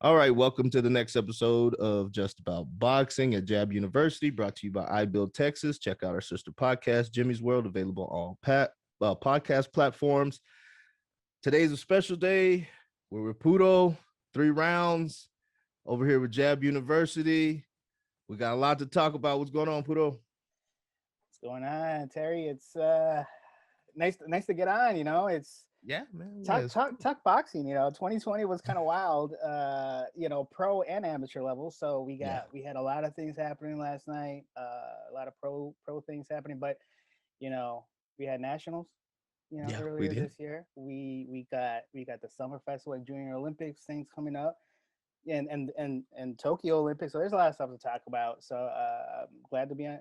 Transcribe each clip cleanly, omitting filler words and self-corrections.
All right, welcome to the next episode of Just About Boxing at Jab University, brought to you by iBuild Texas. Check out our sister podcast, Jimmy's World, available on all podcast platforms. Today's a special day. We're with Puro, 3 rounds, over here with Jab University. We got a lot to talk about. What's going on, Puro? What's going on, Terry? It's nice to get on. It's Man. talk boxing. 2020 was kind of wild. Pro and amateur level. So we had a lot of things happening last night. A lot of pro things happening, but we had nationals. Earlier this year, we got the Summer Festival and Junior Olympics things coming up. And Tokyo Olympics. So there's a lot of stuff to talk about. So I'm glad to be on,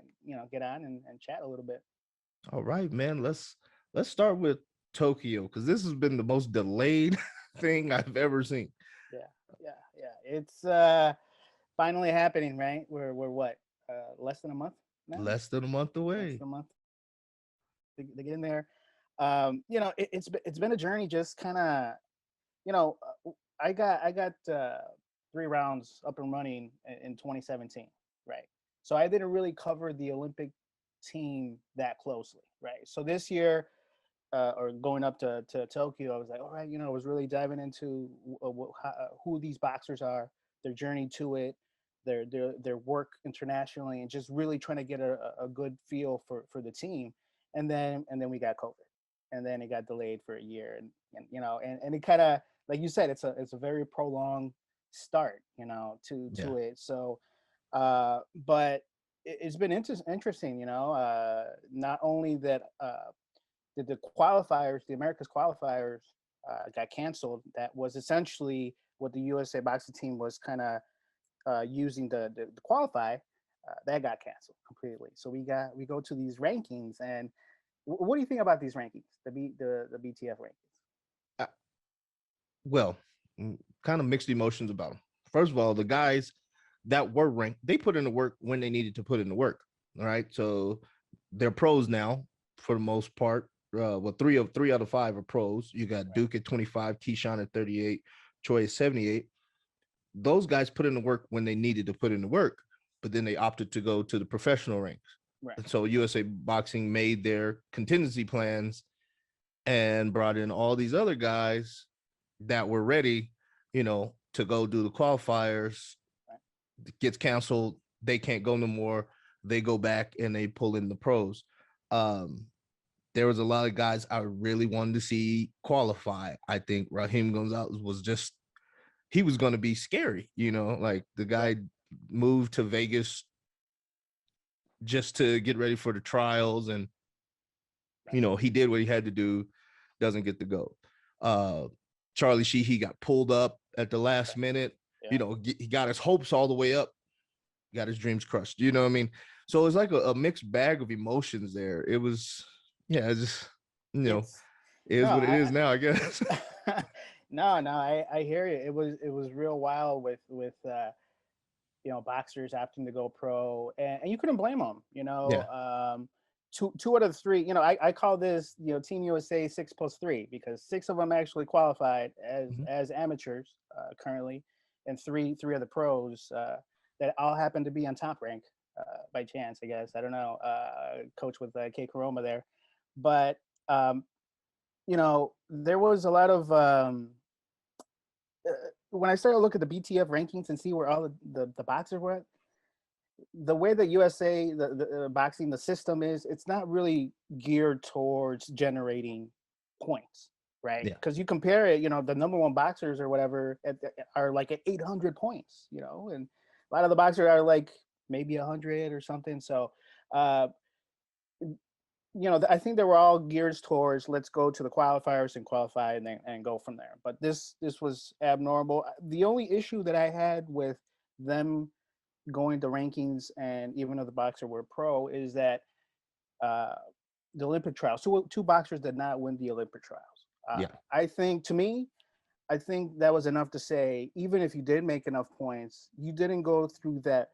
get on and chat a little bit. All right, man. Let's start with Tokyo, because this has been the most delayed thing I've ever seen. Yeah. It's finally happening, right? We're what? Less than a month now? Less than a month away. Less than a month to get in there. It's been a journey. Just kind of, I got 3 rounds up and running in 2017, right? So I didn't really cover the Olympic team that closely, right? So this year, or going up to Tokyo, I was like, all right, I was really diving into who these boxers are, their journey to it, their work internationally, and just really trying to get a good feel for the team. And then we got COVID, and then it got delayed for a year, and it kind of, like you said, it's a very prolonged start, to it. So, but it's been interesting, not only that the qualifiers, the America's qualifiers, got canceled. That was essentially what the USA boxing team was kind of using to qualify. That got canceled completely. So we go to these rankings, and what do you think about these rankings, the BTF rankings? Well, kind of mixed emotions about them. First of all, the guys that were ranked, they put in the work when they needed to put in the work. All right. So they're pros now for the most part. Three out of 5 are pros. You got Duke at 25, Keyshawn at 38, Troy at 78. Those guys put in the work when they needed to put in the work, but then they opted to go to the professional ranks. Right. And so USA Boxing made their contingency plans and brought in all these other guys that were ready, to go do the qualifiers. Right. Gets canceled. They can't go no more. They go back and they pull in the pros. There was a lot of guys I really wanted to see qualify. I think Raheem Gonzalez he was going to be scary, like the guy moved to Vegas just to get ready for the trials. And, he did what he had to do, doesn't get to go. Charlie Sheehy got pulled up at the last minute. Yeah. He got his hopes all the way up, got his dreams crushed. You know what I mean? So it's like a mixed bag of emotions there. It was, it's just, it is what it is now, I guess. No, I hear you. It was real wild with boxers opting to go pro, and you couldn't blame them. Two out of the 3. I call this Team USA 6+3, because 6 of them actually qualified as amateurs currently, and three of the pros that all happen to be on Top Rank by chance, I guess. I don't know. Coach with K Caroma there, but there was a lot of when I started to look at the BTF rankings and see where all the boxers were at, the way that USA, the boxing, the system is, it's not really geared towards generating points, right? Because you compare it, the number 1 boxers or whatever are like at 800 points, and a lot of the boxers are like maybe 100 or something. So, I think they were all geared towards, let's go to the qualifiers and qualify and go from there. But this was abnormal. The only issue that I had with them going to rankings, and even though the boxer were pro, is that the Olympic trials, 2 boxers did not win the Olympic trials. I think that was enough to say, even if you did make enough points, you didn't go through that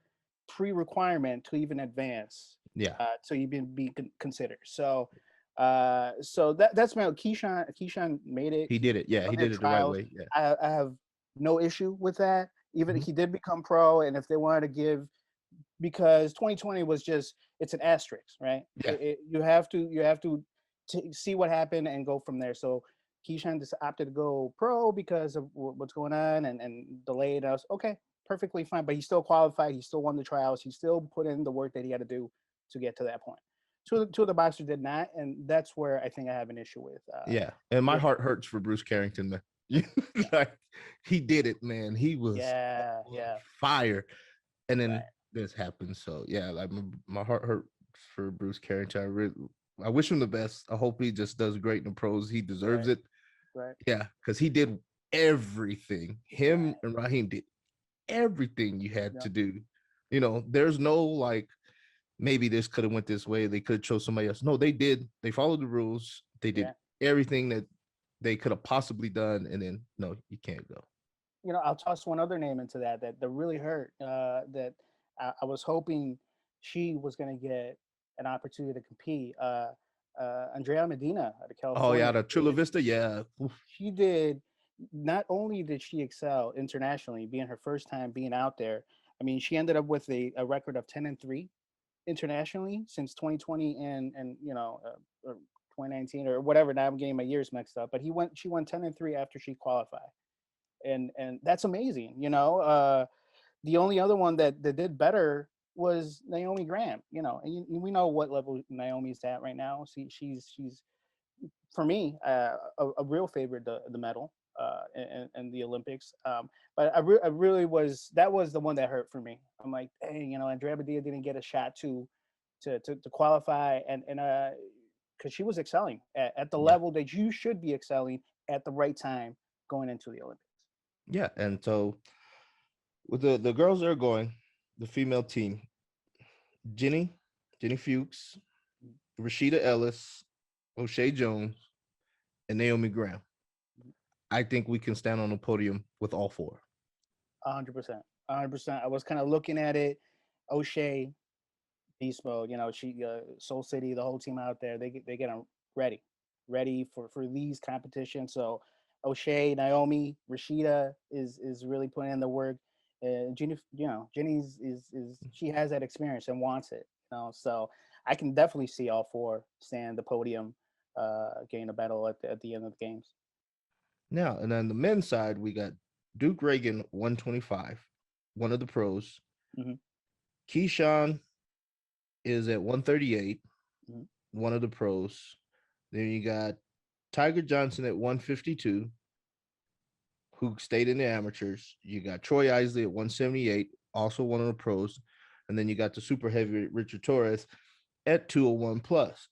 pre-requirement to even advance. So you be considered. So that's my Keyshawn made it. He did it. Yeah, he did it the right way. Yeah. I have no issue with that. Even Mhm. he did become pro, and if they wanted to give, because 2020 was just, it's an asterisk, right? Yeah. You have to see what happened and go from there. So Keyshawn just opted to go pro because of what's going on, and delayed. I was okay, perfectly fine. But he still qualified. He still won the trials. He still put in the work that he had to do to get to that point. Two of the boxers did not, and that's where I think I have an issue with. Yeah. And my With heart hurts for Bruce Carrington, man. Like, he did it, man. He was yeah, on yeah, fire. And then right, this happened. So yeah, like my heart hurt for Bruce Carrington. I wish him the best. I hope he just does great in the pros. He deserves right, it. right, Yeah, because he did everything. Him right. and Raheem did everything you had Yeah, to do. There's no like maybe this could have went this way. They could have chose somebody else. No, they did. They followed the rules. They did yeah. everything that they could have possibly done. And then no, you can't go. I'll toss one other name into that really hurt. That I was hoping she was going to get an opportunity to compete. Andrea Medina out of Oh yeah, California. the Chula Vista. Yeah. Oof. She did. Not only did she excel internationally, being her first time being out there. I mean, she ended up with a record of 10-3 internationally since 2020 or 2019 or whatever. Now I'm getting my years mixed up. But she won 10-3 after she qualified, and that's amazing. The only other one that did better was Naomi Graham. We know what level Naomi's at right now. She's for me a real favorite, the medal in the Olympics. But I really was, that was the one that hurt for me. I'm like, hey, Andrea Medina didn't get a shot to qualify, and because she was excelling at the Yeah. level that you should be excelling at the right time going into the Olympics. Yeah. And so with the girls that are going, the female team, Jenny, Jenny Fuchs, Rashida Ellis, O'Shea Jones, and Naomi Graham. I think we can stand on the podium with all four. 100%, 100%. I was kind of looking at it. O'Shea, beast mode. She, Soul City, the whole team out there. They get them ready, ready for these competitions. So O'Shea, Naomi, Rashida is really putting in the work. Jenny, Jenny's is she has that experience and wants it. So I can definitely see all four stand the podium, getting a battle at the end of the games. Now, and on the men's side, we got Duke Reagan, 125, one of the pros. Hmm. Keyshawn is at 138, Hmm. one of the pros. Then you got Tiger Johnson at 152, who stayed in the amateurs. You got Troy Isley at 178, also one of the pros. And then you got the super heavy Richard Torres at 201 plus.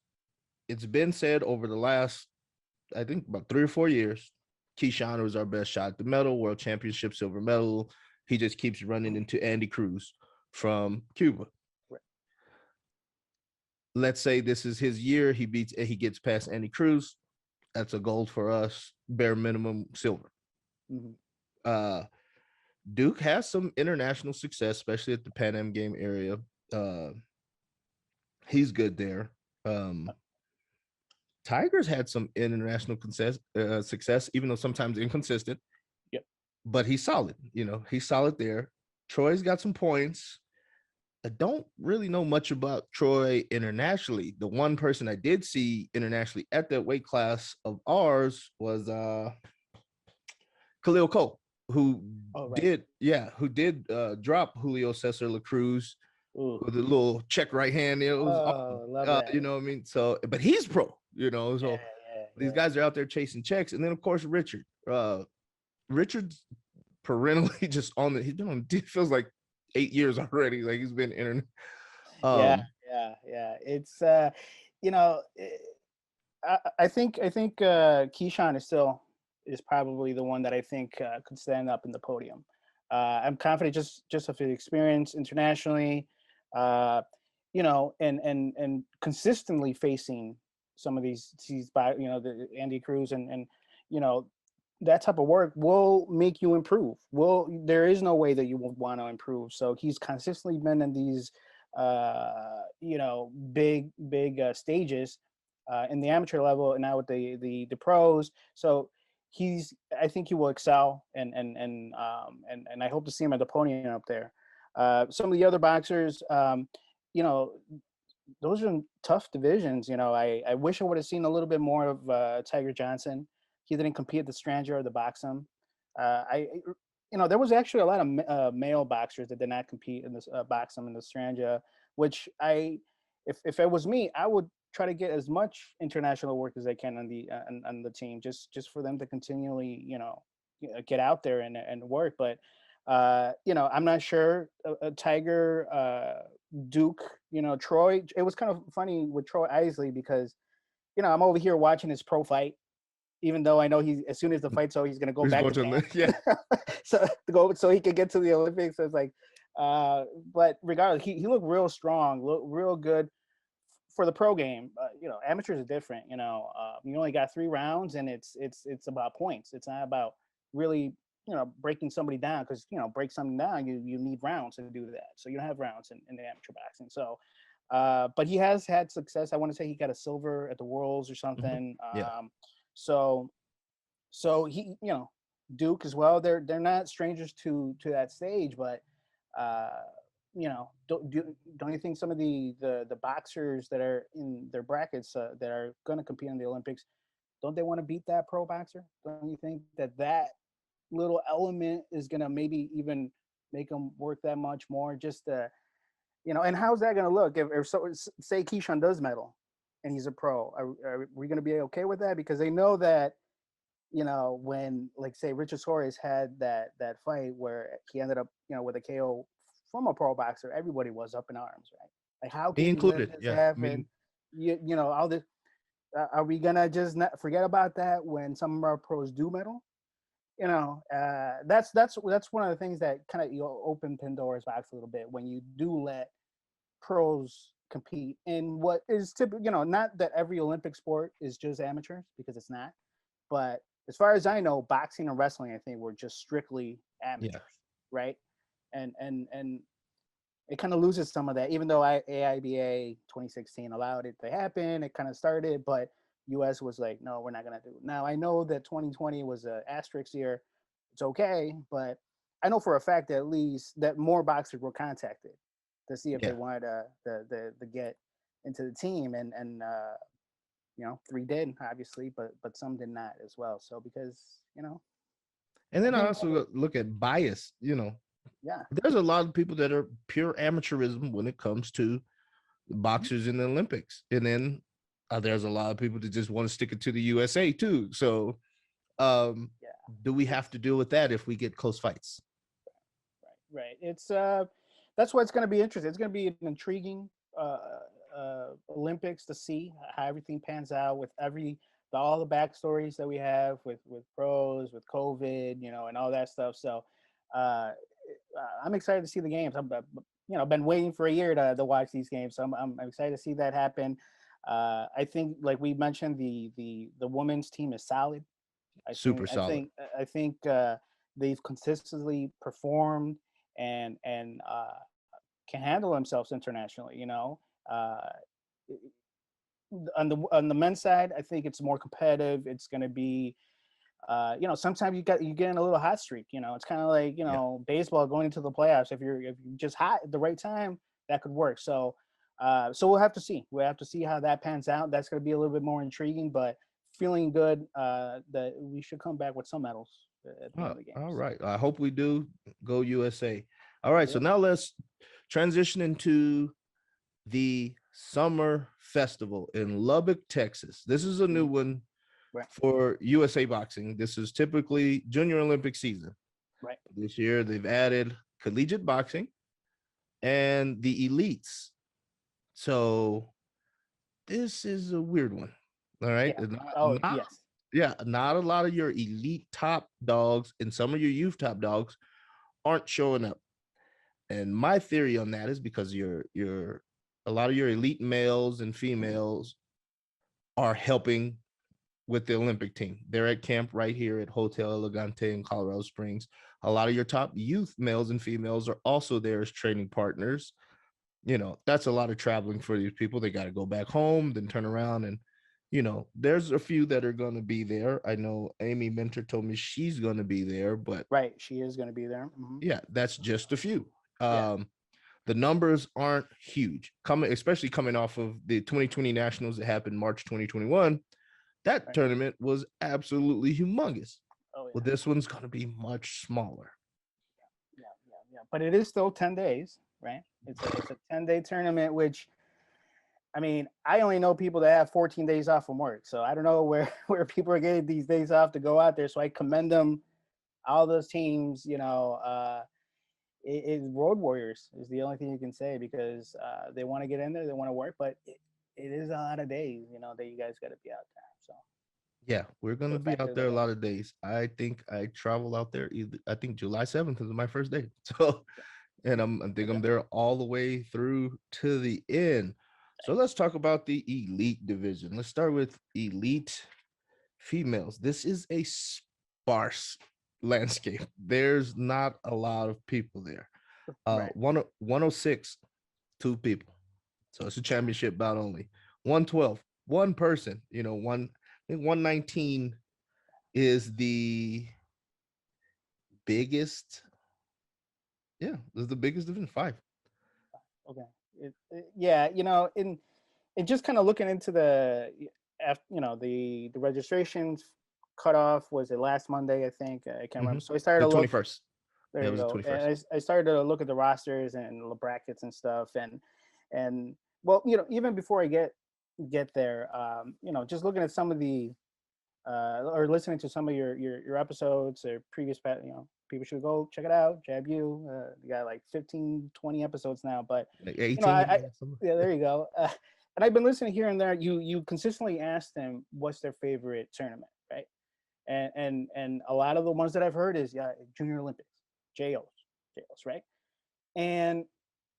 It's been said over the last, I think, about 3 or 4 years, Keyshawn was our best shot at the medal, world championship silver medal. He just keeps running into Andy Cruz from Cuba. Right. Let's say this is his year. He gets past Andy Cruz. That's a gold for us, bare minimum silver. Hmm. Uh, Duke has some international success, especially at the Pan Am game area. Uh, he's good there. Um, Tigers had some international success, even though sometimes inconsistent. Yep. But he's solid. He's solid there. Troy's got some points. I don't really know much about Troy internationally. The one person I did see internationally at that weight class of ours was Khalil Cole, who Oh, right. did drop Julio Cesar La Cruz Ooh. with a little check right hand. It was awesome. Oh, love that. You know what I mean? So, but he's pro, so Yeah, yeah, these yeah. guys are out there chasing checks. And then of course Richard. Richard's perennially just on he's been on it feels like 8 years already. Like he's been internet. Yeah, Um yeah, yeah. It's you know, eh, I think Keyshawn is probably the one that I think could stand up in the podium. I'm confident just of his experience internationally, uh, and consistently facing some of these by the Andy Cruz and you know that type of work will make you improve. There is no way that you won't want to improve. So he's consistently been in these big stages in the amateur level and now with the pros. So I think he will excel, and I hope to see him at the podium up there. Some of the other boxers, you know, those are tough divisions. You know, I wish I would have seen a little bit more of Tiger Johnson. He didn't compete at the Stranger or the Boxum. You know, there was actually a lot of male boxers that did not compete in this Boxum and the Stranger, which if it was me, I would try to get as much international work as I can on the team, just for them to continually, get out there and work. But you know, I'm not sure. Tiger, Duke, you know, Troy. It was kind of funny with Troy Isley because, you know, I'm over here watching his pro fight, even though I know he's as soon as the fight's over, he's gonna go He's back going to to camp. yeah. So to go so he could get to the Olympics. So it's like, but regardless, he looked real strong, looked real good for the pro game. You know, amateurs are different. You know, you only got 3 rounds, and it's about points. It's not about really, you know, breaking somebody down, because, you know, break something down, you need rounds to do that. So you don't have rounds in the amateur boxing. So, but he has had success. I want to say he got a silver at the Worlds or something. Yeah. So so he, you know, Duke as well. They're not strangers to that stage, but uh, you know, don't you think some of the boxers that are in their brackets that are going to compete in the Olympics, don't they want to beat that pro boxer? Don't you think that little element is going to maybe even make them work that much more? Just you know, and how's that going to look if so say Keyshawn does medal and he's a pro? Are we going to be okay with that? Because they know that, you know, when, like, say Richard Suarez had that fight where he ended up, you know, with a KO from a pro boxer, everybody was up in arms, right? Like, how Me can you let included. this Yeah. I happen? mean, You know, all this. Are we gonna just not forget about that when some of our pros do medal? You know, that's one of the things that kind of, you know, open Pandora's box a little bit when you do let pros compete in what is typical. You know, not that every Olympic sport is just amateurs, because it's not. But as far as I know, boxing and wrestling, I think, were just strictly yeah. amateurs, right? And it kind of loses some of that, even though AIBA 2016 allowed it to happen. It kind of started, but US was like, no, we're not gonna do it. Now I know that 2020 was an asterisk year. It's okay, but I know for a fact that at least that more boxers were contacted to see if they Yeah. wanted to get into the team, and you know, 3 did obviously, but some did not as well. So because, you know, And I then I think also look at bias, you know. yeah, There's a lot of people that are pure amateurism when it comes to boxers in the Olympics. And then there's a lot of people that just want to stick it to the USA too. So yeah, do we have it's to deal with that if we get close fights? right. It's that's why it's going to be interesting. It's going to be an intriguing Olympics to see how everything pans out with all the backstories that we have with pros, with COVID, you know, and all that stuff. So uh, I'm excited to see the games. You know, been waiting for a year to watch these games, so I'm excited to see that happen. I think, like we mentioned, the women's team is solid. I think Super I solid. think I think they've consistently performed and can handle themselves internationally. You know, uh, on the men's side, I think it's more competitive. It's going to be, you know, sometimes you get in a little hot streak. You know, it's kind of like, you Yeah. know, baseball going into the playoffs. If you're just hot at the right time, that could work. So so we'll have to see. We'll have to see how that pans out. That's going to be a little bit more intriguing, but feeling good that we should come back with some medals at the end of the All games. right. I hope we do. Go USA. All right. So Yep. now let's transition into the Summer Festival in Lubbock, Texas. This is a new one Right. for USA Boxing. This is typically Junior Olympic season. Right. This year, they've added collegiate boxing and the elites. So this is a weird one. All right. Yeah. Oh, Not, yes. yeah, not a lot of your elite top dogs and some of your youth top dogs aren't showing up. And my theory on that is because your a lot of your elite males and females are helping with the Olympic team. They're at camp right here at Hotel Elegante in Colorado Springs. A lot of your top youth males and females are also there as training partners. You know, that's a lot of traveling for these people. They got to go back home, then turn around and, there's a few that are going to be there. I know Amy Mentor told me she's going to be there, but Right, she is going to be there. yeah, that's just a few. Yeah. The numbers aren't huge, especially coming off of the 2020 Nationals that happened March 2021. That Right. tournament was absolutely humongous. Oh Well, yeah. this one's going to be much smaller. Yeah. But it is still 10 days, right? It's a 10-day tournament, which I mean, I only know people that have 14 days off from work, so I don't know where where people are getting these days off to go out there. So I commend them. All those teams, road warriors is the only thing you can say, because they want to get in there, they want to work, but it is a lot of days, that you guys got to be out there. So Yeah, we're going to be factor out there that a in. lot of days. I think I travel out there I think July 7th is my first day. So, and I think I'm Okay. there all the way through to the end. So let's talk about the elite division. Let's start with elite females. This is a sparse landscape. There's not a lot of people there. Right. 106, 2 people. So it's a championship bout only. 112, one person. I think 119 is the biggest. Yeah, this is the biggest division. 5. Okay. Yeah, and just kind of looking into the registrations cutoff was it last Monday, I think. I can't remember. So I started The to look. 21st. There Yeah, it you was the go. 21st. And I started to look at the rosters and the brackets and stuff, and well, even before I get there, just looking at some of the or listening to some of your episodes or previous, people should go check it out. Jab you, you got like 15, 20 episodes now, but Like I 18. yeah, there you go. And I've been listening here and there. You consistently ask them what's their favorite tournament, right? And a lot of the ones that I've heard is Junior Olympics, JOs, JOs, right? And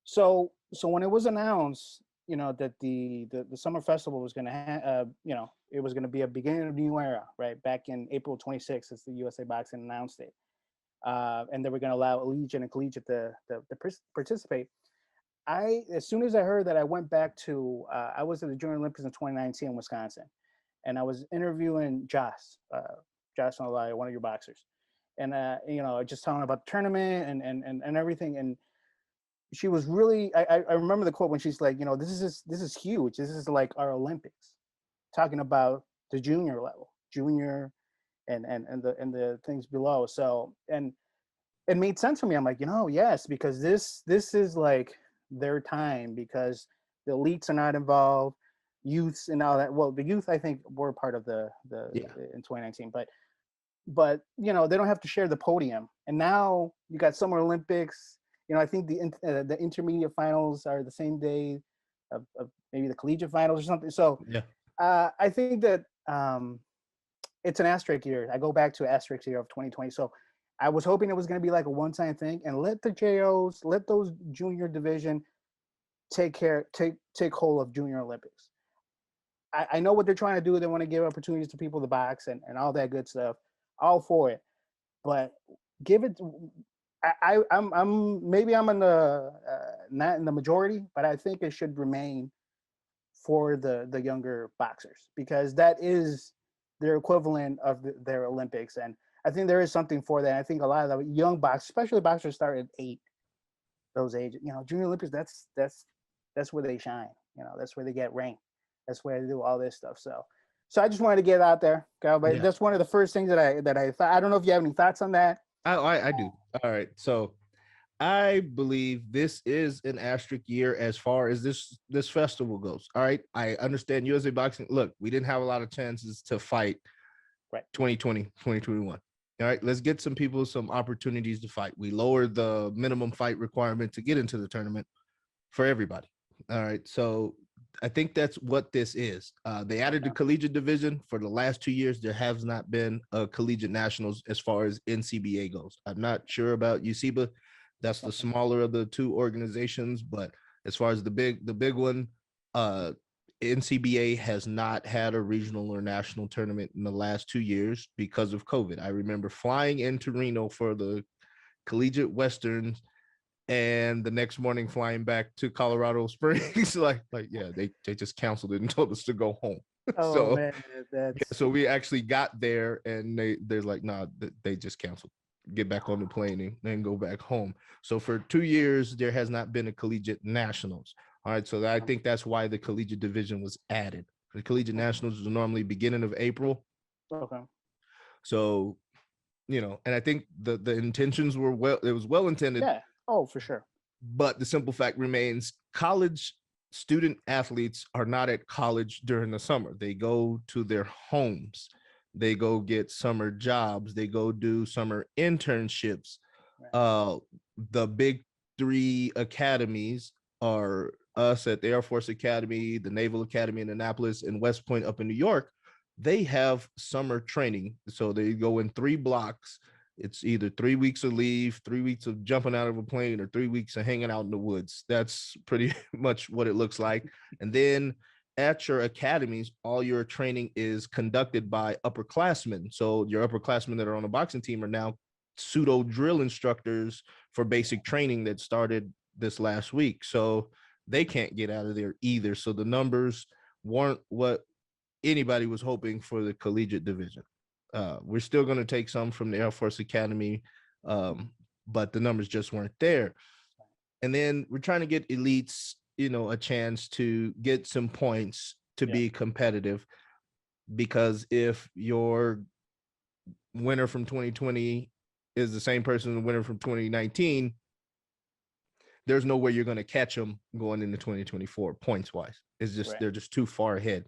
so when it was announced, that the summer festival was going to it was going to be a beginning of a new era, right? Back in April 26th, as the USA Boxing announced it, and they were going to allow Allegiant and Collegiate to participate. As soon as I heard that, I went back to I was at the Junior Olympics in 2019 in Wisconsin, and I was interviewing Josh Malai, one of your boxers, and just telling about the tournament and everything. And she was really, I remember the quote when she's like, this is huge. This is like our Olympics, talking about the junior level, junior, and the things below. So and it made sense for me. I'm like, yes, because this is like their time, because the elites are not involved, youths and all that. Well, the youth I think were part of the Yeah. in 2019, but they don't have to share the podium. And now you got Summer Olympics. I think the intermediate finals are the same day of maybe the collegiate finals or something. So Yeah. I think that it's an asterisk year. I go back to asterisk year of 2020. So I was hoping it was going to be like a one-time thing, and let the JOs, let those junior division take hold of Junior Olympics. I know what they're trying to do. They want to give opportunities to people to box and all that good stuff. All for it, but give it. I'm maybe I'm in the not in the majority, but I think it should remain for the younger boxers, because that is their equivalent of their Olympics. And I think there is something for that. I think a lot of the young boxers, especially boxers start at 8, those ages, Junior Olympics, that's where they shine. That's where they get ranked. That's where they do all this stuff. So I just wanted to get out there, Kyle. But Yeah. that's one of the first things that I thought. I don't know if you have any thoughts on that. I do. All right. So I believe this is an asterisk year as far as this festival goes. All right. I understand USA Boxing. Look, we didn't have a lot of chances to fight Right. 2020, 2021. All right. Let's get some people some opportunities to fight. We lowered the minimum fight requirement to get into the tournament for everybody. All right. So I think that's what this is. They added the collegiate division. For the last 2 years, there has not been a collegiate nationals as far as NCBA goes. I'm not sure about UCBA. That's the smaller of the 2 organizations, but as far as the big one, NCBA has not had a regional or national tournament in the last 2 years because of COVID. I remember flying into Reno for the collegiate westerns, and the next morning flying back to Colorado Springs, like yeah, they just canceled it and told us to go home. Oh So man, yeah, that's so we actually got there, and they're like, nah, they just canceled. Get back on the plane and then go back home. So for 2 years, there has not been a collegiate nationals. All right, so I think that's why the collegiate division was added. The collegiate nationals is normally beginning of April. okay. So and I think the intentions were well. It was well intended, Yeah. Oh, for sure. but the simple fact remains: college student athletes are not at college during the summer. They go to their homes. They go get summer jobs. They go do summer internships. Right. Uh, the big three academies are us at the Air Force Academy, the Naval Academy in Annapolis, and West Point up in New York. They have summer training. So they go in 3 blocks. It's either 3 weeks of leave, 3 weeks of jumping out of a plane, or 3 weeks of hanging out in the woods. That's pretty much what it looks like. And then at your academies, all your training is conducted by upperclassmen. So your upperclassmen that are on the boxing team are now pseudo drill instructors for basic training that started this last week. So they can't get out of there either. So the numbers weren't what anybody was hoping for the collegiate division. We're still going to take some from the Air Force Academy, but the numbers just weren't there. And then we're trying to get elites, a chance to get some points to be competitive. Because if your winner from 2020 is the same person the winner from 2019, there's no way you're going to catch them going into 2024 points wise. It's just they're just too far ahead,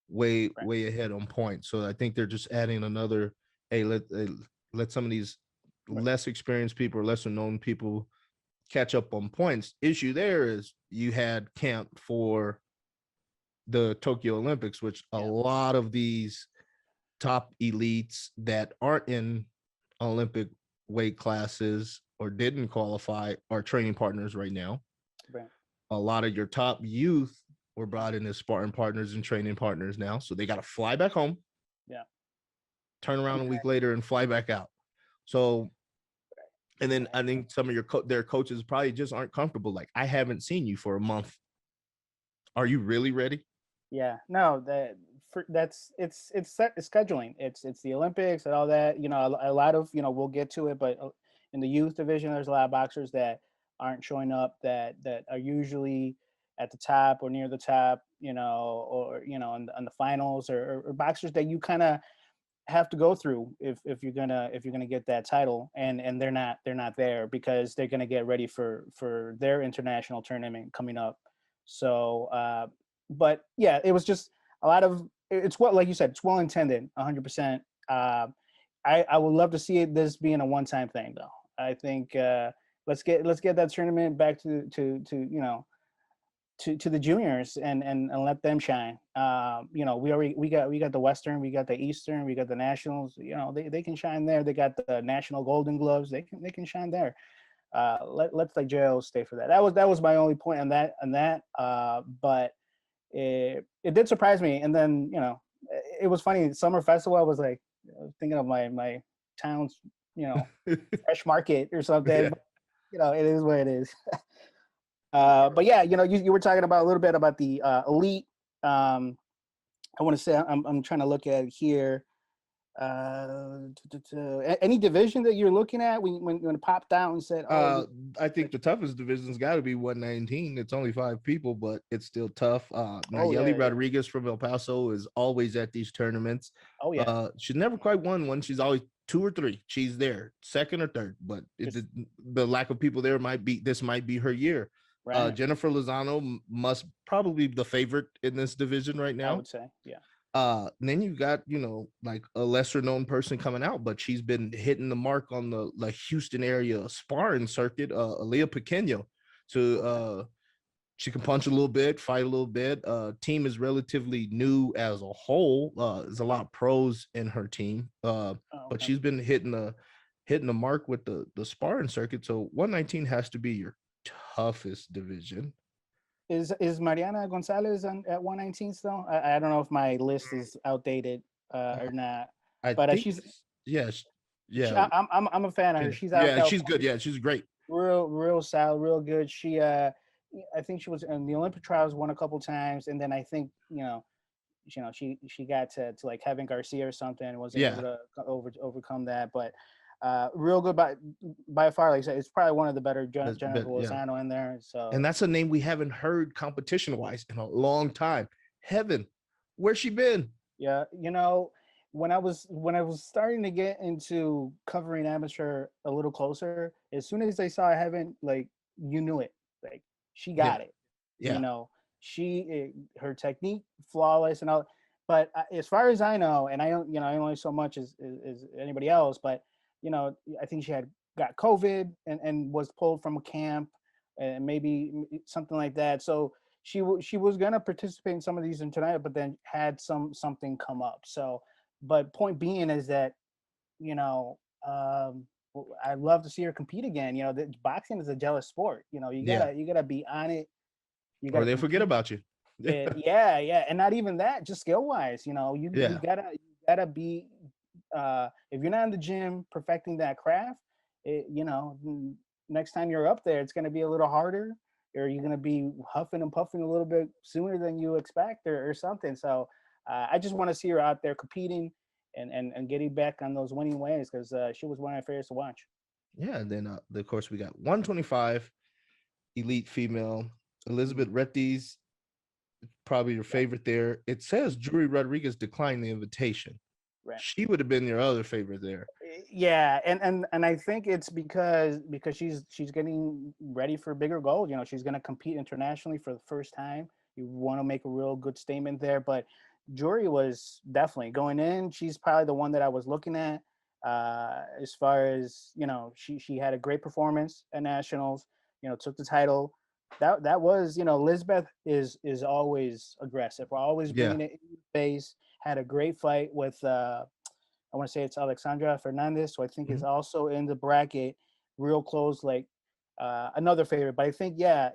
way ahead on points. So I think they're just adding another. Hey, let some of these less experienced people or lesser known people catch up on points. Issue there is you had camp for the Tokyo Olympics, which a lot of these top elites that aren't in Olympic weight classes or didn't qualify are training partners right now. Right. A lot of your top youth were brought in as sparring partners and training partners now. So they got to fly back home. Yeah. Turn around a week later and fly back out. So, and then I think some of their coaches probably just aren't comfortable. Like, I haven't seen you for a month. Are you really ready? Yeah. No, it's scheduling. It's the Olympics and all that. A lot of we'll get to it, but in the youth division, there's a lot of boxers that aren't showing up that are usually at the top or near the top. Or on the finals, or boxers that you kind of have to go through if you're gonna get that title, and they're not there because they're gonna get ready for their international tournament coming up. So but yeah, it was just a lot of it's what, like you said, it's well intended 100%. I would love to see this being a one-time thing though. I think let's get that tournament back to the juniors and let them shine. We got the Western, we got the Eastern, we got the Nationals. They can shine there. They got the National Golden Gloves. They can shine there. Let's like JO stay for that. That was my only point on that. But it did surprise me. And then it was funny. Summer Festival, I was like thinking of my town's fresh market or something. Yeah. But, it is what it is. But yeah, you were talking about a little bit about the elite. I want to say I'm trying to look at here. Any division that you're looking at when it popped out and said, I think the toughest division's got to be 119. It's only 5 people, but it's still tough. Nayeli Rodriguez from El Paso is always at these tournaments. Oh yeah. She's never quite won one. She's always 2 or 3. She's there, second or third, but the lack of people there might be her year. Right. Jennifer Lozano must probably be the favorite in this division right now. I would say, yeah. Then you've got, like a lesser known person coming out, but she's been hitting the mark on the Houston area sparring circuit, Aaliyah Pequeño. So she can punch a little bit, fight a little bit. Team is relatively new as a whole. There's a lot of pros in her team. But she's been hitting the mark with the sparring circuit. So 119 has to be your toughest division. Is Mariana Gonzalez at 119 still? I don't know if my list is outdated or not. But she's yeah. I'm a fan of her. She's out. Yeah, she's good. Yeah, she's great. Real solid, real good. She I think she was in the Olympic trials, won a couple times, and then I think she got to like Kevin Garcia or something and wasn't able Yeah, to overcome that. But real good by far. Like I said, it's probably one of the better Jennifer yeah. Lozano in there. So And that's a name we haven't heard competition wise in a long time. Heaven, where's she been? yeah, when I was starting to get into covering amateur a little closer, as soon as I saw Heaven, like you knew it, like she Yeah, got it. You yeah, know, her technique flawless and all. But as far as I know, and I don't, I only so much as anybody else, but I think she had got COVID and was pulled from a camp and maybe something like that. So she was gonna participate in some of these in tonight, but then had something come up. So, but point being is that you know I'd love to see her compete again. Boxing is a jealous sport. yeah. You gotta be on it. You Or gotta they forget compete. about you. Yeah, and not even that, just skill wise. Yeah, You gotta be. If you're not in the gym perfecting that craft, next time you're up there, it's gonna be a little harder, or you're gonna be huffing and puffing a little bit sooner than you expect, or something. So I just want to see her out there competing and getting back on those winning ways because she was one of my favorites to watch. yeah. And then of course we got 125 elite female Mhm. Elizabeth Retties, probably your Right, favorite there. It says Jury Rodriguez declined the invitation. right. She would have been your other favorite there. Yeah, and I think it's because she's getting ready for bigger goals. She's going to compete internationally for the first time. You want to make a real good statement there, but Jory was definitely going in. She's probably the one that I was looking at as far as she had a great performance at nationals. Took the title. That was Lisbeth is always aggressive. Always Yeah, bringing it in your face. Had a great fight with. I want to say it's Alexandra Fernandez, so I think is mhm. also in the bracket, real close, like another favorite. But I think, yeah,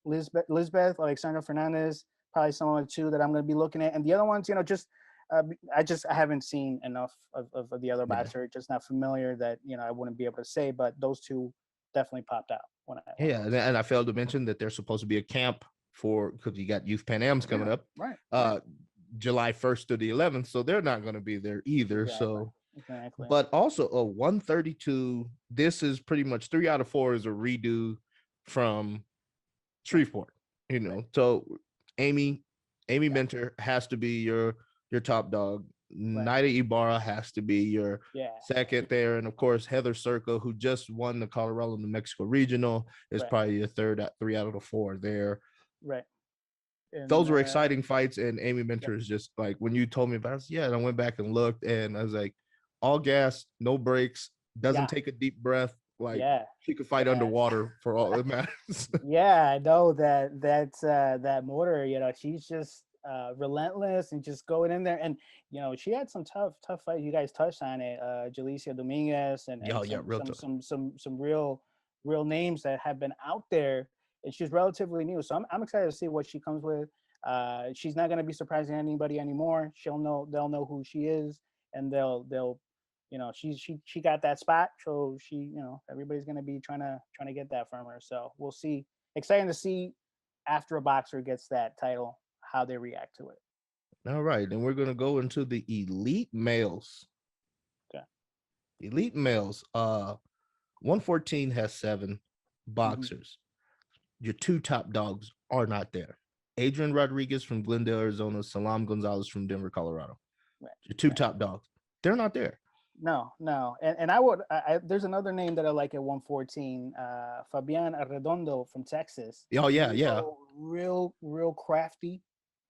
Lisbeth, Alexandra Fernandez, probably some of the two that I'm going to be looking at, and the other ones, I haven't seen enough of the other Yeah, boxer, just not familiar that I wouldn't be able to say, but those two definitely popped out when I yeah. was. And I failed to mention that there's supposed to be a camp for because you got Youth Pan Am's coming Yeah, up. right, right, Uh, July 1st to the 11th, so they're not going to be there either. exactly, So, exactly. but also a 132. This is pretty much 3 out of 4 is a redo from Right, Shreveport. right, So Amy, Amy yeah, Mentor has to be your top dog. right, Nida Ibarra has to be your yeah, second there, and of course Heather Circa, who just won the Colorado New Mexico Regional, is right, probably your third at 3 out of the 4 there. right, and Those were exciting fights, and Amy yep, Mentor is just like when you told me about it, yeah, and I went back and looked, and I was like, all gas, no brakes, doesn't yeah, take a deep breath, like yeah, she could fight yeah. underwater for all it matters. Yeah, I know that motor, she's just relentless and just going in there. And she had some tough fights. You guys touched on it. Jalicia Dominguez and Oh yeah, real tough. some real names that have been out there. And she's relatively new. So I'm excited to see what she comes with. She's not gonna be surprising anybody anymore. They'll know who she is, and they'll she got that spot, so everybody's gonna be trying to get that from her. So we'll see. Exciting to see after a boxer gets that title how they react to it. All right, and we're gonna go into the elite males. Okay. Elite males. 114 has 7 Hmm. boxers. Your 2 top dogs are not there. Adrian Rodriguez from Glendale, Arizona, Salam Gonzalez from Denver, Colorado. Right. Your 2 Right. top dogs. They're not there. No, and there's another name that I like at 114, Fabian Arredondo from Texas. Oh yeah, yeah. Real crafty.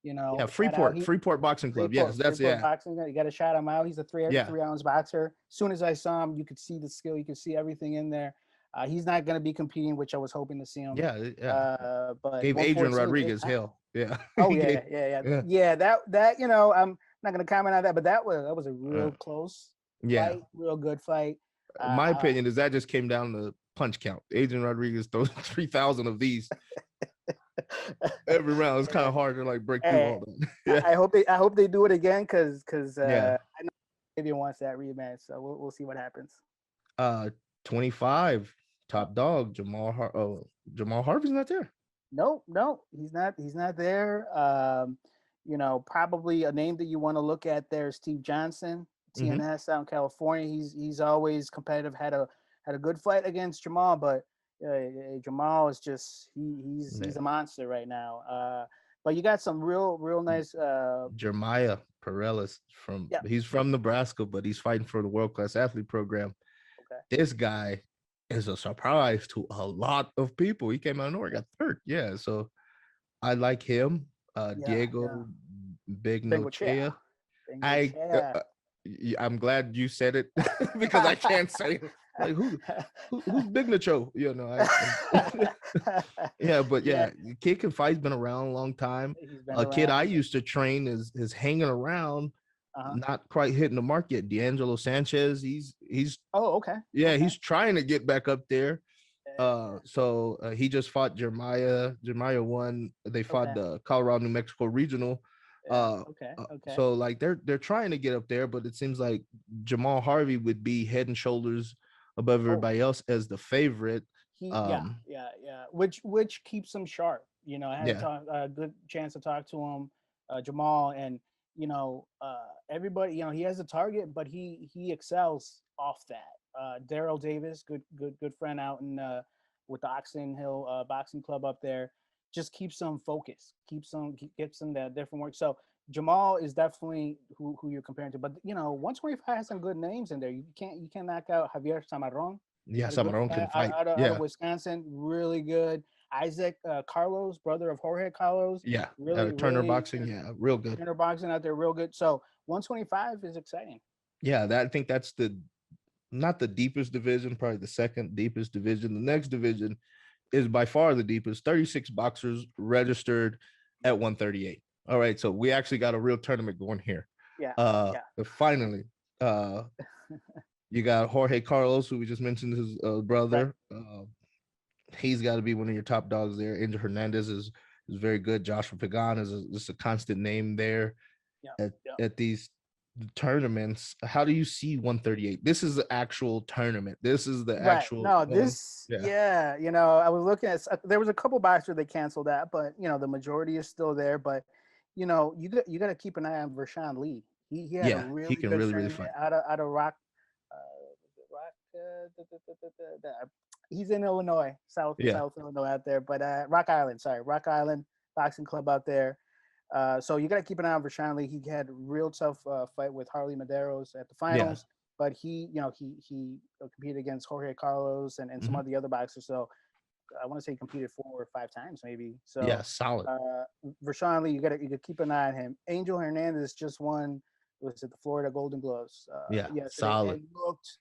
Yeah, Shout out Freeport Boxing Club. Yes, that's Freeport yeah. boxing. You got to shout him out. He's a Yeah. three ounce boxer. As soon as I saw him, you could see the skill. You could see everything in there. He's not going to be competing, which I was hoping to see him. Yeah, yeah. But Gave Adrian 114. Rodriguez hell. Yeah. Oh He gave yeah. yeah. That I'm not going to comment on that, but that was a Uh, real close yeah. fight, real good fight. My Uh, opinion is that just came down to punch count. Adrian Rodriguez throws 3,000 of these every round. It's kind yeah. of hard to like break through Hey, all that. Yeah. I hope they do it again because Yeah. I know Fabian wants that rematch, so we'll see what happens. 25 top dog Jamal Harvey's not there. No, he's not there. Probably a name that you want to look at there is Steve Johnson, Hmm. TNS out in California. He's always competitive. Had a good fight against Jamal, but Jamal is just he's Yeah. a monster right now. But you got some real nice. Jeremiah Perelis Yeah. he's from Nebraska, but he's fighting for the world class athlete program. Okay. This guy is a surprise to a lot of people. He came out of nowhere, got third. Yeah, so I like him. Yeah. Yeah. Diego Big Bengochea. Nochea. I Bengochea. I'm glad you said it because I can't say it. Like who's Big Nacho? Yeah, but Yeah. yeah, kid can fight. He's been around a long time. He's been A kid I around. used to train is hanging around, Uh-huh. not quite hitting the mark yet. D'Angelo Sanchez. He's Oh, okay. yeah, Okay. he's trying to get back up there. Yeah. So he just fought Jeremiah. Jeremiah won. They fought Okay. the Colorado New Mexico regional. Yeah. Uh, Okay. Okay. so like they're trying to get up there, but it seems like Jamal Harvey would be head and shoulders above Oh, everybody else as the favorite. yeah, Um, yeah, yeah. Which keeps him sharp. I had yeah, a good chance to talk to him, Jamal, and everybody. He has a target, but he excels off that. Daryl Davis, good friend out in with the Oxon Hill Boxing Club up there, just keeps them focused, gets them that different work. So Jamal is definitely who you're comparing to, but 125 has some good names in there. You can't knock out Javier Samarron. yeah, Had a good Samaron fight can fight. out of Yeah, Wisconsin, really good. Isaac Carlos, brother of Jorge Carlos, yeah. Turner really boxing, yeah, real good. Turner boxing out there, real good. So 125 is exciting. Yeah, that I think that's the not the deepest division, probably the second deepest division. The next division is by far the deepest. 36 boxers registered at 138. All right, so we actually got a real tournament going here. Yeah, yeah, Finally, uh, you got Jorge Carlos, who we just mentioned, his right. brother. He's got to be one of your top dogs there. Angel Hernandez is very good. Joshua Pagan is just a constant name there Yeah, at yeah. at these tournaments. How do you see 138? This is the actual tournament. This is the Right. actual No, one. this, Yeah. yeah, I was looking at, there was a couple boxers that canceled that, but the majority is still there. But you got to keep an eye on Vershawn Lee. He had a Yeah. He really can good really, really tournament fight. out of Rock, Rock. He's in Illinois, Yeah. South Illinois out there, but Rock Island, sorry, Rock Island Boxing Club out there. So you got to keep an eye on Vershawn Lee. He had a real tough fight with Harley Medeiros at the Yeah. finals, but he competed against Jorge Carlos and some Mhm. of the other boxers. So I want to say he competed 4 or 5 times maybe. Yeah. So Solid. Vershawn Lee, you got to keep an eye on him. Angel Hernandez just won. Was it the Florida Golden Gloves Yeah. yesterday Solid. and looked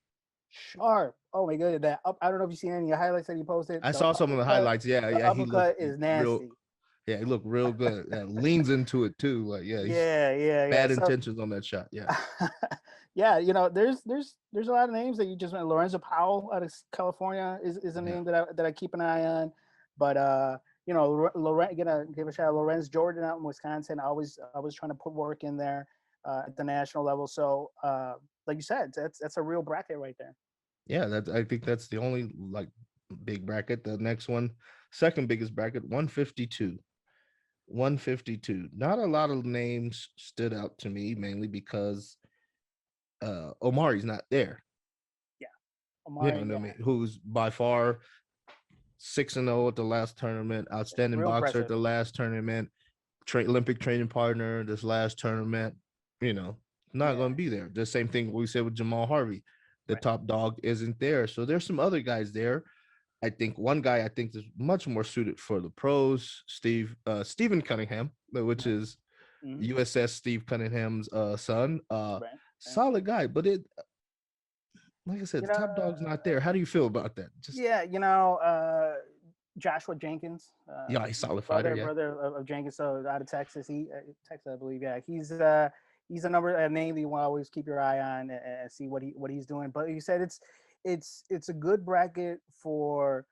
sharp. Oh my goodness, I don't know if you've seen any highlights that he posted. I The saw some of the uppercut, highlights. Yeah. the Yeah. He looked uppercut is real. nasty. Yeah. He looked real good. Yeah, leans into it too. Like, yeah, he's Yeah, yeah, yeah. bad So intentions on that shot. Yeah. yeah, there's a lot of names that you just went. Lorenzo Powell out of California is a Yeah. name that I keep an eye on. But Loren, gonna give a shout out Lorenz Jordan out in Wisconsin. I was trying to put work in there at the national level. So like you said, that's a real bracket right there. Yeah. I think that's the only like big bracket. The next one, second biggest bracket, 152. 152. Not a lot of names stood out to me, mainly because Omari's not there. Yeah, You know Omari, what I yeah, mean? Who's by far 6-0 at the last tournament, outstanding real boxer at impressive. the last tournament, Olympic training partner this last tournament. You know, not Yeah, going to be there. The same thing we said with Jamal Harvey. The right. top dog isn't there. So there's some other guys there. I think one guy I think is much more suited for the pros, Stephen Cunningham, which Mm-hmm. is Mm-hmm. USS Steve Cunningham's son. Right, right. Solid guy, but it like I said, You the know, top dog's not there. How do you feel about that? Just yeah, Joshua Jenkins, yeah, he's a solid fighter. brother Yeah, brother of Jenkins, so out of Texas. Texas, I believe. Yeah, he's a name that you want to always keep your eye on and see what he's doing. But you said it's a good bracket for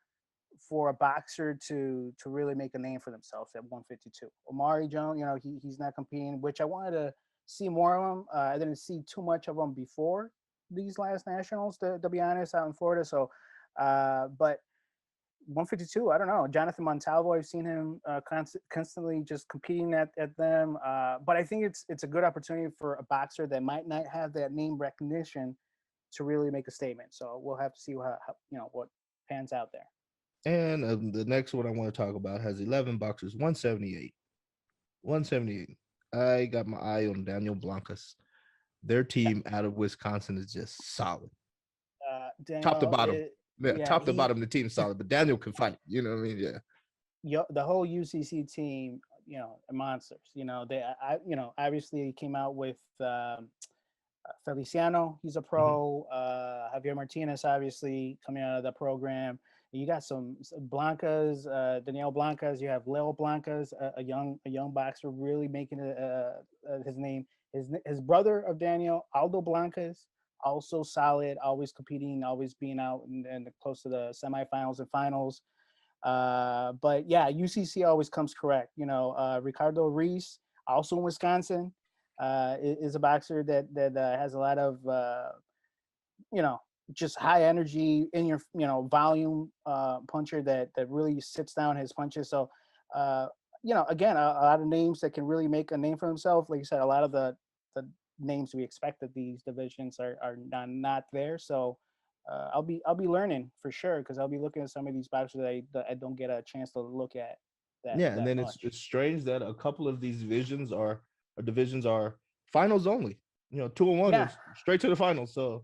a boxer to really make a name for themselves at 152. Omari Jones, he's not competing, which I wanted to see more of him. I didn't see too much of him before these last nationals, to be honest, out in Florida. So, but 152. I don't know. Jonathan Montalvo. I've seen him constantly just competing at them. But I think it's a good opportunity for a boxer that might not have that name recognition to really make a statement. So we'll have to see how what pans out there. And the next one I want to talk about has 11 boxers, 178. 178. I got my eye on Daniel Blancas. Their team out of Wisconsin is just solid. Top to Daniel, bottom. Yeah, yeah, top to bottom, the team's solid, but Daniel can fight. You know what I mean? Yeah. the whole UCC team, are monsters. Obviously came out with Feliciano. He's a pro. Javier Martinez, obviously coming out of the program. You got some Blancas, Daniel Blancas. You have Leo Blancas, a young boxer, really making his name. His brother of Daniel, Aldo Blancas, also solid, always competing, always being out and close to the semifinals and finals. But yeah, UCC always comes correct. Ricardo Reese, also in Wisconsin, is a boxer that has a lot of just high energy in your volume puncher that really sits down his punches. So again, a lot of names that can really make a name for themselves. Like you said, a lot of the names we expect that these divisions are not there. So I'll be learning for sure, because I'll be looking at some of these boxers that I don't get a chance to look at. And then much. it's strange that a couple of these divisions are finals only. 2-1 Yeah. is straight to the finals. So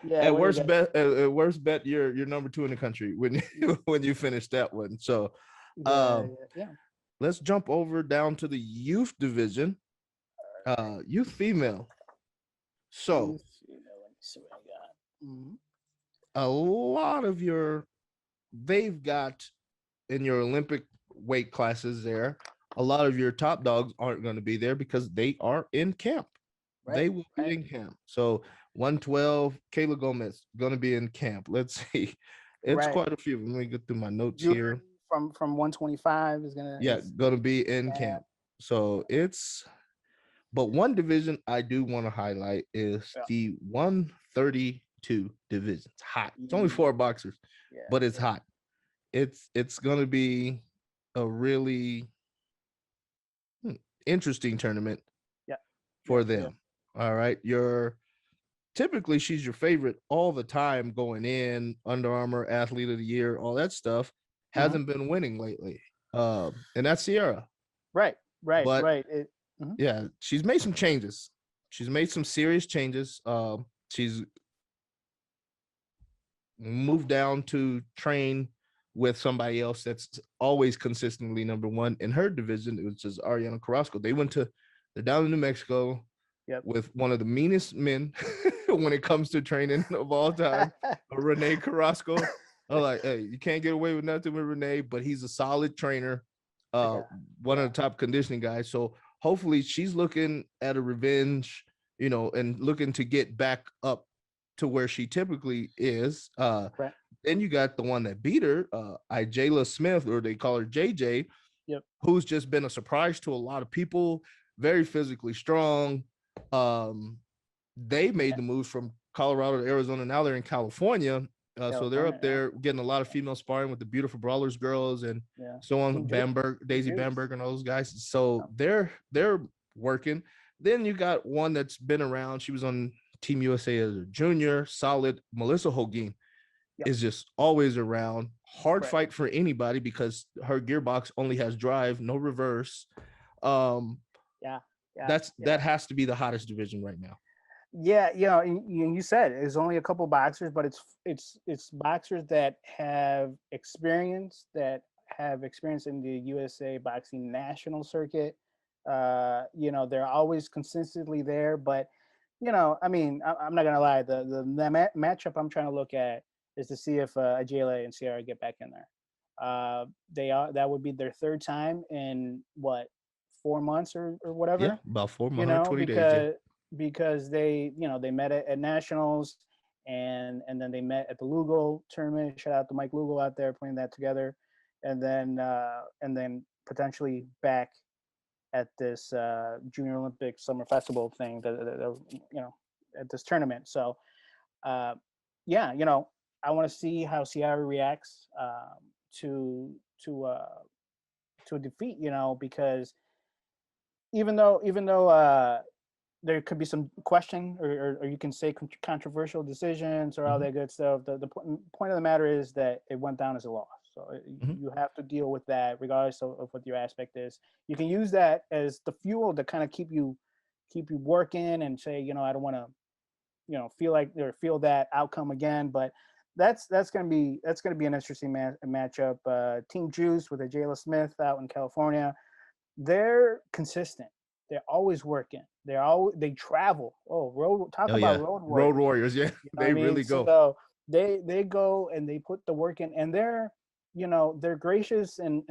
Yeah, at worst bet you're number 2 in the country when when you finish that one. So yeah. let's jump over down to the youth division. Youth female. So Let me see what I got. Mm-hmm. a lot of they've got in your Olympic weight classes there, a lot of your top dogs aren't going to be there because they are in camp. Right, they will be in camp. So 112, Kayla Gomez going to be in camp. Let's see. It's quite a few. Let me get through my notes here. From 125 is going to going to be in camp. So but one division I do want to highlight is the 132 division. It's hot. It's only 4 boxers, but it's hot. It's going to be a really interesting tournament for them. All right. Typically she's your favorite all the time going in, Under Armour Athlete of the Year, all that stuff. Hasn't been winning lately. And that's Sierra. Right. Yeah, she's made some changes. She's made some serious changes. She's moved down to train with somebody else that's always consistently number 1 in her division, which is Ariana Carrasco. They're down in New Mexico with one of the meanest men when it comes to training of all time, Rene Carrasco. I'm like, hey, you can't get away with nothing with Rene, but he's a solid trainer, one of the top conditioning guys. So hopefully she's looking at a revenge, and looking to get back up to where she typically is. Then you got the one that beat her, Jayla Smith, or they call her JJ, who's just been a surprise to a lot of people. Very physically strong. They made the move from Colorado to Arizona. Now they're in California. So they're up there getting a lot of female sparring with the Beautiful Brawlers girls and so on, Daisy Bamberg and all those guys. So they're working. Then you got one that's been around. She was on Team USA as a junior, solid. Melissa Hogan is just always around. Hard fight for anybody because her gearbox only has drive, no reverse. That has to be the hottest division right now. Yeah, you said it's only a couple boxers, but it's boxers that have experience in the USA boxing national circuit. They're always consistently there, but I mean, I'm not gonna lie. The matchup I'm trying to look at is to see if Jayla and Sierra get back in there. That would be their 3rd time in 4 months or whatever. Yeah, about 4 months, 20 days. Because they met at nationals and then they met at the Lugo tournament. Shout out to Mike Lugo out there putting that together, and then potentially back at this Junior Olympic Summer Festival thing that at this tournament. So I want to see how Sierra reacts to to uh, to a defeat. Because even though there could be some question, or you can say controversial decisions or all Hmm. that good stuff. The point of the matter is that it went down as a loss. So Hmm. you have to deal with that, regardless of what your aspect is. You can use that as the fuel to kind of keep you working and say, I don't want to, feel like or feel that outcome again. But that's gonna be an interesting matchup. Team Juice with a Jayla Smith out in California, they're consistent. They're always working. They travel. Oh, road, talk Oh about yeah, road Road warriors. Warriors. Yeah, You know what I they mean? really go. So they go and they put the work in, and they're gracious in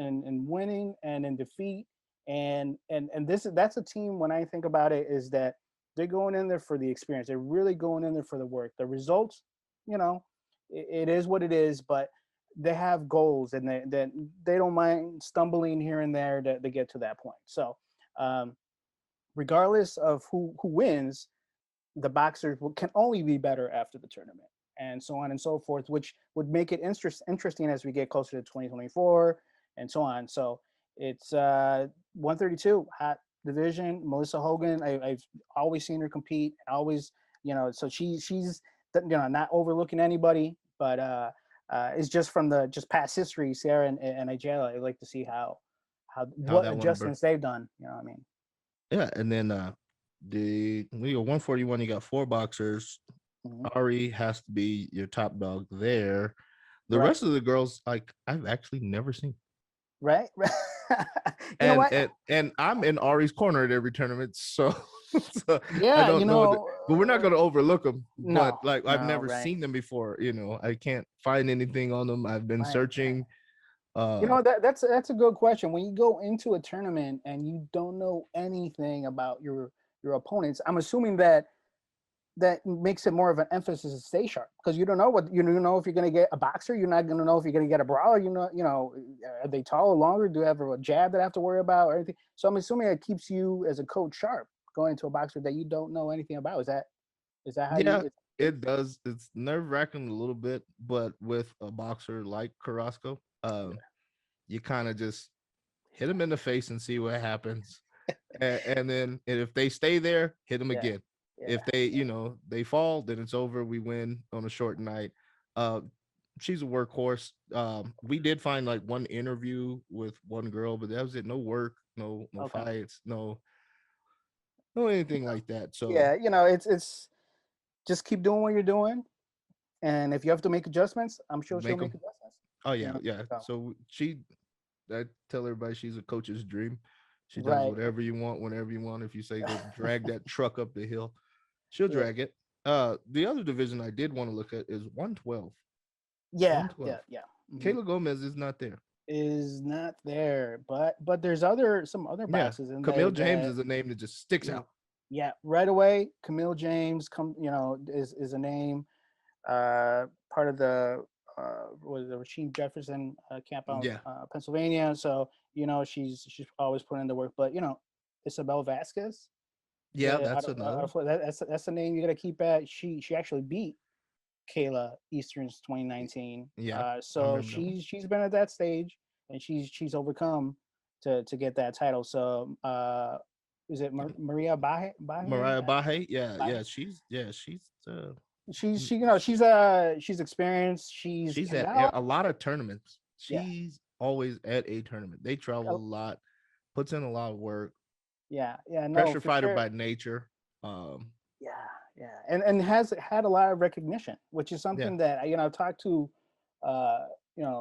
winning and in defeat. And that's a team. When I think about it, is that they're going in there for the experience. They're really going in there for the work. The results, it is what it is. But they have goals, and they don't mind stumbling here and there to get to that point. So, um, regardless of who wins, the boxers can only be better after the tournament, and so on and so forth, which would make it interesting as we get closer to 2024 and so on. So it's 132, hot division. Melissa Hogan, I've always seen her compete, always, so she's not overlooking anybody, but it's just from the just past history. Sarah and Nigella, I'd like to see how How what that one, bro. adjustments they've done. You know what I mean? Yeah, and then the when you go 141, you got four boxers. Mhm. Ari has to be your top dog there. The Right, rest of the girls, like I've actually never seen. right. You know And what? and I'm in Ari's corner at every tournament, so, so I Yeah, don't know, but we're not going to overlook them. But no, like I've no, never right, seen them before. I can't find anything on them. I've been right, right. searching. Uh, That's a good question. When you go into a tournament and you don't know anything about your opponents, I'm assuming that makes it more of an emphasis to stay sharp, because you don't know if you're going to get a boxer. You're not going to know if you're going to get a brawler. Are they tall or longer? Do they have a jab that I have to worry about or anything? So I'm assuming it keeps you as a coach sharp going into a boxer that you don't know anything about. Is that how you? yeah, it does. It's nerve wracking a little bit, but with a boxer like Carrasco, you kind of just hit them in the face and see what happens. And then if they stay there, hit them Yeah, again. yeah. If they fall, then it's over. We win on a short night. Uh, she's a workhorse. We did find like one interview with one girl, but that was it. No work, no Okay. fights, no anything like that. So Yeah, it's just keep doing what you're doing, and if you have to make adjustments, I'm sure she'll make make them. adjustments. Oh You yeah, know, yeah. so So I tell everybody she's a coach's dream. She does right. whatever you want, whenever you want. If you say go drag that truck up the hill, she'll Yeah, drag it. The other division I did want to look at is 112. yeah, 112. yeah, yeah. Kayla Gomez is not there. Is not there, but there's some other Yeah. boxes in there Camille James that is a name that just sticks mm, out. yeah, right away. Camille James is a name, part of the was the Rasheem Jefferson camp out Yeah. Pennsylvania. So she's always putting in the work. But Isabel Vasquez, Yeah, that's another one. that's the name you got to keep at. She actually beat Kayla Eastern's 2019. Yeah. I So remember that one. she's been at that stage, and she's overcome to get that title. So is it Maria Baje? Baje? Mariah Bahe. Yeah, Baje? she's She's mm, she she's experienced. She's she's at got a lot. a lot of tournaments. Yeah, She's always at a tournament. They travel uh, a lot, puts in a lot of work. yeah, no, Pressure for fighter sure. by nature. Um, Yeah, yeah, and has had a lot of recognition, which is yeah. something that I've talked to, uh,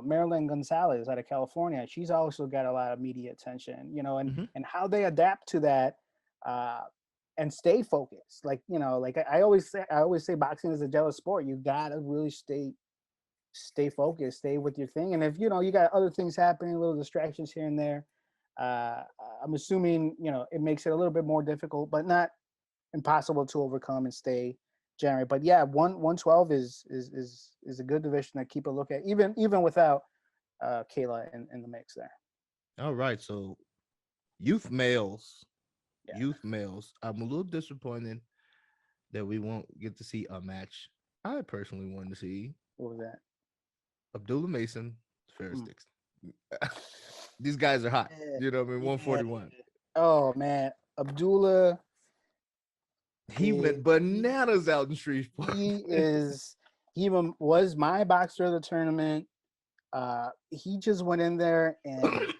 Marilyn Gonzalez out of California. She's also got a lot of media attention, and Hmm. how they adapt to that, uh, and stay focused. Like like I always say, boxing is a jealous sport. You gotta really stay focused, stay with your thing, and if you got other things happening, little distractions here and there. Uh, I'm assuming it makes it a little bit more difficult, but not impossible to overcome and stay generate. But yeah, 112 is a good division to keep a look at, even without Kayla in the mix there. All right. So youth males, Yeah. youth males. I'm a little disappointed that we won't get to see a match I personally wanted to see. What was that? Abdullah Mason, Ferris Mm. Dixon. These guys are hot. Yeah, You know what I mean? yeah. 141. Oh man, Abdullah He is went bananas out in Shreveport. he is was my boxer of the tournament. He just went in there and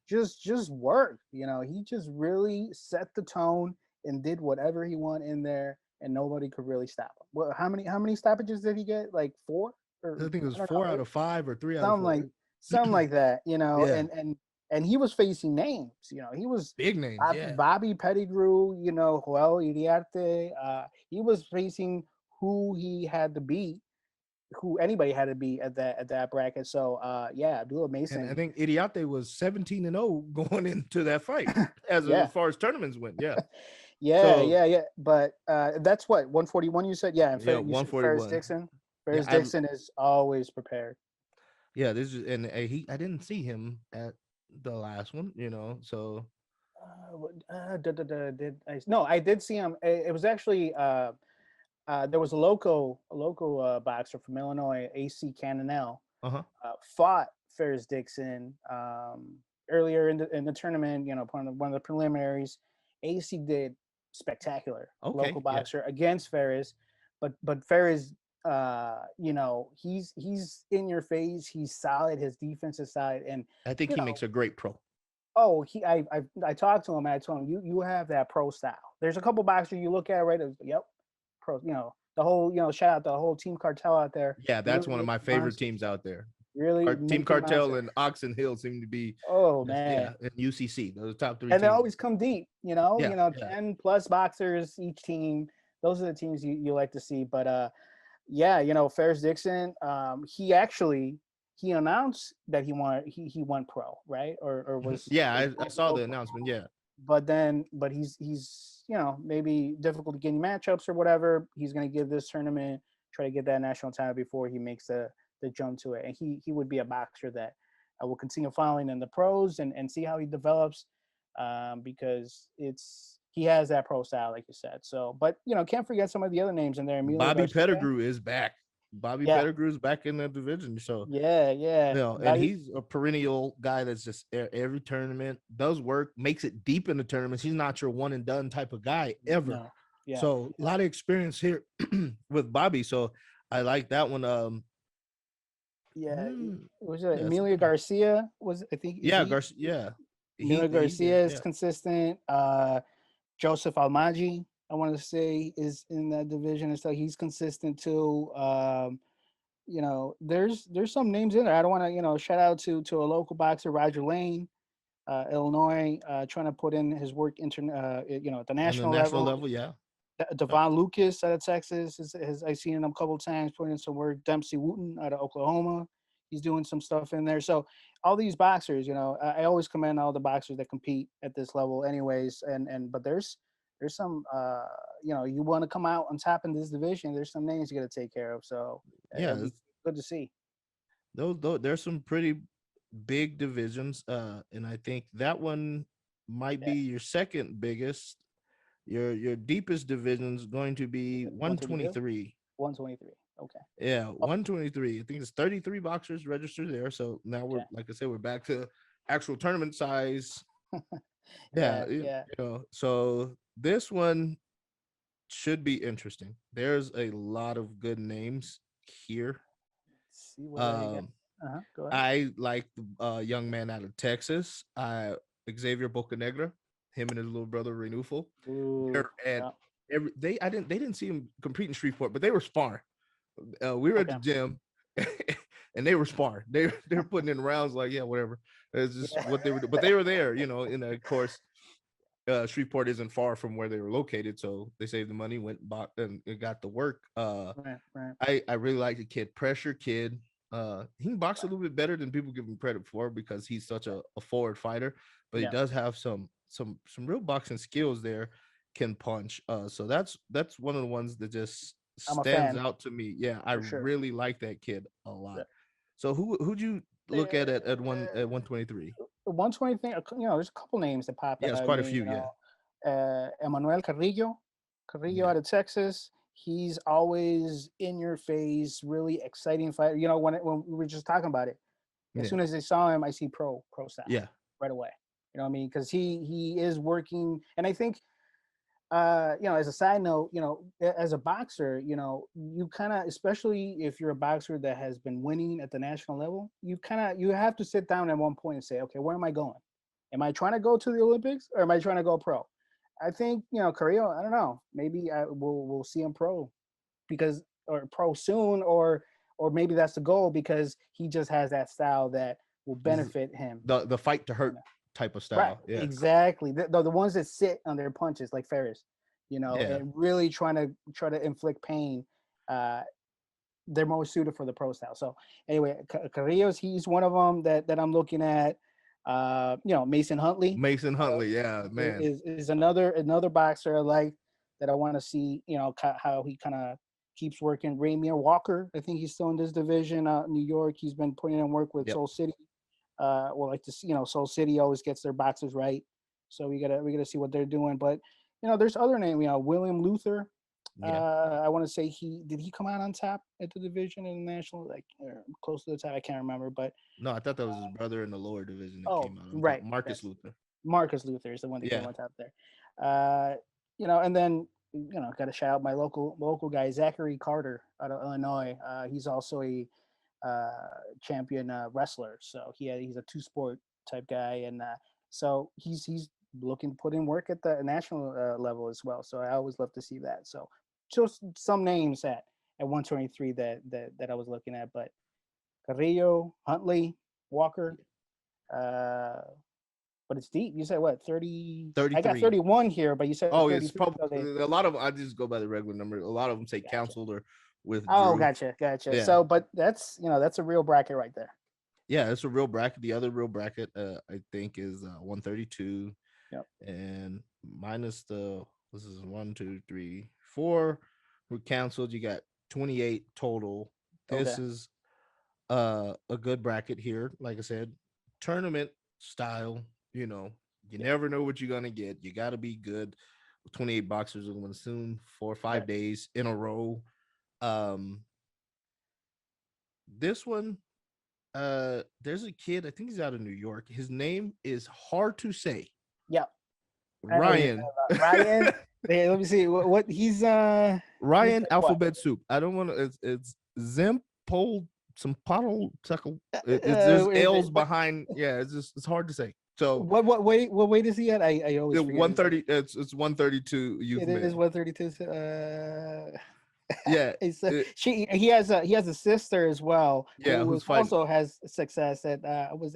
just worked. He just really set the tone and did whatever he wanted in there, and nobody could really stop him. Well, how many stoppages did he get? Like four, or I think it was I don't four know, out of five or three out of something four. like something like that. Yeah, And he was facing names. He was big names. Yeah, Bobby Pettigrew. Joel Iriarte. He was facing who he had to beat, who anybody had to beat at that bracket. So yeah, Abdullah and I Mason. think Idiate was 17-0 going into that fight as Yeah. far as tournaments went. Yeah. Yeah, So yeah, yeah. But that's what 141 you said. Yeah, and yeah, You said Ferris 141. Dixon. Yeah, Ferris Dixon is always prepared. yeah. This is and I didn't see him at the last one. So Did I? No, I did see him. It was actually there was a local boxer from Illinois, AC Cannonell, uh-huh. fought Ferris Dixon earlier in the tournament. One of the preliminaries. AC did spectacular Okay, local yeah. boxer against Ferris, but Ferris, he's in your face. He's solid. His defense is solid, and I think you he know, makes a great pro. oh, I talked to him. And I told him you have that pro style. There's a couple boxers you look at, right? Yep, pro. The whole, shout out the whole Team Cartel out there. Yeah, that's Really one of make my you favorite monster. teams out there. Really Team make you Cartel monster. and Oxon Hill seem to be Oh just man, and UCC. Those are the top three and they teams. always come deep. Yeah, yeah. 10 plus boxers each team. Those are the teams you like to see. But yeah, Ferris Dixon, he announced that he went pro, right? Or was Yeah, was I going to saw go the pro. announcement. Yeah. But he's maybe difficult to getting matchups or whatever. He's going to give this tournament, try to get that national title before he makes the jump to it, and he would be a boxer that I will continue following in the pros and see how he develops, because he has that pro style, like you said. So, but can't forget some of the other names in there. Emilio Bobby Garcia. Pettigrew is back. Bobby Yeah, Pettigrew is back in the division. So yeah. and he's a perennial guy that's just every tournament does work, makes it deep in the tournaments. He's not your one and done type of guy ever. No, yeah, So a lot of experience here with Bobby. So I like that one. yeah. Mm, Was it yes, Emilio Garcia? Was I think is yeah, he? Garcia. Yeah, Emilio he's there. Garcia is Yeah, consistent. Joseph Almaji, I want to say, is in that division, and so he's consistent too. There's some names in there. I don't want to, shout out to a local boxer, Roger Lane, Illinois, trying to put in his work at the on the national national level. level. Yeah, yep. Devon Lucas out of Texas I've seen him a couple of times putting in some work. Dempsey Wooten out of Oklahoma, he's doing some stuff in there. So all these boxers, I always commend all the boxers that compete at this level, anyways. But there's some, you want to come out on top in this division. There's some names you got to take care of. So Yeah. it'll be good to see. Those there's some pretty big divisions. And I think that one might Yeah, be your second biggest. Your deepest division is going to be 132, 123. 123. Okay. Yeah, Oh, 123. I think it's 33 boxers registered there. So now we're okay. like I said, we're back to actual tournament size. Yeah, Yeah, yeah. so this one should be interesting. There's a lot of good names here. Let's see what I got. Um, Go ahead. I like the young man out of Texas, Xavier Bocanegra, him and his little brother Renufo. Ooh, They're at yeah. they didn't see him compete in Shreveport, but they were sparring. We were at the Okay. gym and they were sparring. They were putting in rounds like, yeah, whatever. It's just Yeah. what they were doing. But they were there, and of course, Shreveport isn't far from where they were located, so they saved the money, went bought and got the work. Right, right. I really like the kid, pressure kid. He can box a little bit better than people give him credit for because he's such a forward fighter, but he Yeah, does have some real boxing skills there, can punch. So that's one of the ones that just I'm a stands fan out to me. Yeah, I for sure. really like that kid a lot. Yeah. So who'd you look at one at Uh, 123? 120 thing, there's a couple names that pop Yeah, out it's at quite a me. few. Yeah, Emmanuel Carrillo yeah. out of Texas. He's always in your face, really exciting fighter. You know, when we were just talking about it, as Yeah. soon as I saw him, I see pro style Yeah. right away. You know what I mean? Because he is working, and I think you know, as a side note, you know, as a boxer, you know, you kind of, especially if you're a boxer that has been winning at the national level, you have to sit down at one point and say, okay, where am I going? Am I trying to go to the Olympics or am I trying to go pro? I think, you know, Carrillo, I don't know, maybe we'll see him pro because or pro soon, or maybe that's the goal because he just has that style that will benefit him. The fight to hurt type of Right, style. Yeah. exactly. The ones that sit on their punches like Ferris, you know, Yeah. and really try to inflict pain. Uh, they're more suited for the pro style. So anyway, Carrillo's he's one of them that I'm looking at. You know, Mason Huntley. Mason Huntley, yeah, man. Is another boxer I like that I want to see. You know how he kind of keeps working. Rainier Walker, I think he's still in this division out in New York. He's been putting in work with Yep. Soul City. Well, like this, you know, Soul City always gets their boxers right, so we gotta see what they're doing. But you know, there's other name. You know, William Luther. Yeah. I want to say he come out on top at the division in the national, like close to the top. I can't remember, but No, I thought that was his brother in the lower division that oh, came out. right, Marcus that's Luther. Marcus Luther is the one that came Yeah. on top there. You know, and then you know, got to shout out my local guy Zachary Carter out of Illinois. He's also a champion wrestler, so he's a two sport type guy, and so he's looking to put in work at the national level as well. So I always love to see that. So just some names at 123 that I was looking at, but Carrillo, Huntley, Walker. But it's deep. You said what? 30? I got 33. 31 here, but you said Oh, 33. it's probably a lot of I just go by the regular number. A lot of them say Gotcha. canceled or withdrew. Oh, gotcha. Yeah. So, but that's that's a real bracket right there. Yeah, it's a real bracket. The other real bracket, I think, is 132. Yep. And minus this is 1, 2, 3, 4 were canceled. You got 28 total. This Okay. is a good bracket here. Like I said, tournament style. You know, you never know what you're gonna get. You got to be good. 28 boxers are going to soon 4 or 5 days in a row. This one, there's a kid. I think he's out of New York. His name is hard to say. Yep. Ryan. Ryan. Hey, let me see what he's. Ryan Alphabet Soup. I don't want to. It's Zimpol. Some pottle tuckle. There's L's behind. Yeah, it's hard to say. So what weight is he at? I always forget. 130. It's 132. It is 132. Yeah. He has a sister as well. Yeah, who who's also has success at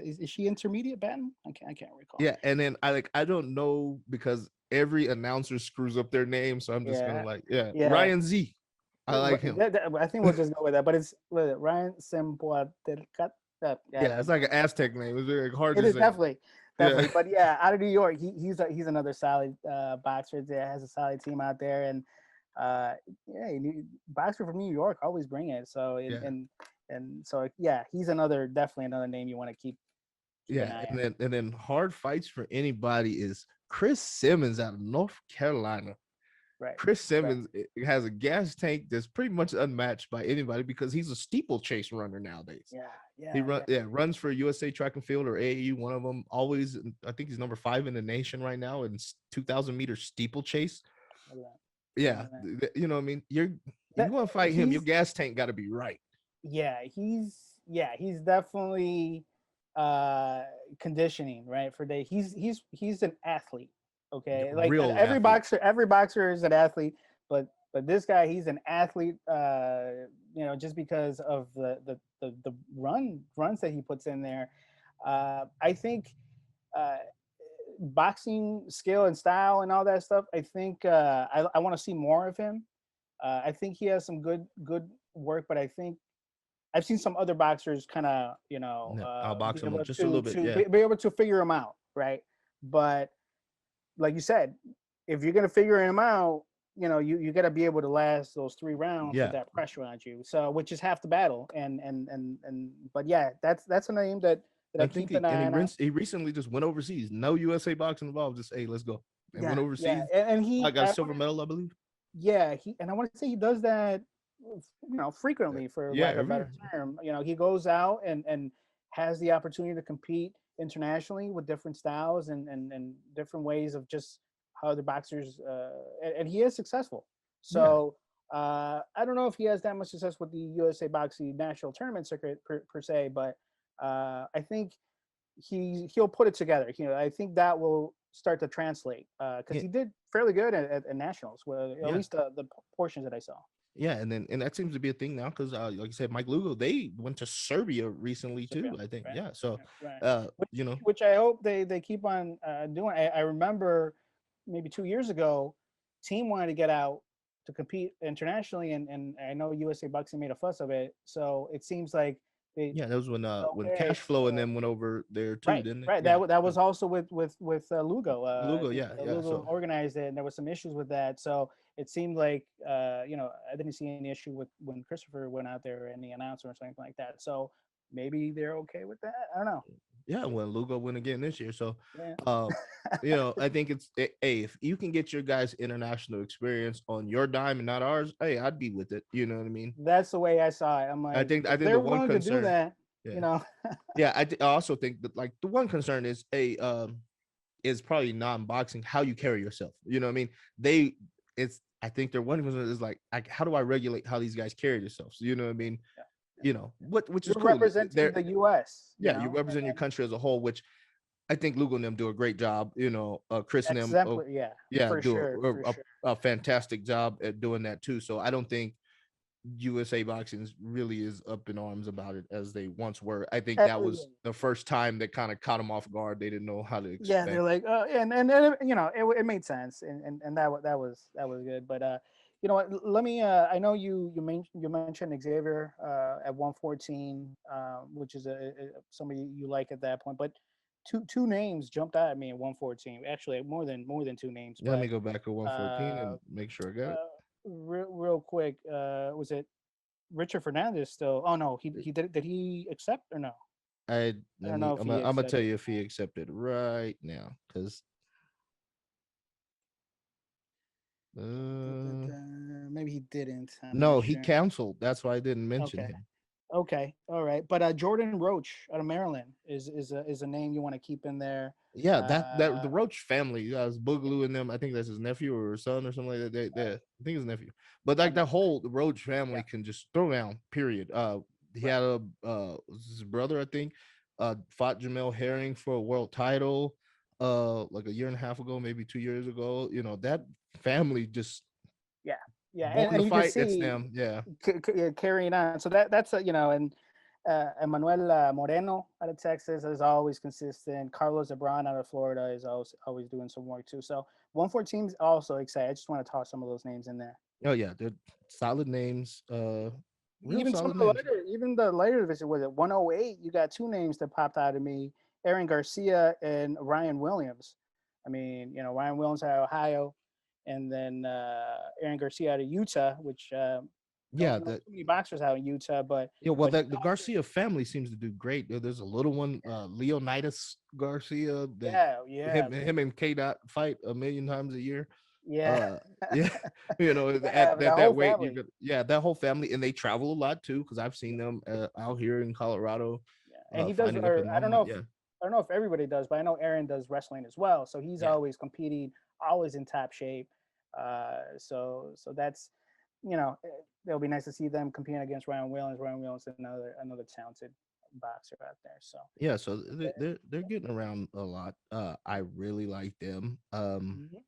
is she intermediate batting? I can't recall. Yeah, and then I don't know because every announcer screws up their name, so I'm just gonna Ryan Z. I like him. I think we'll just go with that. But it's Ryan Sempoatercat. Yeah, it's like an Aztec name. It's very hard to say. It is definitely. Yeah. But yeah, out of New York, he's another solid boxer that has a solid team out there, and boxer from New York always bring it. So and so he's definitely another name you want to keep. Yeah, and then hard fights for anybody is Chris Simmons out of North Carolina. Right. Chris Simmons has a gas tank that's pretty much unmatched by anybody because he's a steeplechase runner nowadays. Yeah. He runs for USA Track and Field or AAU, one of them. Always, I think he's number 5 in the nation right now in 2,000 meter steeplechase. Yeah, you know what I mean. You want to fight him, your gas tank got to be right. Yeah, he's definitely conditioning right for day. He's an athlete. Okay, like every boxer is an athlete, but this guy, he's an athlete. Just because of the runs that he puts in there. I think boxing skill and style and all that stuff. I think I want to see more of him. I think he has some good work, but I think I've seen some other boxers kind of I'll box him just a little bit, be able to figure him out, right? But like you said, if you're gonna figure him out, you got to be able to last those 3 rounds with that pressure on you. So, which is half the battle. But yeah, that's a name that I keep an eye on. He recently just went overseas. No USA boxing involved. Just hey, let's go. And went overseas. And he got a silver medal, I believe. Yeah, he and I want to say he does that, frequently, for Yeah, lack of a every better term. He goes out and has the opportunity to compete internationally with different styles and different ways of just how other boxers, and he is successful. yeah. So I don't know if he has that much success with the USA Boxing National Tournament circuit per se, but I think he'll put it together. I think that will start to translate, because Yeah, he did fairly good at nationals, well, at yeah, least the portions that I saw. yeah, and that seems to be a thing now because, like you said, Mike Lugo, they went to Serbia recently Serbia, too. I think, right, yeah. So, right. uh, Which you know, which I hope they keep on doing. I remember maybe 2 years ago, team wanted to get out to compete internationally, and I know USA Boxing made a fuss of it. So it seems like they yeah, that was when okay. Cash Flow and So them went over there too, right, didn't it? right. Yeah, That so was also with Lugo. I Lugo, think yeah, yeah. Lugo So organized it, and there was some issues with that. So it seemed like, I didn't see any issue with when Christopher went out there and the announcer or something like that. So maybe they're okay with that. I don't know. yeah, well, Lugo win again this year. So, Yeah, uh, I think hey, if you can get your guys international experience on your dime and not ours, hey, I'd be with it. You know what I mean? that's the way I saw it. I'm like, I if think the they're one willing to do concern, that, you yeah, know, yeah, I also think that like the one concern is is probably non-boxing how you carry yourself. You know what I mean? They it's I think their one concern is like how do I regulate how these guys carry themselves? You know what I mean? yeah, What which is you're cool. representing They're the U.S. Yeah, you represent your And country as a whole, which I think Lugo and them do a great job. Chris and them, exemplary. Yeah, yeah, for do sure, for sure. a fantastic job at doing that too. So I don't think USA Boxing really is up in arms about it as they once were. I think that Yeah. was the first time that kind of caught them off guard. They didn't know how to Yeah, they're expect. like, it made sense, and that was good. But you know what? Let me. I know you mentioned Xavier at 114, which is somebody you like at that point. But two names jumped out at me at 114. Actually, more than two names. Yeah, let me But go back to 114 uh, and make sure I got it. real quick, was it Richard Fernandez still? Oh no, he did he accept or no? I I let don't me. know if he I'm gonna tell accepted. you if he accepted right now, because uh, Maybe he didn't. I'm not no, he sure. canceled. That's why I didn't mention Okay. him. Okay. All right. But Jordan Roach out of Maryland is a name you want to keep in there. Yeah, that Uh, the Roach family, was Boogaloo and them. I think that's his nephew or son or something like that. I think his nephew. But like okay. the whole the Roach Yeah. family can just throw down. Period. He Right. had his brother, I think, fought Jamel Herring for a world title, like a year and a half ago, maybe 2 years ago. That family just Yeah. Yeah. born to And you can fight. It's see them. Yeah, carrying on. So that's and Emmanuel Moreno out of Texas is always consistent. Carlos Ebron out of Florida is always doing some work too. So 114 is also excited. I just want to toss some of those names in there. oh yeah, they're solid names. Real Even some solid of the names. later, even the later division was it 108. You got two names that popped out of me: Aaron Garcia and Ryan Williams. I mean, Ryan Williams out of Ohio, and then Aaron Garcia out of Utah, which Yeah, don't know that too many boxers out in Utah, but Yeah, well, but he's the also Garcia family seems to do great. There's a little one, Leonidas Garcia, that yeah, him and K Dot fight a million times a year. yeah, Uh, yeah, yeah, at the that whole weight, family. yeah, that whole family, and they travel a lot too. Because I've Yeah, seen them out here in Colorado, yeah. And he does, fighting up or in I don't Loma. know if Yeah, everybody does, but I know Aaron does wrestling as well. So he's yeah, always competing, always in top shape. So that's it'll be nice to see them competing against Ryan Williams. Ryan Williams, another talented boxer out there. So yeah. So they're getting around a lot. I really like them. mhm.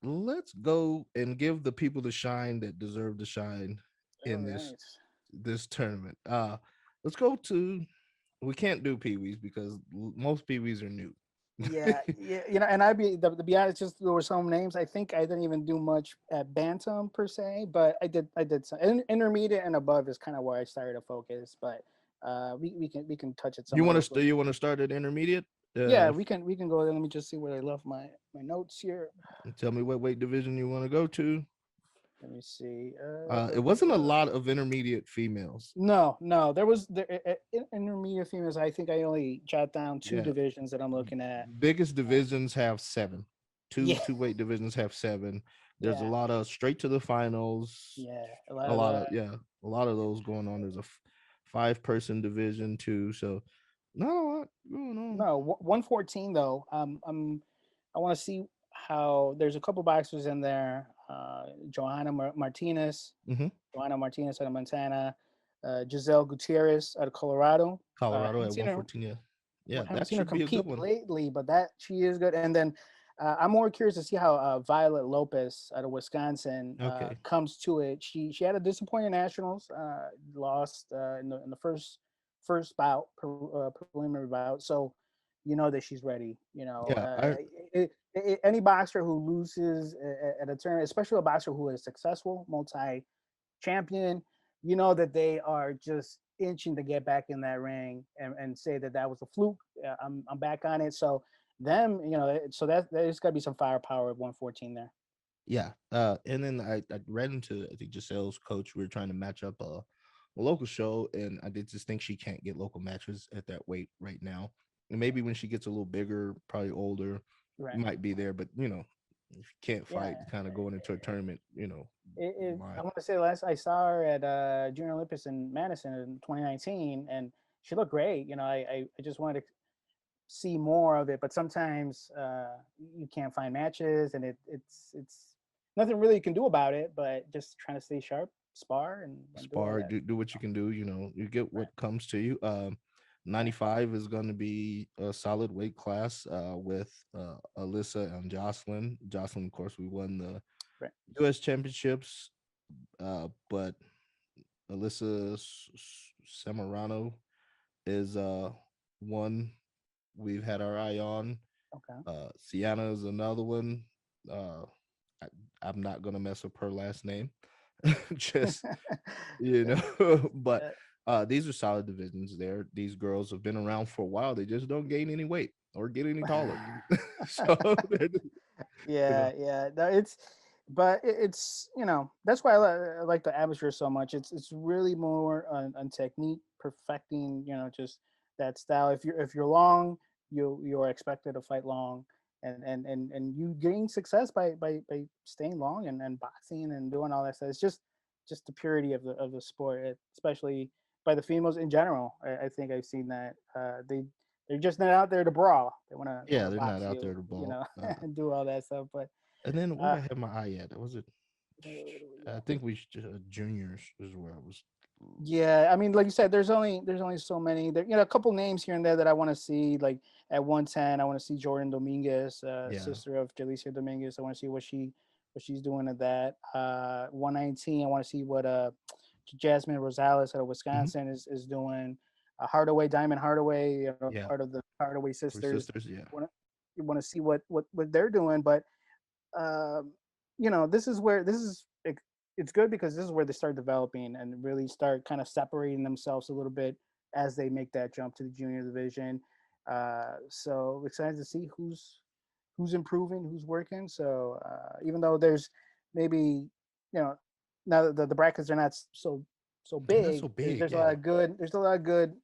Let's go and give the people the shine that deserve the shine All in right. this tournament. Let's go to. We can't do peewees because most peewees are new. Yeah, yeah, and to be honest, just there were some names. I think I didn't even do much at bantam per se, but I did some intermediate and above is kind of where I started to focus. But we can touch at some You of want those. to you want to start at intermediate? Yeah, we can go there. Let me just see where I left my notes here. Tell me what weight division you want to go to. Let me see. It wasn't a lot of intermediate females. No. There was intermediate females. I think I only jot down two Yeah, divisions that I'm looking at. biggest divisions have seven. Yeah, Two weight divisions have seven. There's a Yeah, lot of straight to the finals. yeah, a lot A of lot that. of a lot of those going on. There's a 5-person division too, so not a lot going on. No, 114 though. I want to see how there's a couple boxers in there. Joanna Martinez, Hmm. Joanna Martinez out of Montana, Giselle Gutierrez out of Colorado. Colorado Haven't at seen her. 114. Yeah, yeah, Haven't that seen her should be a good compete one. lately, but that she is good. And then I'm more curious to see how Violet Lopez out of Wisconsin Okay, comes to it. She had a disappointing nationals, lost in the first bout, preliminary bout. So you know that she's ready. yeah, I Any boxer who loses at a turn, especially a boxer who is successful, multi champion, you know that they are just inching to get back in that ring and say that that was a fluke. I'm back on it. So them, so that there's got to be some firepower at 114 there. yeah. And then I ran into I think Giselle's coach. We were trying to match up a local show, and I did just think she can't get local matches at that weight right now. And maybe when she gets a little bigger, probably older, Right. might be there. But if you can't Yeah. fight, kind of going into a tournament, I why? want to say last I saw her at Junior Olympics in Madison in 2019, and she looked great. I just wanted to see more of it, but sometimes you can't find matches, and it's nothing really you can do about it, but just trying to stay sharp, spar, and do all Spar, that. do what you can do. You get Right, what comes to you. right, 95 is going to be a solid weight class with Alyssa and Jocelyn. Jocelyn, of course, we won the right. U.S. championships, but Alyssa Samarano is one we've had our eye on. Okay. Sienna is another one. Uh, I, I'm not gonna mess up her last name. Just but Uh, these are solid divisions there. These girls have been around for a while. They just don't gain any weight or get any taller. So you know, yeah, yeah. No, but it's that's why I like the atmosphere so much. It's really more on technique, perfecting just that style. If you're long, you're expected to fight long, and you gain success by staying long and boxing and doing all that stuff. It's just the purity of the sport, especially by the females in general. I think I've seen that they're just not out there to brawl. They want to yeah, they're not box out you, there to ball. and do all that stuff. But And then where uh, I had my eye at, was it? I think we should, juniors is where I was. yeah, I mean, like you said, there's only so many. There, a couple names here and there that I want to see. Like at 110, I want to see Jordan Dominguez, Yeah. sister of Jalicia Dominguez. I want to see what she's doing at that. 119, I want to see what Jasmine Rosales out of Hmm. Wisconsin is doing. Hardaway, Diamond Hardaway, Yeah. part of the Hardaway Three sisters. sisters. Yeah. Want to you want to see what they're doing, but um, it's good because this is where they start developing and really start kind of separating themselves a little bit as they make that jump to the junior division. So excited to see who's improving, who's working. So even though there's maybe you know now that the brackets are not so They're not big, so big. there's a lot Yeah. of good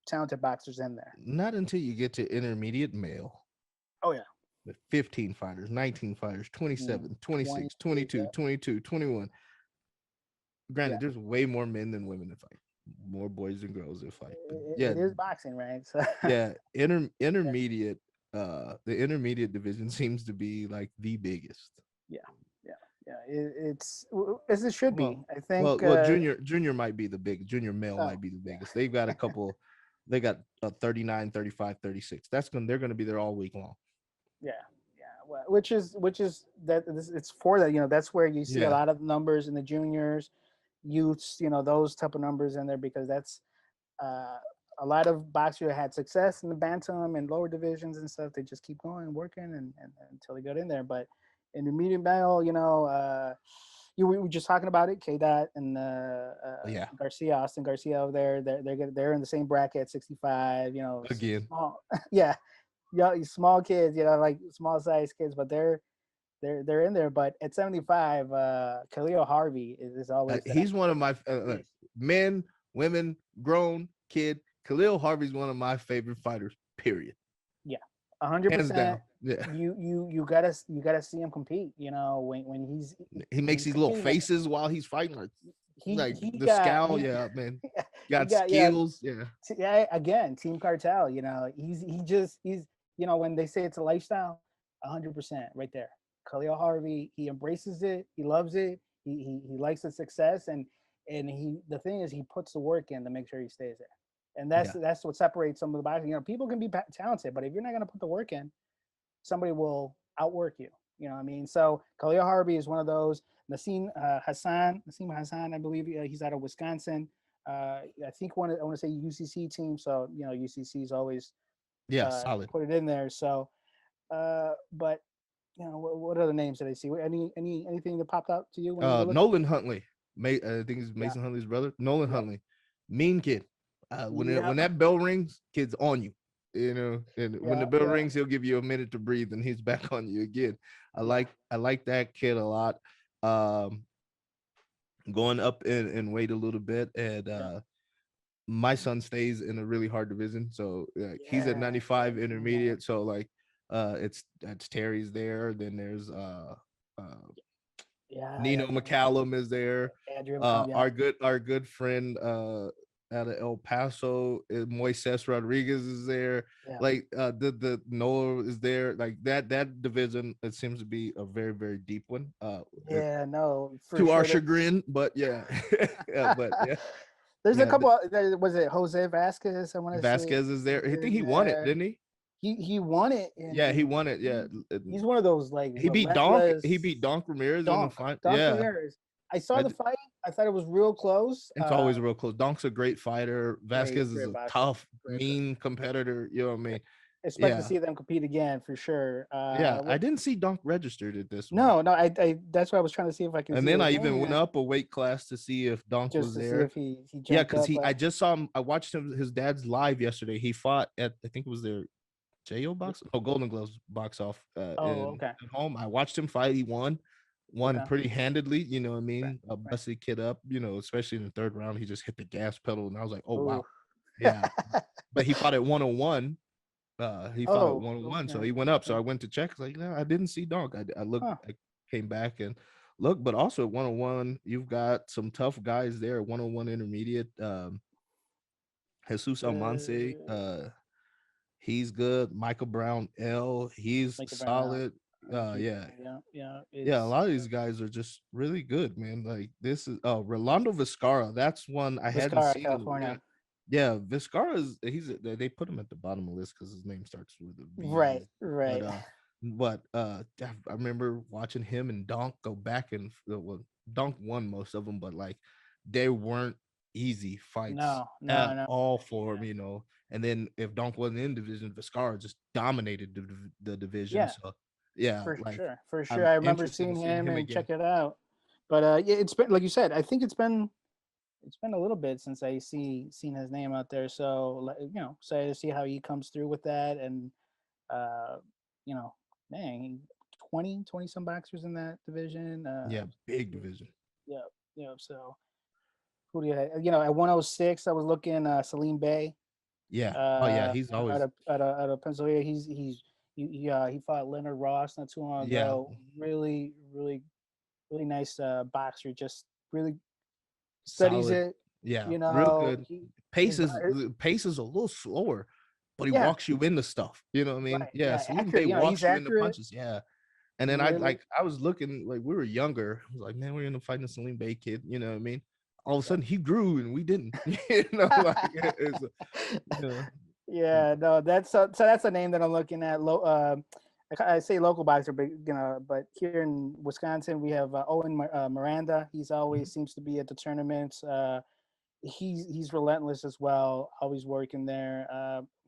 talented boxers in there. Not until you get to intermediate male Oh yeah. with 15 fighters, 19 fighters, 27, 20, 26, 22, yeah, 22, 21. yeah. Granted, there's way more men than women that fight, more boys than girls that fight. But yeah, It is boxing, right? So yeah, yeah, intermediate, the intermediate division seems to be like the biggest. yeah, yeah, yeah. It's as it should be. Well, I think. junior might be the big junior male Oh, might be the yeah, biggest. They've got a couple. They got 39, 35, 36. They're gonna be there all week long. yeah, yeah. Well, which is that it's for that. That's where you see a Yeah. lot of numbers in the juniors, youths. Those type of numbers in there because that's uh, a lot of boxers had success in the bantam and lower divisions and stuff. They just keep going, working, and until they got in there. But in the medium battle, we were just talking about it. K. Dot and Yeah. Garcia, Austin Garcia over there. They're in the same bracket at 65. Again. Small, yeah, yeah, small kids. Like small size kids, but they're in there. But at 75, Khalil Harvey is always that. He's one of my men, women, grown, kid. Khalil Harvey's one of my favorite fighters. Period. Yeah, Hands 100%. down. Yeah. you gotta see him compete. You know, when he's He when makes he's these little competing, like faces while he's fighting, like he the got scowl. Yeah, man. he Got got skills. Yeah. yeah, again, Team Cartel. You know, he's when they say it's a lifestyle, 100% right there. Khalil Harvey, he embraces it, he loves it, he likes the success, and the thing is he puts the work in to make sure he stays there, and Yeah. that's what separates some of the boxing. You know, people can be talented, but if you're not going to put the work in, somebody will outwork you. You know what I mean? So Khalil Harvey is one of those. Nassim Hassan, I believe he's out of Wisconsin. I think I want to say UCC team. So UCC is always Yeah. Solid. put it in there. So, but what other names did I see? Anything that popped out to you when you were looking? Nolan Huntley. I think it's Yeah, Mason Huntley's brother. Nolan yeah, Huntley. Mean kid. yeah, When that bell rings, kid's on you. You know, and when the yeah, bell yeah, rings, he'll give you a minute to breathe, and he's back on you again. yeah, I like that kid a lot. Um, Going up in weight a little bit, and yeah, my son stays in a really hard division, so he's at yeah, yeah. 95 I've seen that. intermediate. So like, it's Terry's there. Then there's uh Yeah, Nino yeah, yeah. McCallum is there. Andrea McCollum. Yeah, Our good friend out of El Paso, Moises Rodriguez is there. yeah, Like the Noah is there. Like that division, it seems to be a very very deep one. yeah. No, for To our sure. chagrin, but yeah, yeah, but yeah, There's a yeah. couple. Was it Jose Vasquez? I want to say Vasquez is there. I is think he in won it, there. didn't he? He won it, Yeah, he and won it. Yeah, he's one of those like he beat Donk. He relentless beat Donk Ramirez in the donk final. donk Yeah, Ramirez. I saw I the fight. I thought it was real close. it's always real close. Donk's a great fighter. Vasquez is Great a boxer. tough, Great. mean competitor. You know what I mean? Expect to Yeah, see them compete again for sure. yeah. I didn't see Donk registered at this one, No, no. I that's why I was trying to see if I can and see then his I even name went there up a weight class to see if Donk just was to see there. if he Yeah, jumped because up. I just saw him. I watched him his dad's live yesterday. He fought at I think it was their JO box, oh Golden Gloves box off Oh, in okay, at home. I watched him fight. He won okay, pretty handedly. You know what I right, mean? right. Busted kid up. You know, especially in the third round, he just hit the gas pedal, and I was like, oh Ooh. wow, yeah. But he fought at 101. He fought at Oh, 101, so okay, he went up. So okay. I went to check. Like, no, I didn't see Donk. I looked. Huh. I came back and looked, but also at 101, you've got some tough guys there. 101 intermediate. Jesus Almanse. Uh, He's good. Michael Brown L. He's Michael Brown out. solid. Yeah, Yeah, yeah. yeah. A It's lot of these guys are just really good, man. Like this is Rolando Vizcarra. That's one I hadn't Viscara, seen in a California. while. Yeah, Vizcarra is they put him at the bottom of the list because his name starts with a Right, V. But right. I remember watching him and Donk go back and well, Donk won most of them, but like they weren't easy fights No, no, at no. all for Yeah, him, you know. And then if Donk wasn't in division, Vizcarra just dominated the division. yeah, So yeah, for like sure, for sure. I'm I remember interested in seeing seeing him him and again. check it out. But yeah, it's been like you said. I think it's been a little bit since I seen his name out there. So excited to see how he comes through with that. And uh, you know, man, 20 some boxers in that division. Yeah, big division. Yeah, yeah. So who do you have? At 106, I was looking Salim Bey. Yeah. Oh yeah, Uh, he's out always of Pennsylvania. He fought Leonard Ross not too long yeah, ago. Really, really, really nice boxer. Just really studies solid. it. Yeah, You real know, good. he Pace his is the pace is a little slower, but he yeah, walks you into stuff. You know what I mean? right, Yeah, yeah, Salim Bey accurate. He's walks you into accurate. punches. Yeah. And then Really, I was looking like we were younger. I was like, man, we're gonna fight the Salim Bey kid. You know what I mean? All of a yeah. sudden he grew and we didn't. You know, like it's yeah. Yeah, no, so that's a name that I'm looking at. I say local boxer, but but here in Wisconsin we have Owen Miranda. He's Mhm. always seems to be at the tournaments. He's relentless as well. Always working there.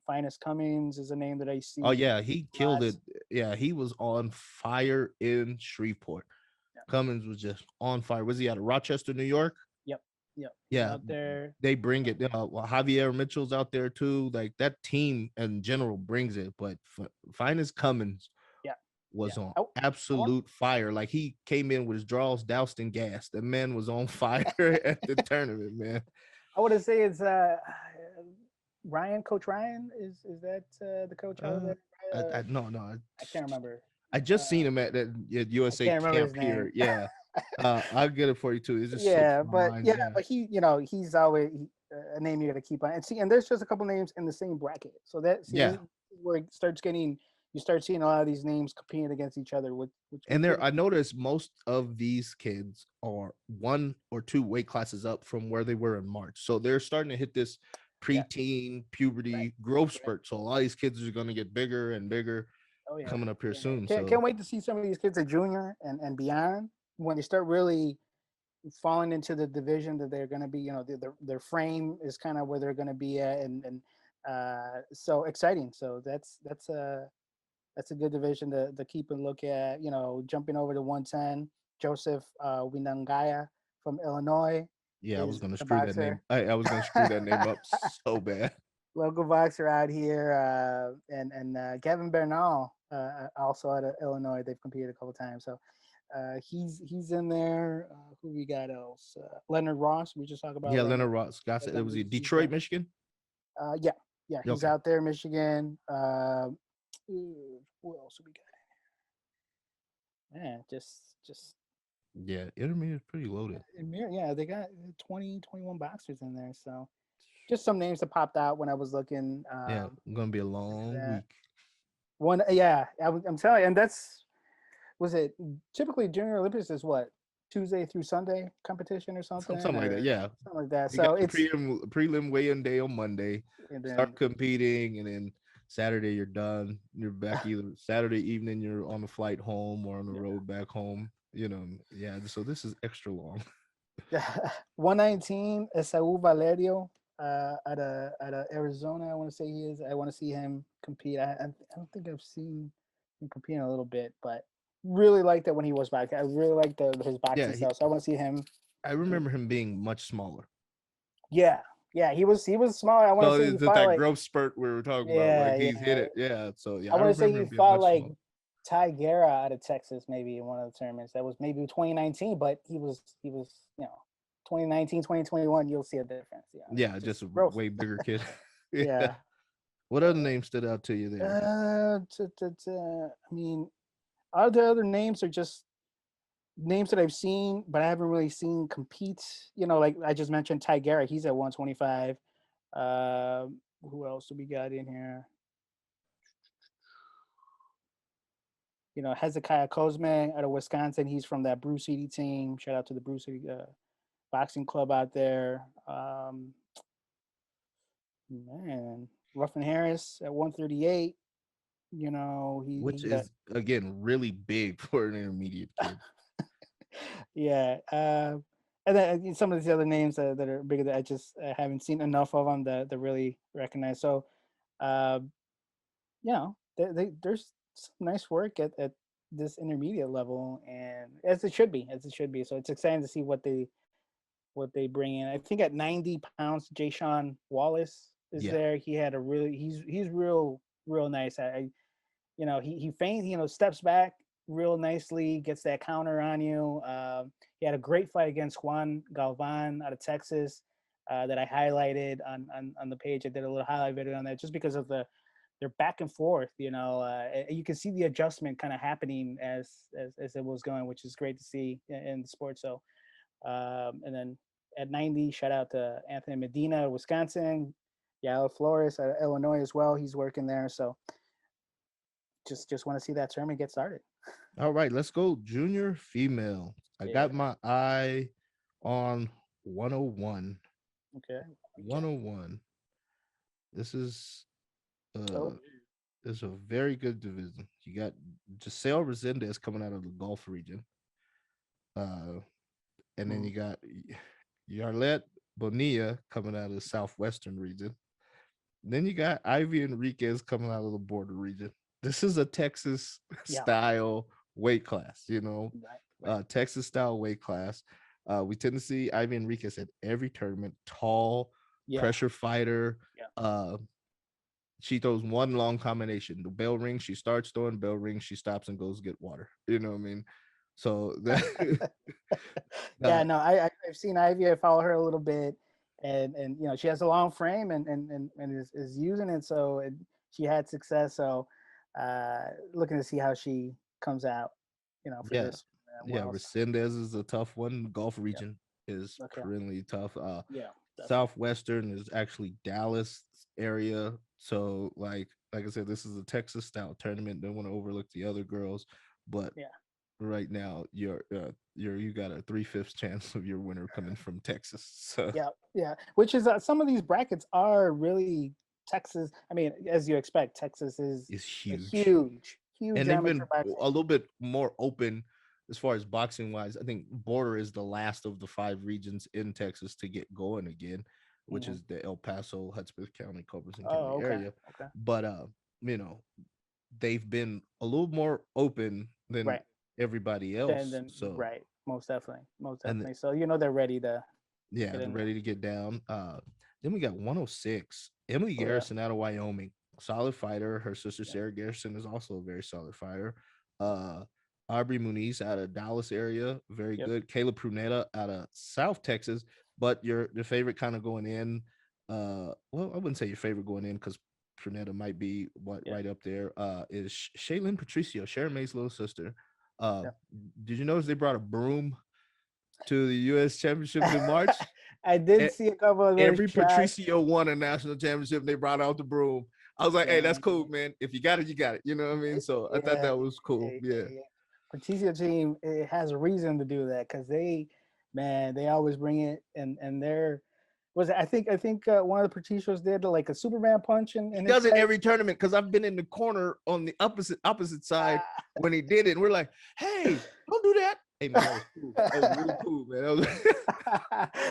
Finest Cummings is a name that I Oh see yeah, he a killed lot. it. Yeah, he was on fire in Shreveport. Yeah. Cummins was just on fire. Was he out of Rochester, New York? Yep, yep. He's Yeah, out there. they bring it. Well, Javier Mitchell's out there too. Like that team in general brings it. But Finest Cummins Yeah, yeah. was on I, I want. absolute fire. Like he came in with his draws doused in gas. The man was on fire at the tournament, man. I want to say it's Ryan. Coach Ryan is that the coach out of Uh, there? I no no. I can't remember. I just seen Uh, him at I USA can't remember his camp here. name. Yeah. I'll get it for you too. It just slips Yeah, my but mind. yeah, Yeah. but he's always a name you got to keep on. And see, and there's just a couple names in the same bracket. So this Yeah. is where it starts getting. You start seeing a lot of these names competing against each other, which And makes it. I noticed most of these kids are one or two weight classes up from where they were in March. So they're starting to hit this Yeah, preteen right, puberty growth right. spurt. So a lot of these kids are going to get bigger and bigger Oh yeah, coming up here yeah. soon. Can't So wait to see some of these kids at junior and beyond when they start really falling into the division that they're going to be. Their frame is kind of where they're going to be at, and so exciting. So that's a good division to keep and look at. Jumping over to 110, Joseph Winangaya from Illinois yeah, I was is going to the screw that name. boxer. I was going to screw that name up so bad. Local boxer out here, and Kevin Bernal, also out of Illinois. They've competed a couple times, so he's in there. Who we got else? Leonard Ross. We just talked about Yeah, Leonard. Leonard Ross. Got it. Was he He's Detroit, Michigan? yeah, yeah. He's Okay. out there, Michigan. Who else we got? Man, just Yeah, intermediate is pretty loaded. yeah. They got 20, 21 boxers in there. So just some names that popped out when I was looking. Yeah, going to be a Into long that week. one. Yeah, I'm telling you, and that's was it. Typically, Junior Olympics is what, Tuesday through Sunday competition or something, Something like that. or Yeah. something like that. You got So your it's prelim weigh-in day on Monday. and Start then competing, and then Saturday you're done. You're back either Saturday evening you're on the flight home or on the road back home. Yeah. So this is extra long. 119 Esau Valerio, out of Arizona. I want to say he is. I want to see him compete. I don't think I've seen him compete in a little bit, but really liked it when he was back. I really liked his Yeah, boxing style, so I want to see him. I remember him being much smaller. Yeah, yeah, he was small. I want to So say he it's fought that like growth spurt we were talking about. Like yeah, he's hit yeah. it. Yeah. So yeah, I I want to say remember he him being fought much like smaller. Ty Guerra out of Texas, maybe in one of the tournaments. That was maybe 2019, but he was 2019, 2021. You'll see a difference. Yeah, Yeah, just just a growth. way bigger kid. Yeah. Yeah. What other names stood out to you there? I mean, all the other names are just names that I've seen, but I haven't really seen compete. Like I just mentioned, Ty Guerra, he's at 125. Who else do we got in here? Hezekiah Kozme out of Wisconsin. He's from that Bruce City team. Shout out to the Bruce City boxing club out there. Man, Ruffin Harris at 138. Which He got is again really big for an intermediate kid. yeah. And then some of these other names that are bigger that I just haven't seen enough of them to really recognize. So, uh, there's some nice work at this intermediate level, and as it should be. So it's exciting to see what they bring in. I think at 90 pounds, Jay Sean Wallace is Yeah. there. He had a really he's real nice. He feints, steps back real nicely, gets that counter on you. He had a great fight against Juan Galvan out of Texas that I highlighted on the page. I did a little highlight video on that just because of their back and forth. You can see the adjustment kind of happening as it was going, which is great to see in the sport. So, and then at 90, shout out to Anthony Medina, Wisconsin, Jayla Flores, Illinois as well. He's working there. So just want to see that tournament get started. All right, let's go junior female. I Yeah. got my eye on 101. Okay. 101. This is Oh, a very good division. You got Giselle Resendez coming out of the Gulf region. And then you got Yarlet Bonilla coming out of the southwestern region. Then you got Ivy Enriquez coming out of the border region. This is a Texas yeah. style weight class, Right. Texas style weight class. We tend to see Ivy Enriquez at every tournament, tall, Yeah. pressure fighter. Yeah. She throws one long combination. The bell rings, she starts throwing, bell rings, she stops and goes get water. You know what I mean? So that Yeah, no, I've seen Ivy. I follow her a little bit, and she has a long frame and is using it. So she had success. So Looking to see how she comes out, for Yeah, this yeah. Wells. Resendez is a tough one. Gulf Yep. region is Okay. really tough. Yeah, definitely. Southwestern is actually Dallas area. So like I said, this is a Texas style tournament. Don't want to overlook the other girls, but Yeah. right now you got a 3/5 chance of your winner coming from Texas. So Yeah. Yeah. Which is some of these brackets are really Texas. I mean, as you expect, Texas is it's a huge. huge And they've amateur been boxing. a little bit more open as far as boxing wise. I think Border is the last of the 5 regions in Texas to get going again, which Hmm. is the El Paso, Hudspeth County, Culberson County Oh, okay. area. Okay. But you know, they've been a little more open than Right. everybody else. Then So right. Most definitely. Most and definitely. So they're ready to yeah, get they're in there. ready to get down. Then we got 106. Emily Oh yeah. Garrison out of Wyoming, solid fighter. Her sister Yeah. Sarah Garrison is also a very solid fighter. Uh, Aubrey Muniz out of Dallas area, very Yep. good. Kayla Pruneta out of South Texas, but your favorite kind of going in. Well, I wouldn't say your favorite going in because Pruneta might be what Yeah. right up there. Is Shaylin Patricio, Sharon May's little sister. Uh, Yeah. did you notice they brought a broom to the U.S. Championships in March? I did see a couple of those Every shots. Patricio won a national championship. And they brought out the broom. I was like, hey, that's Yeah. cool, man. If you got it, you got it. You know what I mean? So I thought Yeah. that was cool. Yeah. Yeah. Patricia team, it has a reason to do that because man, they always bring it, and they're was it, I think one of the Patricios did like a Superman punch He in his does it fight. every tournament because I've been in the corner on the opposite side when he did it. And we're like, hey, don't do that. Hey man, that was cool. That was really cool, man. That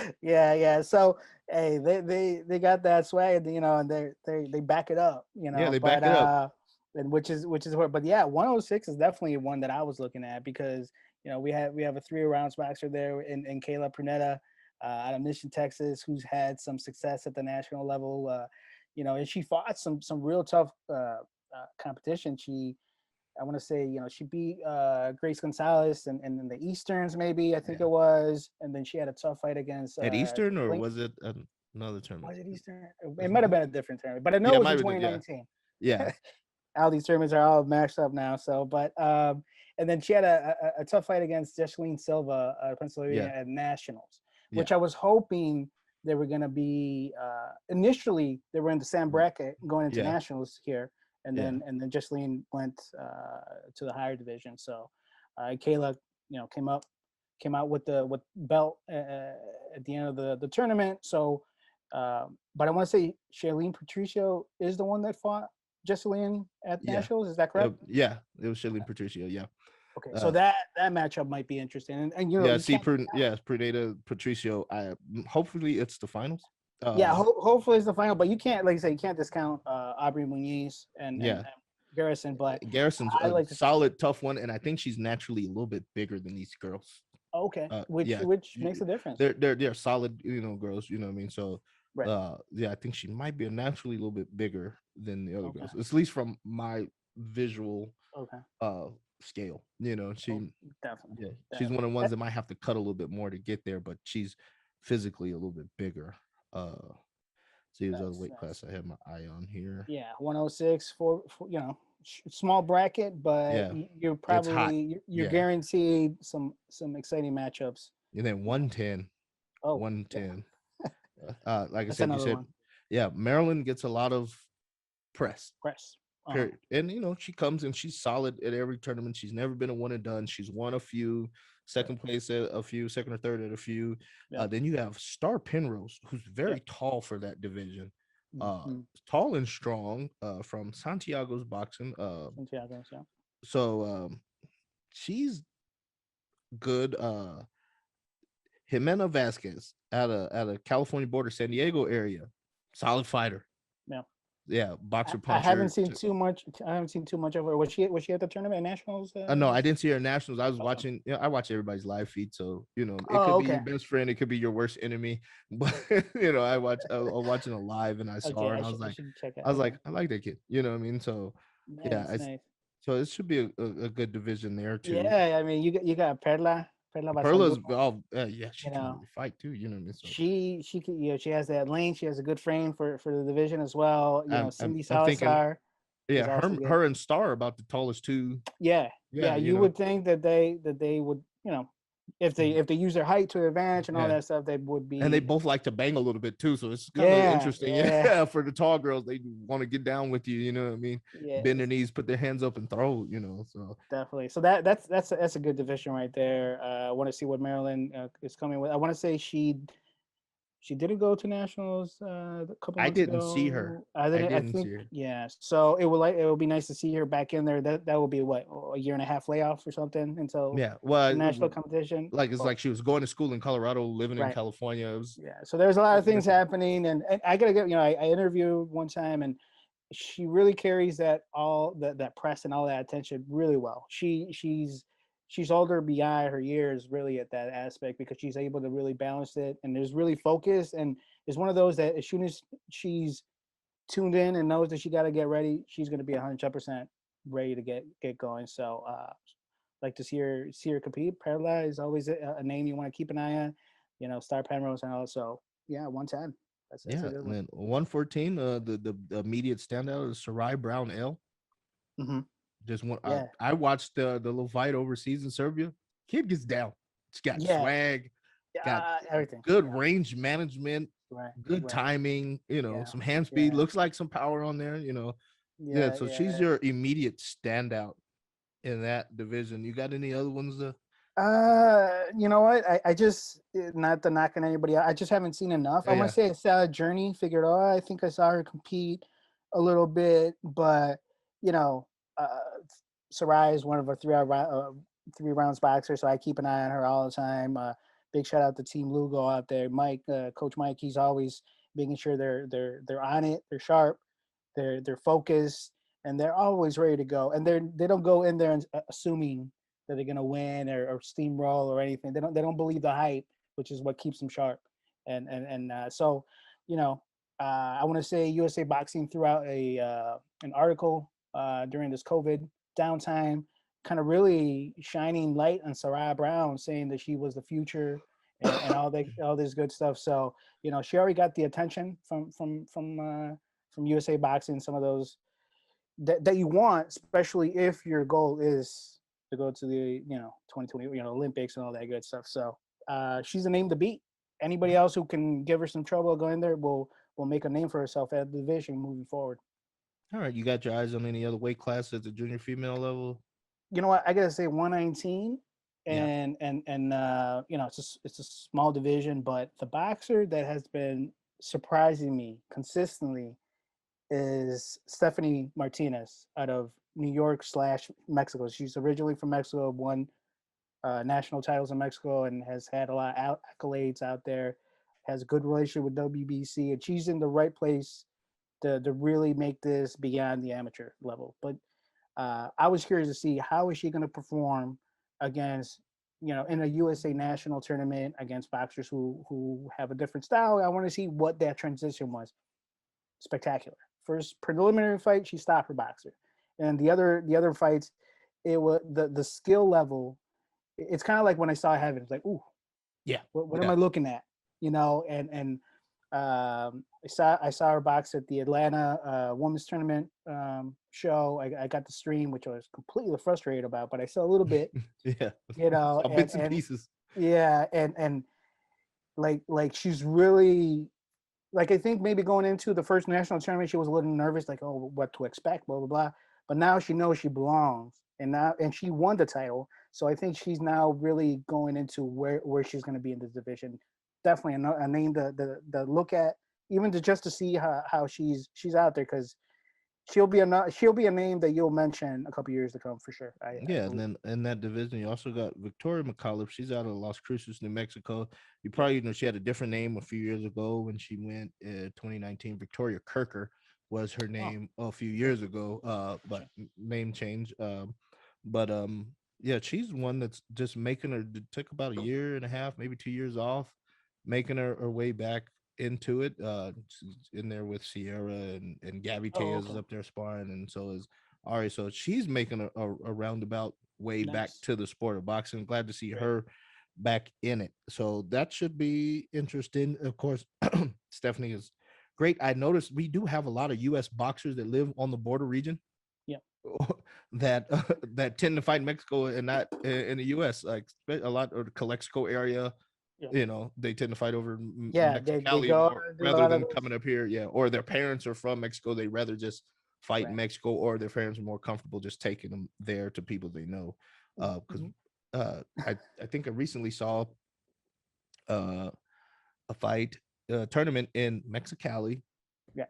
was Yeah, yeah. So hey, they got that swag, and they back it up, yeah, they But back it up. and which is what. But yeah, 106 is definitely one that I was looking at because we have a 3 rounds boxer there in Kayla Purneta, out of Mission, Texas, who's had some success at the national level. And she fought some real tough competition. I want to say, she beat Grace Gonzalez and in the Easterns, maybe, I think Yeah. it was. And then she had a tough fight against At Eastern or Link. was it another tournament? Was it Eastern? It Was might have it- been a different tournament, but I know Yeah, it it was might in have been. Yeah. 2019. Yeah. All these tournaments are all mashed up now. So, but and then she had a tough fight against Jesseline Silva, Yeah. Pennsylvania at Nationals, Yeah. which I was hoping they were going to be. Initially, they were in the same bracket going into Yeah. Nationals here, and Yeah. then Jesseline went to the higher division. So, Kayla, came out with the belt at the end of the tournament. So, but I want to say Shailene Patricio is the one that fought Jesseline at Yeah. Nationals. Is that correct? Yeah. It was Shirley Patricio. Yeah. Okay, so Uh, that matchup might be interesting, and yeah. you See, can't. yeah, Purneta Patricio. Hopefully it's the finals. Yeah, Uh, hopefully it's the final, but you can't, like you say, you can't discount Aubrey Muniz and yeah. Garrison. But Garrison's I a like to see. solid, tough one, and I think she's naturally a little bit bigger than these girls. Okay, which Yeah, makes a difference, they're solid, girls. You know what I mean? So, right? yeah, I think she might be a naturally a little bit bigger than the other Okay, girls, at least from my visual okay, uh scale. oh, definitely, Yeah, she's one definitely. of the ones that might have to cut a little bit more to get there, but she's physically a little bit bigger. Uh, see, there's other weight That's class I have my eye on here. yeah, 106 for small bracket, but Yeah, you're it's hot. probably you're Yeah, guaranteed some exciting matchups. and then You know. 110, Oh one yeah, ten. Like I that's said, you another said, one. yeah, Maryland gets a lot of press. Press. Uh-huh. Period. And she comes and she's solid at every tournament. She's never been a one and done. She's won a few, Right. second place at a few, second or third at a few. Yeah. Then you have Star Penrose, who's Yeah. very tall for that division. Mm-hmm. Tall and strong, from Santiago's boxing. Santiago. Yeah. So she's good. Jimena Vasquez out of California border, San Diego area. Solid fighter. Yeah. Yeah, boxer I haven't puncher. seen too much. I haven't seen too much of her. Was she at the tournament at nationals? No, I didn't see her at nationals. I was Okay. watching. I watch everybody's live feed, so it Oh, could be your okay. best friend, it could be your worst enemy. But I was watching a live, and I saw her, Okay. and I should I should check it. I was Okay. like, I like that kid. You know what I mean? So yeah, Nice, nice. so it should be a good division there too. Yeah, I mean, you got Perla Basandu. Perla's, oh yeah, she You can know, really fight too. You know what I mean? So she can, she has that lane. She has a good frame for the division as well. I'm Cindy I'm thinking Salazar. Yeah, is also her good. her and Star are about the tallest two. Yeah, Yeah, yeah. you You know. would think that they would, if they use their height to advantage and all Yeah. that stuff, they would And they be. both like to bang a little bit too, so it's kind of Yeah, interesting. yeah, Yeah, for the tall girls, they want to get down with you. You know what I mean? Bend their yes, knees, put their hands up, and throw. You know, so definitely. So that's a good division right there. I want to see what Maryland is coming with. I want to say she didn't go to nationals a couple I months didn't see her. ago. I I didn't. I didn't think see her. yeah. So it would be nice to see her back in there. That would be what, a year and a half layoff or something until Yeah, the well, national competition. like it's Well, like she was going to school in Colorado, living in right. California. It was Yeah. So there's a lot of things different. happening, and I gotta get. I interviewed one time, and she really carries that press and all that attention really well. She's older beyond her years really at that aspect because she's able to really balance it and is really focused and is one of those that as soon as she's tuned in and knows that she got to get ready, she's going to be 100% ready to get going. So like to see her compete. Perla is always a name you want to keep an eye on. Star Penrose and also yeah, 110. That's a Yeah, good and one. then 114. The immediate standout is Sarai Brown L. Hmm. Just one. Yeah, I watched the little fight overseas in Serbia. Kid gets down. It's got yeah, swag, got everything. good Yeah, range management, right, good right. timing. Yeah, Some hand speed. yeah, Looks like some power on there. Yeah. yeah, So she's yeah. your immediate standout in that division. You got any other ones? You know what? I just not to knock on anybody. I just haven't seen enough. I want Yeah. to say I saw Journey. Figured, I think I saw her compete a little bit, but you know, uh, Sarai is one of our 3 rounds boxers, so I keep an eye on her all the time. Big shout out to Team Lugo out there, Mike, Coach Mike. He's always making sure they're on it, they're sharp, they're focused, and they're always ready to go. And they don't go in there and assuming that they're gonna win or steamroll or anything. They don't believe the hype, which is what keeps them sharp. And so, you know, I want to say USA Boxing threw out an article during this COVID downtime, kind of really shining light on Saraya Brown, saying that she was the future and all this good stuff. So she already got the attention from USA Boxing. Some of those that you want, especially if your goal is to go to the 2020 Olympics and all that good stuff. So she's a name to beat. Anybody else who can give her some trouble going there will make a name for herself at the division moving forward. All right. You got your eyes on any other weight classes at the junior female level? You know what? I gotta say 119, Yeah. and it's a small division, but the boxer that has been surprising me consistently is Stephanie Martinez out of New York slash Mexico. She's originally from Mexico, won national titles in Mexico, and has had a lot of accolades out there. Has a good relationship with WBC, and she's in the right place to really make this beyond the amateur level. But I was curious to see how is she going to perform against in a USA national tournament against boxers who have a different style. I want to see what that transition was. Spectacular. First preliminary fight, she stopped her boxer, and the other fights, it was the skill level. It's kind of like when I saw Heaven. It's like, ooh, Yeah. what am Yeah. I looking at? And I saw her box at the Atlanta women's tournament show. I got the stream, which I was completely frustrated about, but I saw a little bit, Yeah. you know, Saw and bits and and pieces. yeah, and like she's really like I think maybe going into the first national tournament, she was a little nervous, like, oh, what to expect, blah blah blah. But now she knows she belongs, and she won the title. So I think she's now really going into where she's going to be in this division. Definitely a name to look at, even to see how she's out there, because she'll be a name that you'll mention a couple years to come for sure. I Yeah, and believe. then in that division, you also got Victoria Mcauliffe. She's out of Las Cruces, New Mexico. You probably know she had a different name a few years ago when she went 2019. Victoria Kirker was her Oh, name a few okay, years ago, but gotcha. name change. But yeah, she's one that's just making her. It took about a year and a half, maybe 2 years off, making her way back into it. She's in there with Sierra and Gabby Oh, Tejas is okay, up there sparring, and so is all right, so she's making a roundabout way back nice, to the sport of boxing. Glad to see great. her back in it. So that should be interesting. Of course, Stephanie is great. I noticed we do have a lot of U.S. boxers that live on the border region. Yeah. that that tend to fight Mexico and not in the U.S. Like a lot of the Calexico area, Yeah. they tend to fight over Yeah, they Mexicali go more do a rather lot of than those. coming up here. Yeah, or their parents are from Mexico. They rather just fight in Right. Mexico, or their parents are more comfortable just taking them there to people they know. Because Mhm. I think I recently saw uh, a fight tournament in Mexicali. Yeah.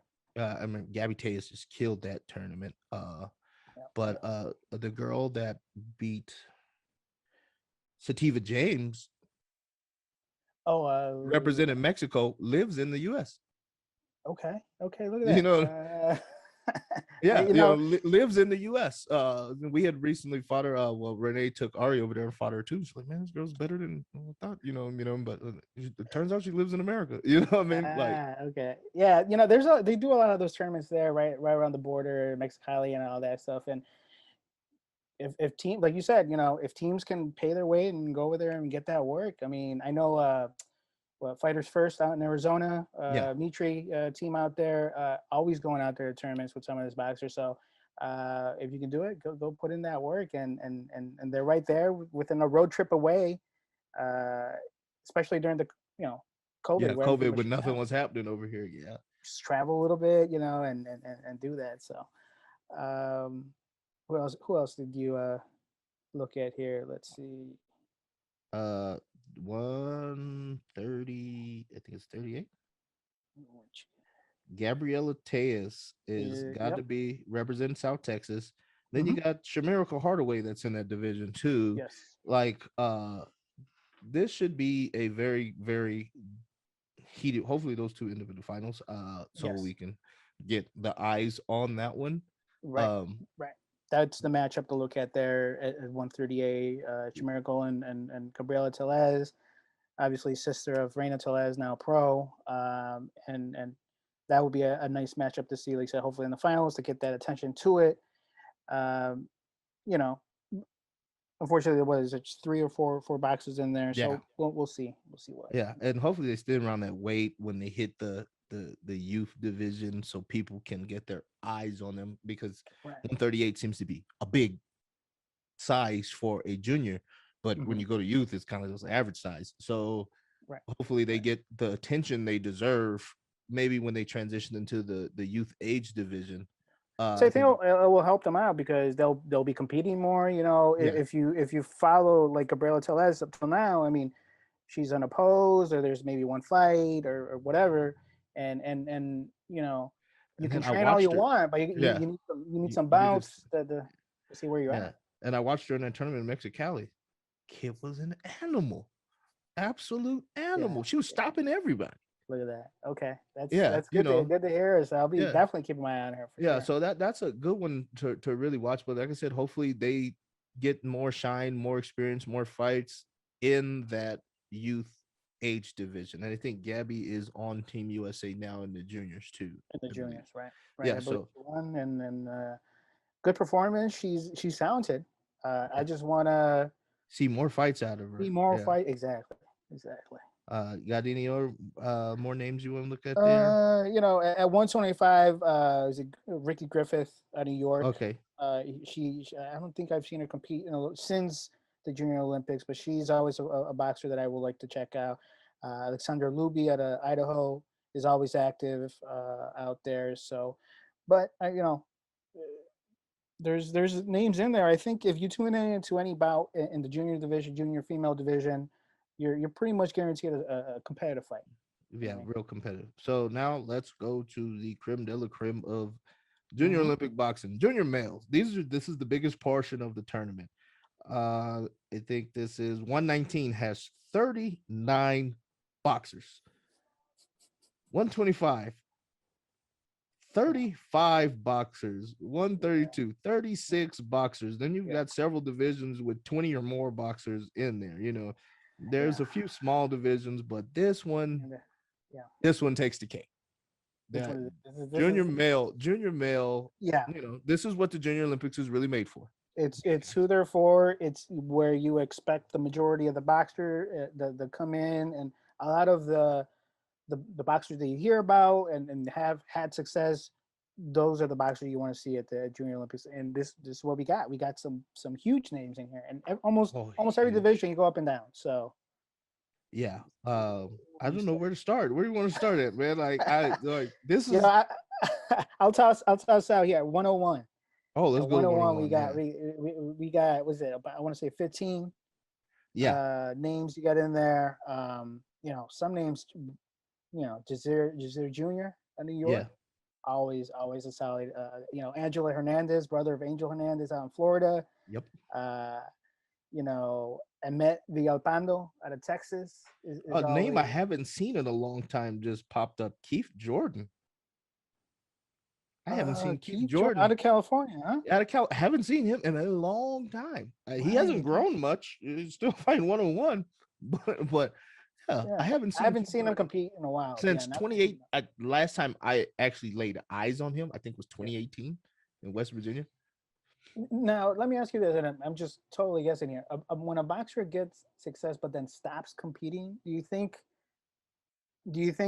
I mean, Gabby Tejas just killed that tournament. Yeah. But the girl that beat Sativa James Oh, represented Mexico lives in the U.S. okay. Okay, look You at know, that. yeah, You know, lives in the U.S. We had recently fought her. Well, Renee took Ari over there and fought her too. She's like, man, this girl's better than I thought. But it turns out she lives in America. You know what I mean? Like, okay. Yeah, they do a lot of those tournaments there, right around the border, Mexicali and all that stuff. And if team, like you said, if teams can pay their way and go over there and get that work, I mean, I know Fighters First out in Arizona, yeah, Mitri team out there, always going out there to tournaments with some of his boxers. So if you can do it, go put in that work, and they're right there within a road trip away, uh, especially during the COVID yeah. where everything COVID was when shut nothing down. was happening over here. Yeah. Just travel a little bit, and do that. So um, who else did you look at here? Let's see. Uh, 130. I think it's 38. Gabriela Tejas is got Yep. to be representing South Texas. Then you Hmm. got Shamirica Hardaway that's in that division too. Yes. Like this should be a very, very heated. Hopefully those two individual finals. So Yes. we can get the eyes on that one. Right. Um, Right. That's the matchup to look at there at 138. Chimerical and Gabriela Telez, obviously sister of Reina Telez, now pro. And that would be a nice matchup to see, like I said, hopefully in the finals to get that attention to it. Um, you know, Unfortunately, there was it's three or four boxes in there, yeah, so we'll see. We'll see what. yeah, and hopefully they stay around that weight when they hit the youth division, so people can get their eyes on them because Right. 138 seems to be a big size for a junior, but when Hmm. you go to youth, it's kind of just average size. So Right. hopefully they Right. get the attention they deserve. Maybe when they transition into the youth age division, So I I think think it will help them out because they'll be competing more. yeah, If you follow like Gabriela Telez up till now, I mean, she's unopposed or there's maybe one fight or whatever, and you and can then I train all you watched her. want, but Yeah, you need some you just bounce to see where you're yeah, at. and I watched her in that tournament in Mexicali. Kid was an animal, absolute Yeah, animal. She was yeah. stopping everybody. Look at that. Okay, that's Yeah, that's good to hear. So I'll be yeah, definitely keeping my eye on her for yeah. sure. So that's a good one to really watch. But like I said, hopefully they get more shine, more experience, more fights in that youth age division. And I think Gabby is on Team USA now in the juniors too, In the I believe. juniors, right? Right. Yeah. I believe So she won, and good performance. She's talented. I yeah, just want to see more fights out of see her. more Yeah. fight. Exactly. Exactly. Got any other more names you want to look at there? At 125, is it Ricky Griffith out of New York? Okay. I don't think I've seen her compete since the Junior Olympics, but she's always a boxer that I would like to check out. Alexandra Luby out of Idaho is always active out there. So, but there's names in there. I think if you tune in into any bout in the junior division, junior female division, you're pretty much guaranteed a competitive fight. You know Yeah, what real competitive. So now let's go to the creme de la creme of I junior mean? Olympic boxing. Junior males. This is the biggest portion of the tournament. I think this is 119 has 39 boxers. 125 35 boxers, Yeah, 132, 36 boxers. Then you've yeah, got several divisions with 20 or more boxers in there. There's yeah, a few small divisions, but this one, and, yeah. this one takes the cake. This That one is this is junior male, yeah. this is what the Junior Olympics is really made for. It's who they're for. It's where you expect the majority of the boxer that come in, and a lot of the boxers that you hear about and have had success. those are the boxers you want to see at the Junior Olympics. And this is what we got. We got some huge names in here, and Oh, almost every huge. division you go up and down. So Yeah. I we don't know start. where to start. Where do you want to start at, man? Like I like this You know, is I'll toss out here 101. oh, let's At go 101, 101. Yeah. we got, was it about, I want to say 15 Yeah. names you got in there. You know, some names, you know, Jazeer Jr. of New York, Yeah. always a solid. You know, Angela Hernandez, brother of Angel Hernandez out in Florida. Yep. Uh, you know, Emet Villalpando out of Texas A is name I always. haven't seen in a long time just popped up. Keith Jordan. I haven't seen Keith Keith Jordan out Jordan of California, huh? out of Cal. Haven't seen him in a long time. He hasn't Right, right. grown much. He's still fighting 101, but yeah, I Yeah, haven't I seen haven't Keith seen him Jordan compete in a while. Yeah, since not 28. Last time I actually laid eyes on him, I think was 2018 in West Virginia. now. Let me ask you this, and I'm just totally guessing here. When a boxer gets success but then stops competing, do you think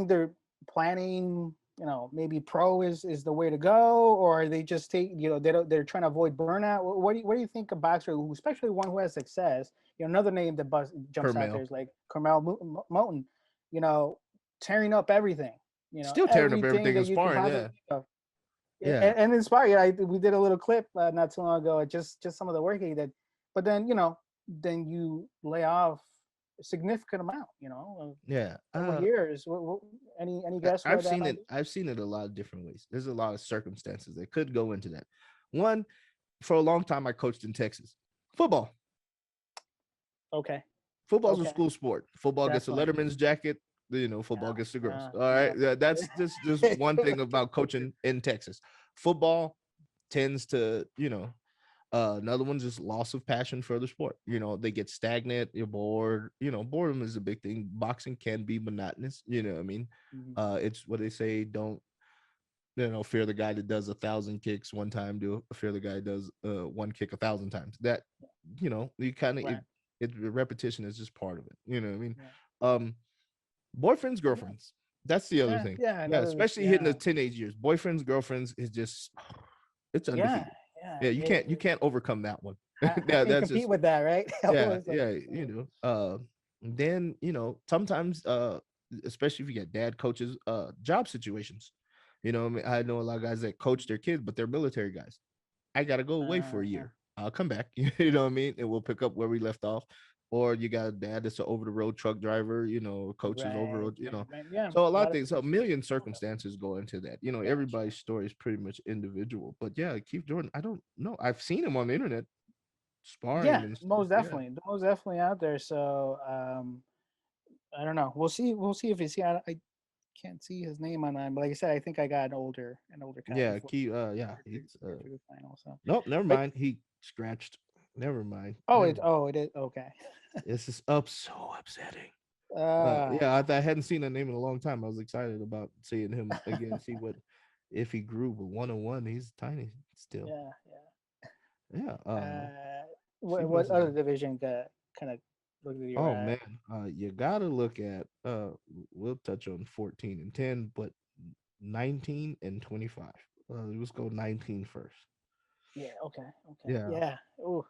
they're planning? You know, maybe pro is the way to go, or they just take, you know, they're trying to avoid burnout. What do you think a boxer who, especially one who has success, you know, another name that jumps out there Kermel is like Carmel Moten, you know, tearing up everything, you know, still tearing up everything everything in that you can sparring. possibly Yeah, think of. yeah. And inspire. Yeah, we did a little clip not too long ago. Just some of the work he did, but then, you know, then you lay off a significant amount. You know, Yeah. several years. Any guess why I've that seen might it. be? I've seen it a lot of different ways. There's a lot of circumstances that could go into that. One, for a long time, I coached in Texas. Football. Okay, Football's a okay, school sport. Football gets a definitely. Letterman's jacket. You know, football gets the girls. Yeah, All right. That's just yeah. one thing about coaching in Texas. Football tends to, another one's just loss of passion for the sport. They get stagnant, you're bored. Boredom is a big thing. Boxing can be monotonous. You know what I mean? Mhm. It's what they say, don't, fear the guy that does 1,000 kicks one time, do fear the guy that does one kick 1,000 times. That, you kind of, Right. repetition is just part of it. You know what I mean? Yeah. Um, Boyfriends, Yeah. girlfriends. That's the other Yeah. thing. Yeah. Yeah, Another. especially hitting the Yeah. teenage years. Boyfriends, girlfriends is just it's Yeah. undefeated. Yeah. Yeah, you can't overcome that one. How Yeah, can you that's compete just with that, right? yeah, Almost like. yeah, then, sometimes especially if you get dad coaches, job situations. I mean, I know a lot of guys that coach their kids, but they're military guys. I gotta go away for a Uh, year. I'll come back. You know what I mean? And we'll pick up where we left off. Or you got a dad that's an over the road truck driver, coaches over right. road, Right. Right. Yeah. So a A lot of lot of things, a million situations. circumstances go into that. Gotcha. Everybody's story is pretty much individual. But yeah, Keith Jordan, I don't know. I've seen him on the internet Yeah. sparring and stuff. Most Yeah. definitely. Most definitely out there. So I don't know. We'll see. We'll see if he's. Yeah. I can't see his name online, but like I said, I think I got an older copy Yeah, for Keith, yeah, he's the final. So, nope, never but mind. He scratched. Never mind. oh, Never mind. it is okay. This is up so upsetting. Uh Yeah, I hadn't seen that name in a long time. I was excited about seeing him again, see what if he grew. But 101, he's tiny still. yeah, Yeah. yeah. See what What else is other there. division got kind of looked at your Oh eye? man, you gotta look at. We'll touch on 14 and 10, but 19 and 25. Let's go 19 first. Yeah, okay, okay. Yeah, Yeah. Ooh,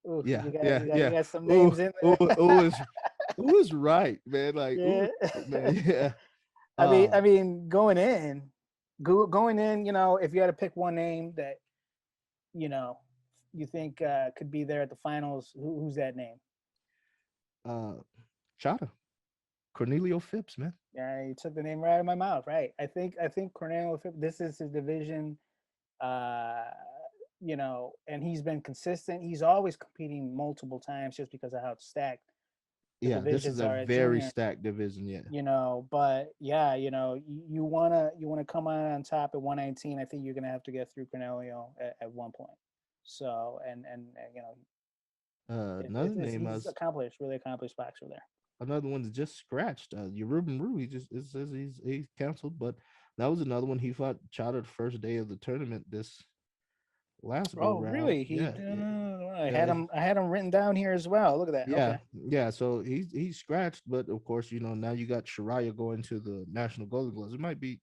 ooh, yeah, you got yeah, yeah. some Ooh, names in ooh, there. ooh is right, man. Like, ooh, Yeah. man, yeah. I mean, going in, you know, if you had to pick one name that, you know, you think could be there at the finals, who's that name? uh, Chata, Cornelio Phipps, man. Yeah, you took the name right out of my mouth. Right. I think Cornelio, this is his division. Uh, you know, and he's been consistent. He's always competing multiple times just because of how stacked the Yeah, this is divisions a are at very junior. stacked division. Yeah, You know, but yeah, you know, you wanna come on top at 119. I think you're gonna have to get through Cornelio at one point. So and you know, another name he's was accomplished, really accomplished boxer there. another one that just scratched. Ruben Rue. He just it says he's canceled, but that was another one. He fought Chata the first day of the tournament. This last go Oh, round. really? Yeah, yeah. I had him written down here as well. Look at that. Yeah, Okay. yeah. So he's scratched, but of course, now you got Shariah going to the National Golden Gloves. It might be,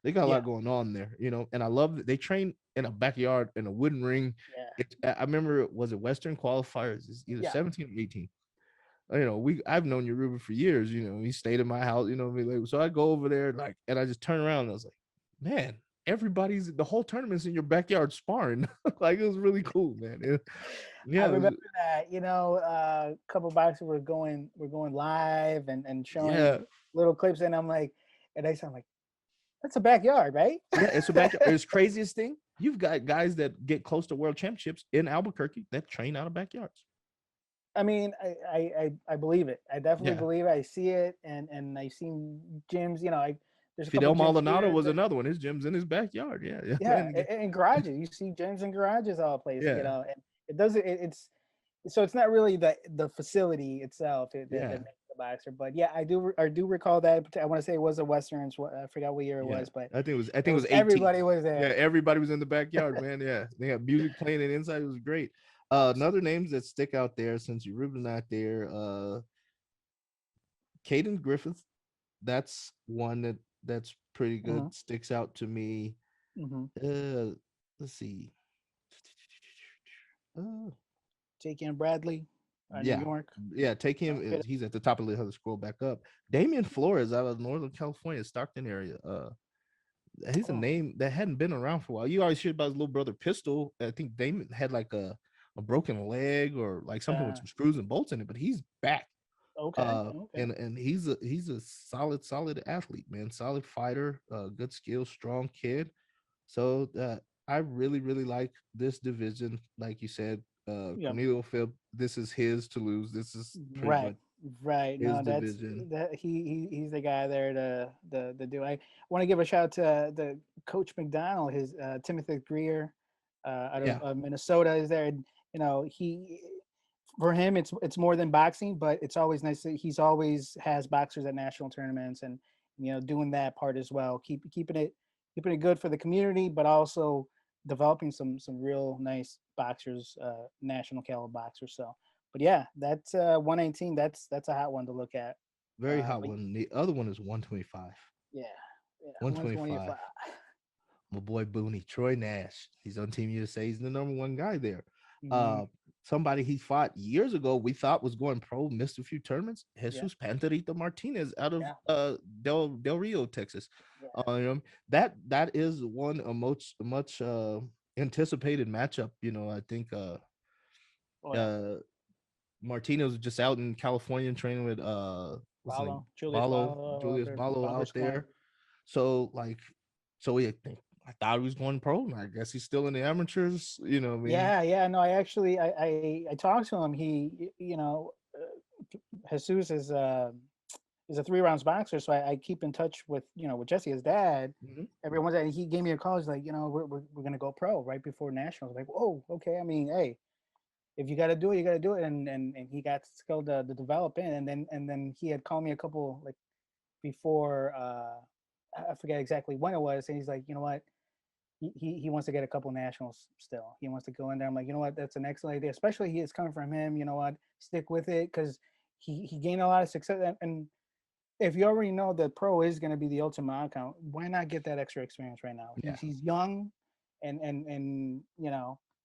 They got a Yeah, lot going on there, and I love that they train in a backyard in a wooden ring. yeah, I remember, was it Western qualifiers? It's either yeah. 17 or 18. I've known your Ruben for years. He stayed in my house. So I go over there, like, and I just turn around and I was like, man, the whole tournament's in your backyard sparring. Like, it was really cool, man. I Yeah, remember that. A couple boxers were going live and showing yeah, little clips, and I'm like, and they sound like that's a backyard, right? yeah. It's a backyard. It's craziest thing. You've got guys that get close to world championships in Albuquerque that train out of backyards. I mean, I believe it. I definitely Yeah. believe it. I see it, and I've seen gyms. There's a couple Fidel gyms Maldonado here was that, another one. His gym's in his backyard. Yeah, yeah. yeah, in garages. You see gyms and garages all place. Yeah, And it doesn't. It's so it's not really the facility itself that yeah, makes the boxer. But yeah, I do recall that. I want to say it was a Westerns. I forgot what year it yeah. was, but I think it it was was 18. everybody was Yeah, there. everybody was in the backyard, man. Yeah, they had music playing and inside. It was great. Awesome. Another names that stick out there since you're really not there. Caden Griffith. That's one that's pretty Hmm. good. Sticks out to me. Hmm. Let's see. Uh, Jake and Bradley, New yeah, York. yeah. Take him. Okay. He's at the top of the list. Scroll back up. Damien Flores out of Northern California, Stockton area. He's a Oh, name that hadn't been around for a while. You always hear about his little brother Pistol. I think Damon had like a broken leg or like something with uh, some screws and bolts in it, but he's back. okay, okay. And he's a solid athlete, man. Solid fighter, good skills, strong kid. So I really like this division. Like you said, Yeah. Cornelio Phil, this is his to lose. This is pretty Right, much right. his No, that's division. that he's the guy there to do. I want to give a shout out to the coach McDonald, his Timothy Greer, out of Yeah, Minnesota is there. And, he for him it's more than boxing, but it's always nice that he's always has boxers at national tournaments and doing that part as well. Keeping it good for the community, but also developing some real nice boxers, national caliber boxers. So but yeah, that's 119. That's a hot one to look at. very hot But one. The other one is 125. yeah, yeah, 125. 125. My boy Booney, Troy Nash. He's on Team USA. He's the number one guy there. Hmm. Uh, somebody he fought years ago, we thought was going pro, missed a few tournaments. Yeah, Jesus Panterita Martinez out of yeah, Del Rio, Texas. yeah. That is one a much anticipated matchup. I think Oh yeah, uh Martinez was just out in California training with what's his name? Julius Balo, Ballo out Julius there, Balo Bomber out Squad. there. So like, I thought he was going pro, and I guess he's still in the amateurs. What I mean? Yeah, yeah. No, I actually I talked to him. Jesus is a 3 rounds boxer, so I keep in touch with Jesse, his dad. Mhm. Every once he gave me a call. He's like, we're gonna go pro right before nationals. Like, oh, okay. I mean, hey, if you got to do it, you got to do it. And he got skilled to develop in, and then he had called me a couple like before. I forget exactly when it was, and he's like, you know what, he wants to get a couple nationals still. He wants to go in there. I'm like, you know what, that's an excellent idea, especially he is coming from him. You know what, stick with it because he gained a lot of success. And if you already know that pro is going to be the ultimate outcome, why not get that extra experience right now? Yeah, He's young, and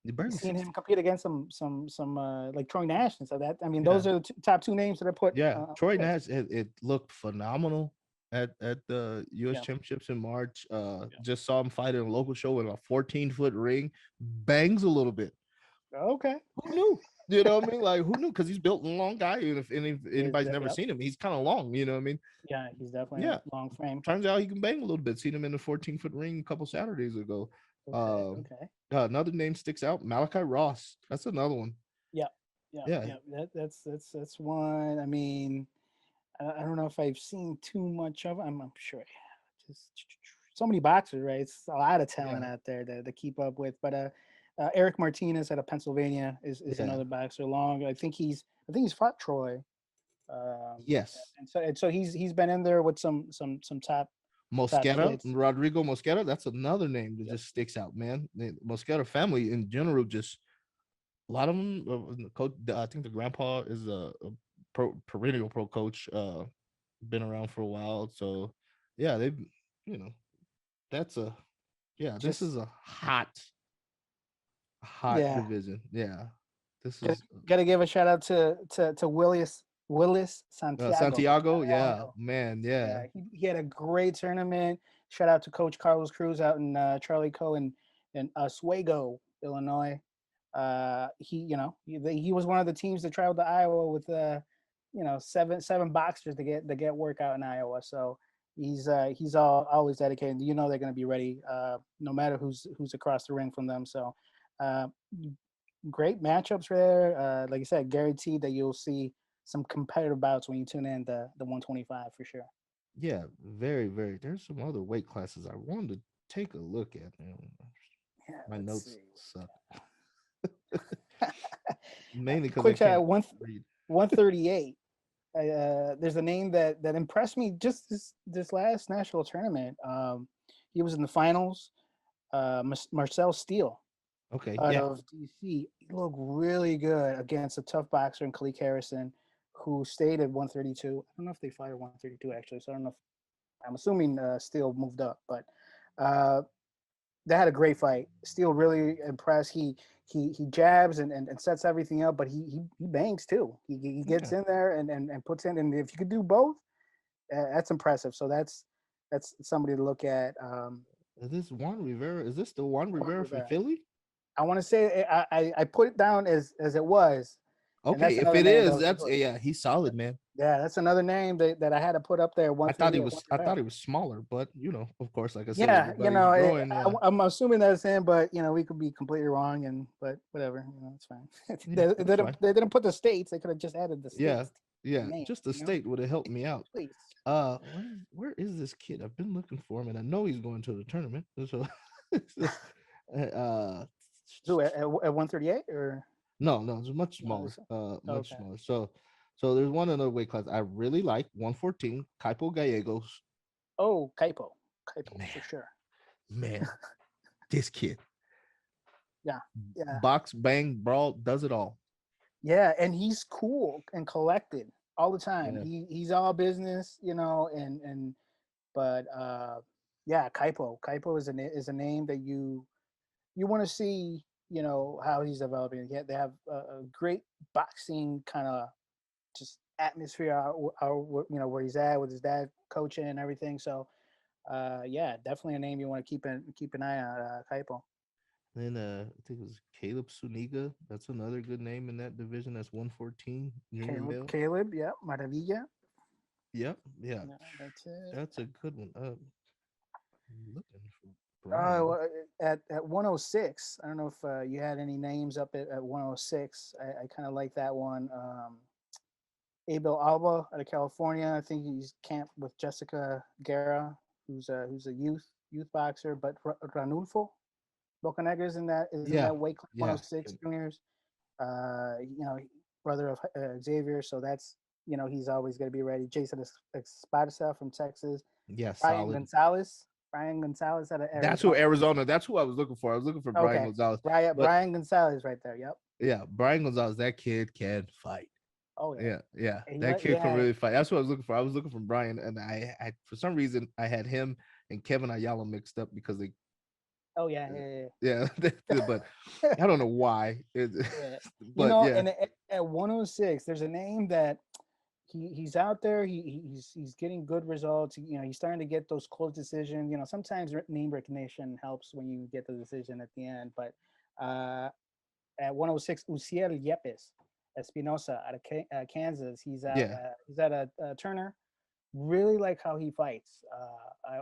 the Burton seeing 60. him compete against some like Troy Nash and so that I mean Yeah, those are the top two names that are put yeah. on Troy the list. Nash, it looked phenomenal at the U.S. Yeah, Championships in March. yeah. Just saw him fight in a local show in a 14-foot ring. Bangs a little bit. Okay. Who knew? You know what I mean? Like, who knew? Because he's built a long guy. And if anybody's never Yep. seen him, he's kind of long. You know what I mean? Yeah, he's definitely Yeah. a long frame. Turns out he can bang a little bit. Seen him in a 14-foot ring a couple Saturdays ago. Okay. Um, Okay. Another name sticks out. Malachi Ross. That's another one. Yeah. Yeah. Yeah. Yeah. That's one. I mean, I don't know if I've seen too much of. I'm sure. I have. Just so many boxers, right? It's a lot of talent Yeah. out there to keep up with. But Eric Martinez out of Pennsylvania is Yeah. another boxer. Long. I think he's fought Troy. Um, Yes. and so he's been in there with some top Mosquera, kids. Rodrigo Mosquera. That's another name that Yep. just sticks out, man. The Mosquera family in general, just a lot of them. Coach, I think the grandpa is a perennial pro coach. Been around for a while, so yeah, they've you know that's a yeah. This Just is a hot yeah, division. Yeah, this gotta, is gotta give a shout out to Willis Santiago from Santiago. Yeah, Ohio. man. Yeah, Yeah, he had a great tournament. Shout out to Coach Carlos Cruz out in Charlie Co. in Oswego, Illinois. He, he was one of the teams that traveled to Iowa with seven boxers to get workout in Iowa. So he's always dedicated. You know they're going to be ready, no matter who's across the ring from them. So uh, great matchups there. Like I said, guaranteed that you'll see some competitive bouts when you tune in the 125 for sure. yeah. Very, very. There's some other weight classes I wanted to take a look at. Man. Yeah, My let's notes see. suck mainly because I Quick shout can't out read. 138. There's a name that impressed me just this last national tournament. He was in the finals. Marcel Steele Okay, out yeah, of DC. He looked really good against a tough boxer in Kalik Harrison, who stayed at 132. I don't know if they fought at 132 actually, so I don't know. I'm assuming Steele moved up, but uh, they had a great fight. Steele really impressed. He jabs and sets everything up, but he bangs too. He gets okay. in there and puts in. And if you could do both, that's impressive. So that's somebody to look at. Is this Juan Rivera? Is this the Juan Juan Rivera from Rivera. Philly? I want to say I put it down as it was, and Okay, that's if another it name that is, was that's yeah, he's solid, man. yeah, that's another name that I had to put up there. I thought he 138, Juan was I thought Rivera. he was smaller, but of course, like I said, Yeah, everybody's growing. Yeah, I'm assuming that's him, but we could be completely wrong, but whatever, it's fine. yeah, that's fine. They didn't put the states; they could have just added the Yeah, states to the yeah. name, Just the state would have helped me out. please. Where is this kid? I've been looking for him, and I know he's going to the tournament. So, uh, So at 138 or no, it's much no, smaller. Much okay. smaller. So there's one another weight class I really like. 114, Caipo Gallegos. Oh, Kaipo Man, for sure. man, this kid, Yeah, yeah, box, bang, brawl, does it all. yeah, and he's cool and collected all the time. Yeah, He's all business, and but yeah, Kaipo is a name that you want to see, how he's developing. Yeah, they have a great boxing kind of just atmosphere where he's at with his dad coaching and everything. So yeah, definitely a name you want to keep an eye on, Kaipo. then I think it was Caleb Suniga. That's another good name in that division. That's 114 junior male. Caleb, yeah, Maravilla. Yep, yeah, Yeah, that's it. that's a good one. I'm looking for Brian. Well, at 106, I don't know if you had any names up at 106. I kind of like that one. Abel Alba out of California. I think he's camped with Jessica Guerra, who's a youth boxer. But Ranulfo Bocanegra is in Yeah, that weight class, yeah, 106 juniors. Brother of Xavier, so that's he's always going to be ready. Jason Esparza from Texas. yeah, Brian solid. Gonzalez. Brian Gonzalez out of That's who Arizona. Arizona. That's who I was looking for. I was looking for Brian Okay, Gonzalez. But Brian Gonzalez right there. Yep. yeah, Brian Gonzalez, that kid can fight. Oh yeah. Yeah, that kid can Yeah. really fight. That's what I was looking for. I was looking for Brian, and I for some reason I had him and Kevin Ayala mixed up because they, Oh yeah. Yeah. yeah, but Yeah. I don't know why. Yeah. But yeah, And at 106, there's a name that he's out there. He's getting good results. He's starting to get those close decisions. Sometimes name recognition helps when you get the decision at the end. But uh, at 106, Uciel Yepes Espinosa out of Kansas. yeah, He's at a Turner. Really like how he fights. I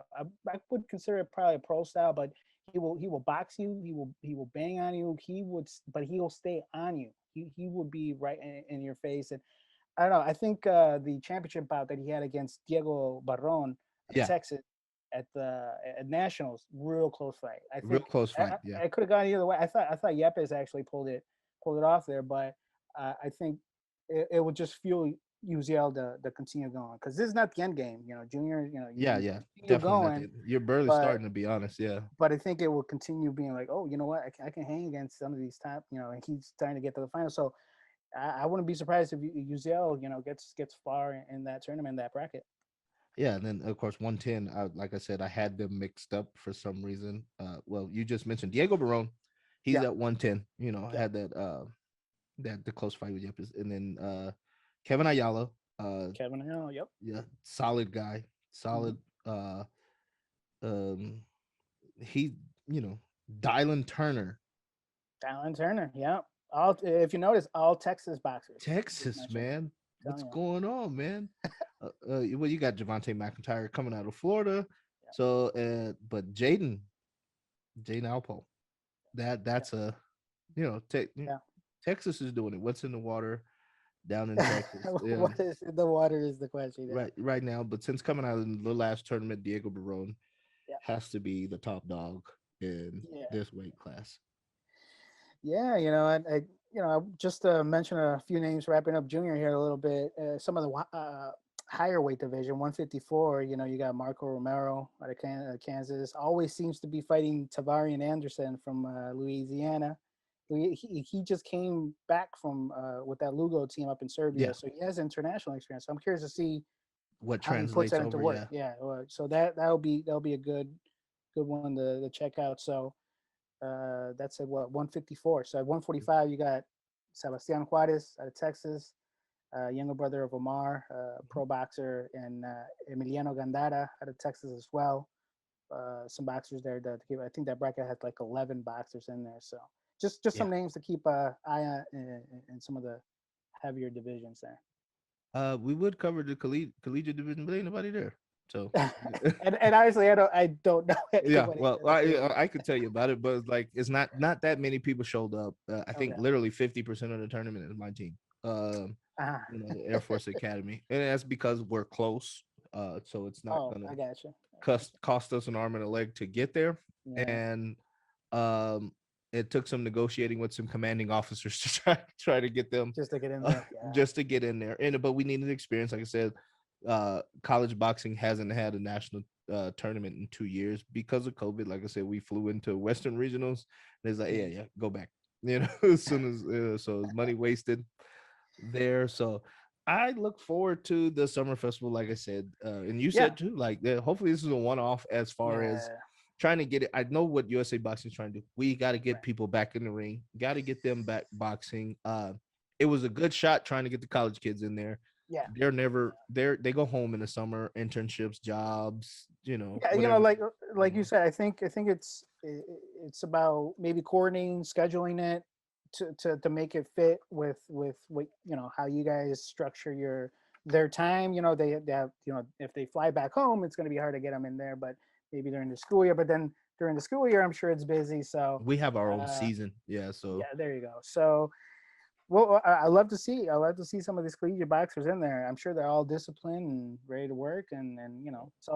would consider it probably a pro style, but he will box you. He will bang on you. But he will stay on you. He would be right in your face. And I don't know. I think the championship bout that he had against Diego Barron of yeah, Texas at Nationals, real close fight. I real think close fight. Yeah, I could have gone either way. I thought Yepes actually pulled it off there, but I think it would just fuel UZL to continue going because this is not the end game. Junior. You yeah, continue definitely not. going, You're barely but starting to be honest. Yeah, I think it will continue being like, oh, you know what, I can hang against some of these top. And he's starting to get to the final. So I wouldn't be surprised if UZL gets far in that tournament, that bracket. Yeah, and then of course 110. Like I said, I had them mixed up for some reason. Well, you just mentioned Diego Barone. He's Yeah, at 110. yeah. Had that the close fight with Yepes, and then Kevin Ayala. Kevin Hill. Yep. Yeah, solid guy, Hmm. solid. Uh, um, he, you know, Dylan Turner, Alan Turner. Yep. All if you notice, all Texas boxers. Just Texas mentioned. man. What's Telling you. going on, man? Well, you got Javante McIntyre coming out of Florida, Yeah. so but Jaden Alpo, Yeah. that's a Yeah. Texas is doing it. What's in the water down in Texas? What is in the water is the question. Yeah. Right now. But since coming out in the last tournament, Diego Barone Yeah. has to be the top dog in Yeah. this weight class. Yeah. I just mention a few names wrapping up junior here a little bit. Some of the higher weight division, 154. You got Marco Romero out of Kansas. Always seems to be fighting Tavarian Anderson from Louisiana. He just came back from with that Lugo team up in Serbia, Yeah, so he has international experience. So I'm curious to see what how he puts translates that into over? work. Yeah, Yeah, so that'll be a good one to check out. So that's at what 154. So at 145 you got Sebastian Juarez out of Texas, younger brother of Omar, pro boxer, and Emiliano Gandara out of Texas as well. Some boxers there that I think that bracket has like 11 boxers in there. So just yeah. some names to keep eye on in some of the heavier divisions there. We would cover the collegiate division, but ain't nobody there. So and honestly, I don't know yeah, anybody well, up there. I could tell you about it, but it's like it's not that many people showed up. I think Okay. literally 50% of the tournament is my team. Um, Ah. the Air Force Academy, and that's because we're close. So it's not Oh, gonna I got you. I got cost us an arm and a leg to get there, you. Yeah. and um, it took some negotiating with some commanding officers to try to get them Just to get in there. Yeah. just to get in there. And but we needed experience. Like I said, college boxing hasn't had a national tournament in 2 years because of COVID. Like I said, we flew into Western regionals. And it's like, yeah, Mhm. yeah, go back. As soon as so it's money wasted there. So I look forward to the summer festival, like I said, and you Yeah. said too. Like, hopefully, this is a one-off as far as Yeah. trying to get it. I know what USA Boxing is trying to do. We got to get Right. people back in the ring. Got to get them back boxing. It was a good shot trying to get the college kids in there. Yeah. They go home in the summer, internships, jobs, Yeah. whatever. Like you said, I think it's about maybe coordinating, scheduling it to make it fit with what how you guys structure their time. They have if they fly back home, it's going to be hard to get them in there, but maybe during the school year. But then during the school year, I'm sure it's busy. So We have our own uh, season, yeah. So yeah, there you go. So well, I love to see some of these collegiate boxers in there. I'm sure they're all disciplined and ready to work, and it's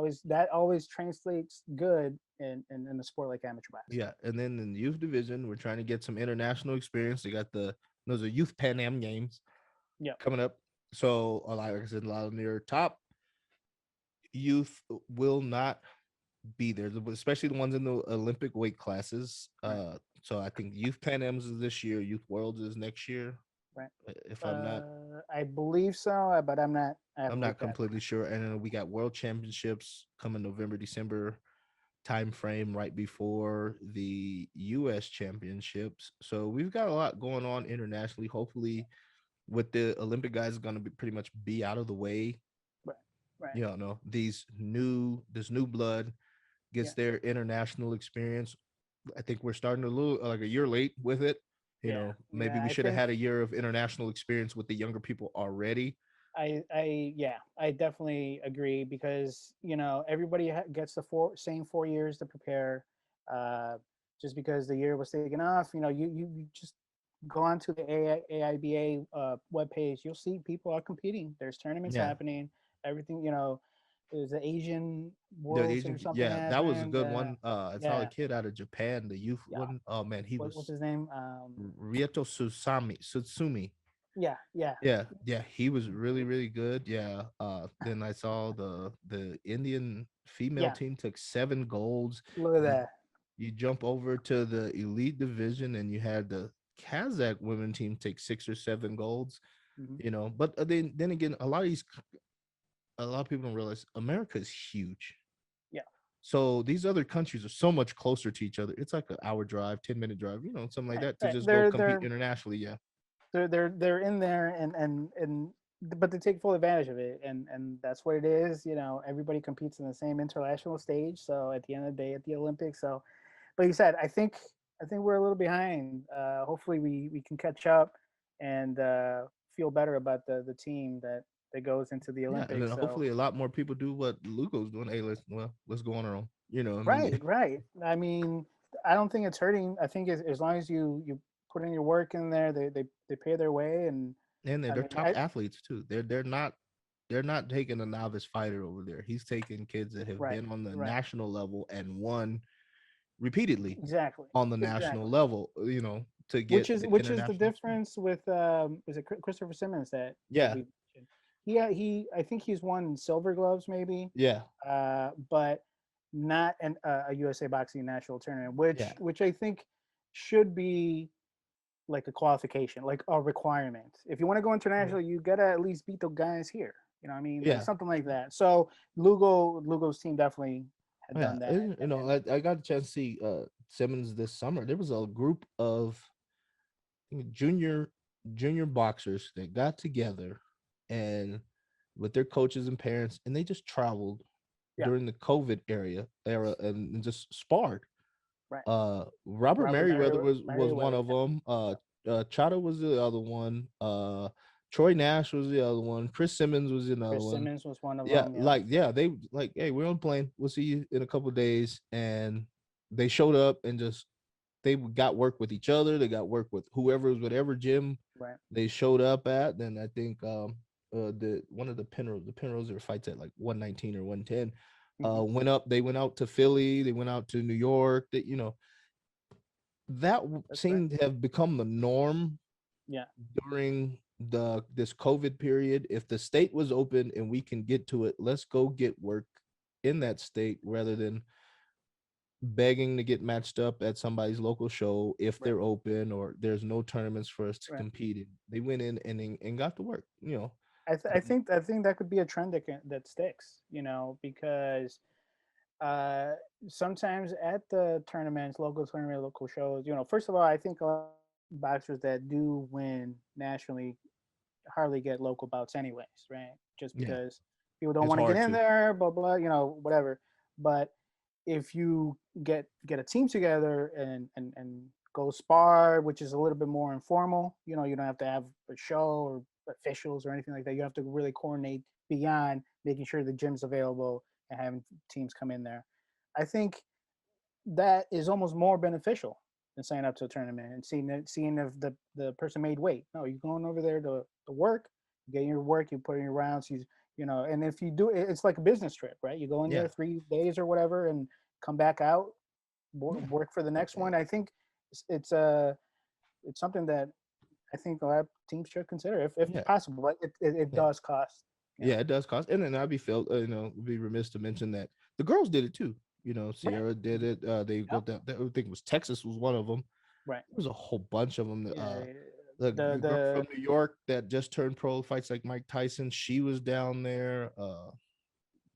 always translates good in a sport like amateur boxing. yeah, and then in the youth division, we're trying to get some international experience. They got those are youth Pan Am games Yep. coming up. So, like I said, a lot of their top youth will not be there, especially the ones in the Olympic weight classes. Right. So I think Youth Pan Am's is this year, Youth Worlds is next year. Right. If I'm not, I believe so, but I'm not. I I'm haven't not looked at completely sure. And then we got World Championships coming November, December time frame right before the U.S. Championships. So we've got a lot going on internationally. Hopefully, with the Olympic guys, going to be pretty much be out of the way. Right. Right. This new blood Yeah. gets their international experience. I think we're starting a little like a year late with it. Yeah. Maybe Yeah. we I should have think had a year of international experience with the younger people already. I definitely agree because everybody gets the same 4 years to prepare. Uh, just because the year was taken off, you just go onto the AIBA webpage, you'll see people are competing. There's tournaments Yeah. happening. Everything, there's the Asian The Worlds or Asian, something yeah, that was a happened. good one. I saw a Yeah, kid out of Japan, the youth yeah. one. Oh man, he What's was his name? Rieto Sutsumi. Yeah, yeah. Yeah, he was really, really good. Yeah. Then I saw the Indian female Yeah. team took 7 golds. Look at You, that. you jump over to the elite division and you had the Kazakh women team take 6 or 7 golds. Hmm. But then again, a lot of these a lot of people don't realize America is huge. Yeah. So these other countries are so much closer to each other. It's like an hour drive, 10-minute drive, something like Right. that to Right. just go They're compete they're internationally. Yeah. they're in there, and but they take full advantage of it, and that's what it is. Everybody competes in the same international stage. So at the end of the day, at the Olympics. So, but you said, I think we're a little behind. Hopefully, we can catch up and feel better about the team that goes into the Yeah. And then Olympics. So hopefully a lot more people do what Lugo's doing. Hey, let's go on our own. I mean, right, right. I mean, I don't think it's hurting. I think as long as you put in your work in there, they pay their way, and and I they're mean, top athletes too. They're not taking a novice fighter over there. He's taking kids that have right, been on the right. national level and won repeatedly Exactly. on the national Exactly. level, to Which get is the which is the international. difference with is it Christopher Simmons that Yeah, we mentioned? He I think he's won silver gloves maybe, yeah, but not a USA Boxing national tournament, which yeah, which I think should be like a qualification, like a requirement. If you want to go yeah, international, you gotta at least beat the guys here. You know what I mean? Like yeah. something like that. So Lugo's team definitely had Yeah. done that. I got a chance to see Simmons this summer. There was a group of, I think, junior boxers that got together and with their coaches and parents, and they just traveled Yeah, during the COVID era and just sparred. right. Robert Robert Merriweather was one Merriweather. of them. Chata was the other one. Troy Nash was the other one. Chris Simmons was another Chris one. Simmons was one of Yeah, them. Yep. they like, hey, we're on plane. We'll see you in a couple of days. And they showed up and just they got work with each other. They got work with whatever gym Right. they showed up at. Then I think the one of the Penrose there fights at like 119 or 110. Hmm. They went out to Philly, they went out to New York. That That's right. seemed to have become the norm Yeah. during the this COVID period. If the state was open and we can get to it, let's go get work in that state rather than begging to get matched up at somebody's local show if Right. they're open or there's no tournaments for us to Right. compete in. They went in and got to work. Um, I think that could be a trend that sticks. Because uh, sometimes at the tournaments, local shows. First of all, I think a lot of boxers that do win nationally hardly get local bouts anyways, right? Just yeah, because people don't it's want to get hard in to. there, blah blah, whatever. But if you get a team together and go spar, which is a little bit more informal, you don't have to have a show or officials or anything like that. You have to really coordinate beyond making sure the gym's available and having teams come in there. I think that is almost more beneficial than signing up to a tournament and seeing if the person made weight. No, you're going over there to work, you get your work, you put in your rounds, and if you do it's like a business trip, right? You go in Yeah, there 3 days or whatever and come back out, yeah, work for the next eh, one. I think it's something that I think a lot of teams should consider if yeah, possible, but it yeah, does cost. yeah. It does cost, and then I'd be remiss to mention that the girls did it too. Right. Sierra did it. They go Yep. down. I think it was Texas was one of them. Right. There was a whole bunch of them. Yeah. The girl The from New York that just turned pro, fights like Mike Tyson. She was down there.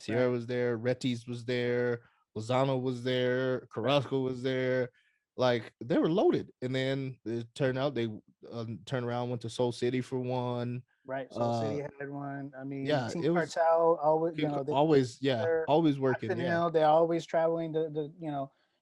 Sierra right. was there. Retis was there. Lozano was there. Right. Carrasco was there. Like they were loaded, and then it turned out they turned around, went to Soul City for one. Right. Soul Uh, City had one. I mean, yeah, Team it was Cartel always, always, yeah, they're always working. Oxon Yeah, Hill. They're always traveling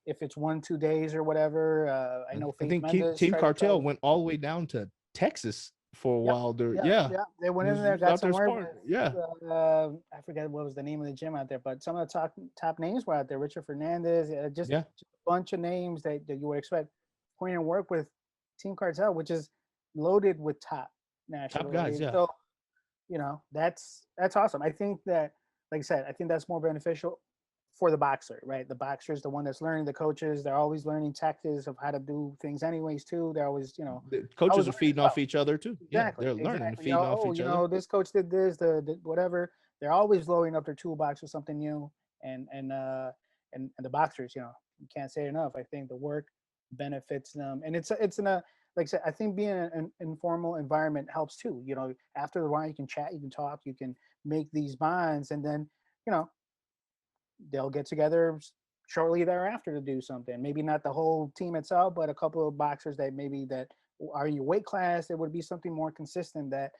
if it's 1-2 days or whatever. I know I Faith think Mendez Team tried to Cartel travel. went all the way down to Texas for a Yep. while. There, Yep. yeah, Yep. They went in there, was got out there somewhere sparring. with. Yeah, I forget what was the name of the gym out there, but some of the top names were out there. Richard Fernandez, yeah, just a bunch of names that you would expect. Point and work with Team Cartel, which is loaded with top top national. guys. Yeah, So that's awesome. I think that, like I said, I think that's more beneficial for the boxer, right? The boxer is the one that's learning. The coaches, they're always learning tactics of how to do things anyways too. They're the coaches always are learning as feeding well. off each other too. Yeah, Exactly, they're learning and exactly. feeding off Oh, each other. this coach did this, the whatever. They're always loading up their toolbox with something new, and the boxers, you can't say it enough. I think the work benefits them, and it's in a like I said. I think being in an informal environment helps too. After the round, you can chat, you can talk, you can make these bonds, and then you know they'll get together shortly thereafter to do something. Maybe not the whole team itself, but a couple of boxers that maybe that are in your weight class. It would be something more consistent that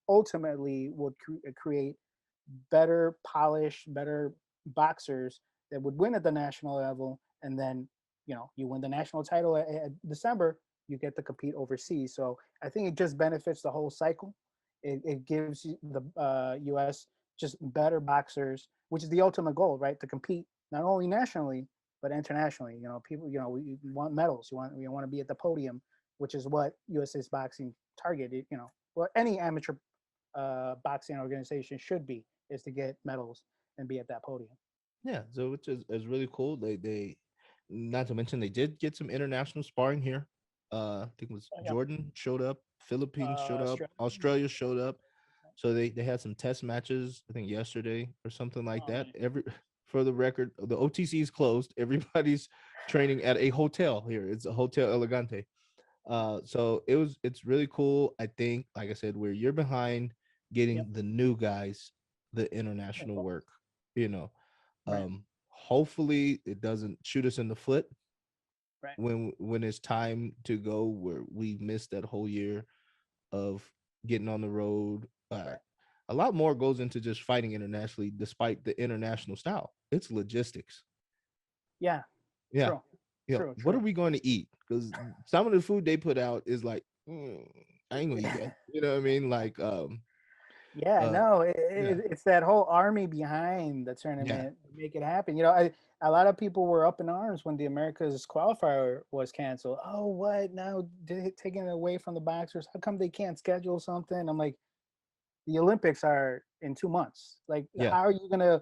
ultimately would create better polished, better boxers that would win at the national level. And then, you win the national title at December, you get to compete overseas. So I think it just benefits the whole cycle. It gives the U.S. just better boxers, which is the ultimate goal, right? To compete not only nationally but internationally. People, we want medals. We want to be at the podium, which is what USA's boxing targeted. Well, any amateur boxing organization should be, is to get medals and be at that podium. Yeah, so which is really cool. They not to mention they did get some international sparring here. I think it was Oh, yeah. Jordan showed up, Philippines showed up, Australia. Australia showed up. So they had some test matches, I think yesterday or something like Oh, that. man. For the record, the OTC is closed. Everybody's training at a hotel here. It's a Hotel Elegante. So it's really cool. I think, like I said, where you're behind Yep. getting the new guys the Yeah, international cool. work, you know. Right. Hopefully it doesn't shoot us in the foot Right. when it's time to go, where we missed that whole year of getting on the road. Right. A lot more goes into just fighting internationally, despite the international style. It's logistics. Yeah. Yeah. True. True. What are True. we going to eat? Because some of the food they put out is like, I ain't gonna eat that. You know what I mean? Like, Yeah, uh, no, yeah, it's that whole army behind the yeah, tournament to make it happen. A lot of people were up in arms when the Americas qualifier was canceled. Oh, what now? Taking it away from the boxers? How come they can't schedule something? I'm like, the Olympics are in 2 months. Like, yeah. how are you gonna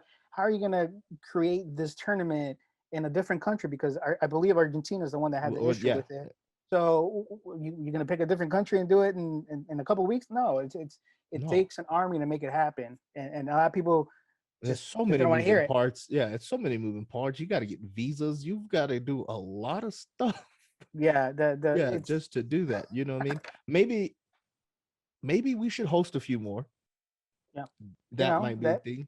create this tournament in a different country? Because I believe Argentina is the one that had the Or issue yeah, with it. So you're gonna pick a different country and do it in a couple of weeks? No, it no. takes an army to make it happen, and a lot of people There's just so just many don't want to hear moving it. parts. Yeah, it's so many moving parts. You got to get visas. You've got to do a lot of stuff. Yeah, the Yeah, it's just to do that. You know what I mean? Maybe we should host a few more. yeah, That might be a that thing.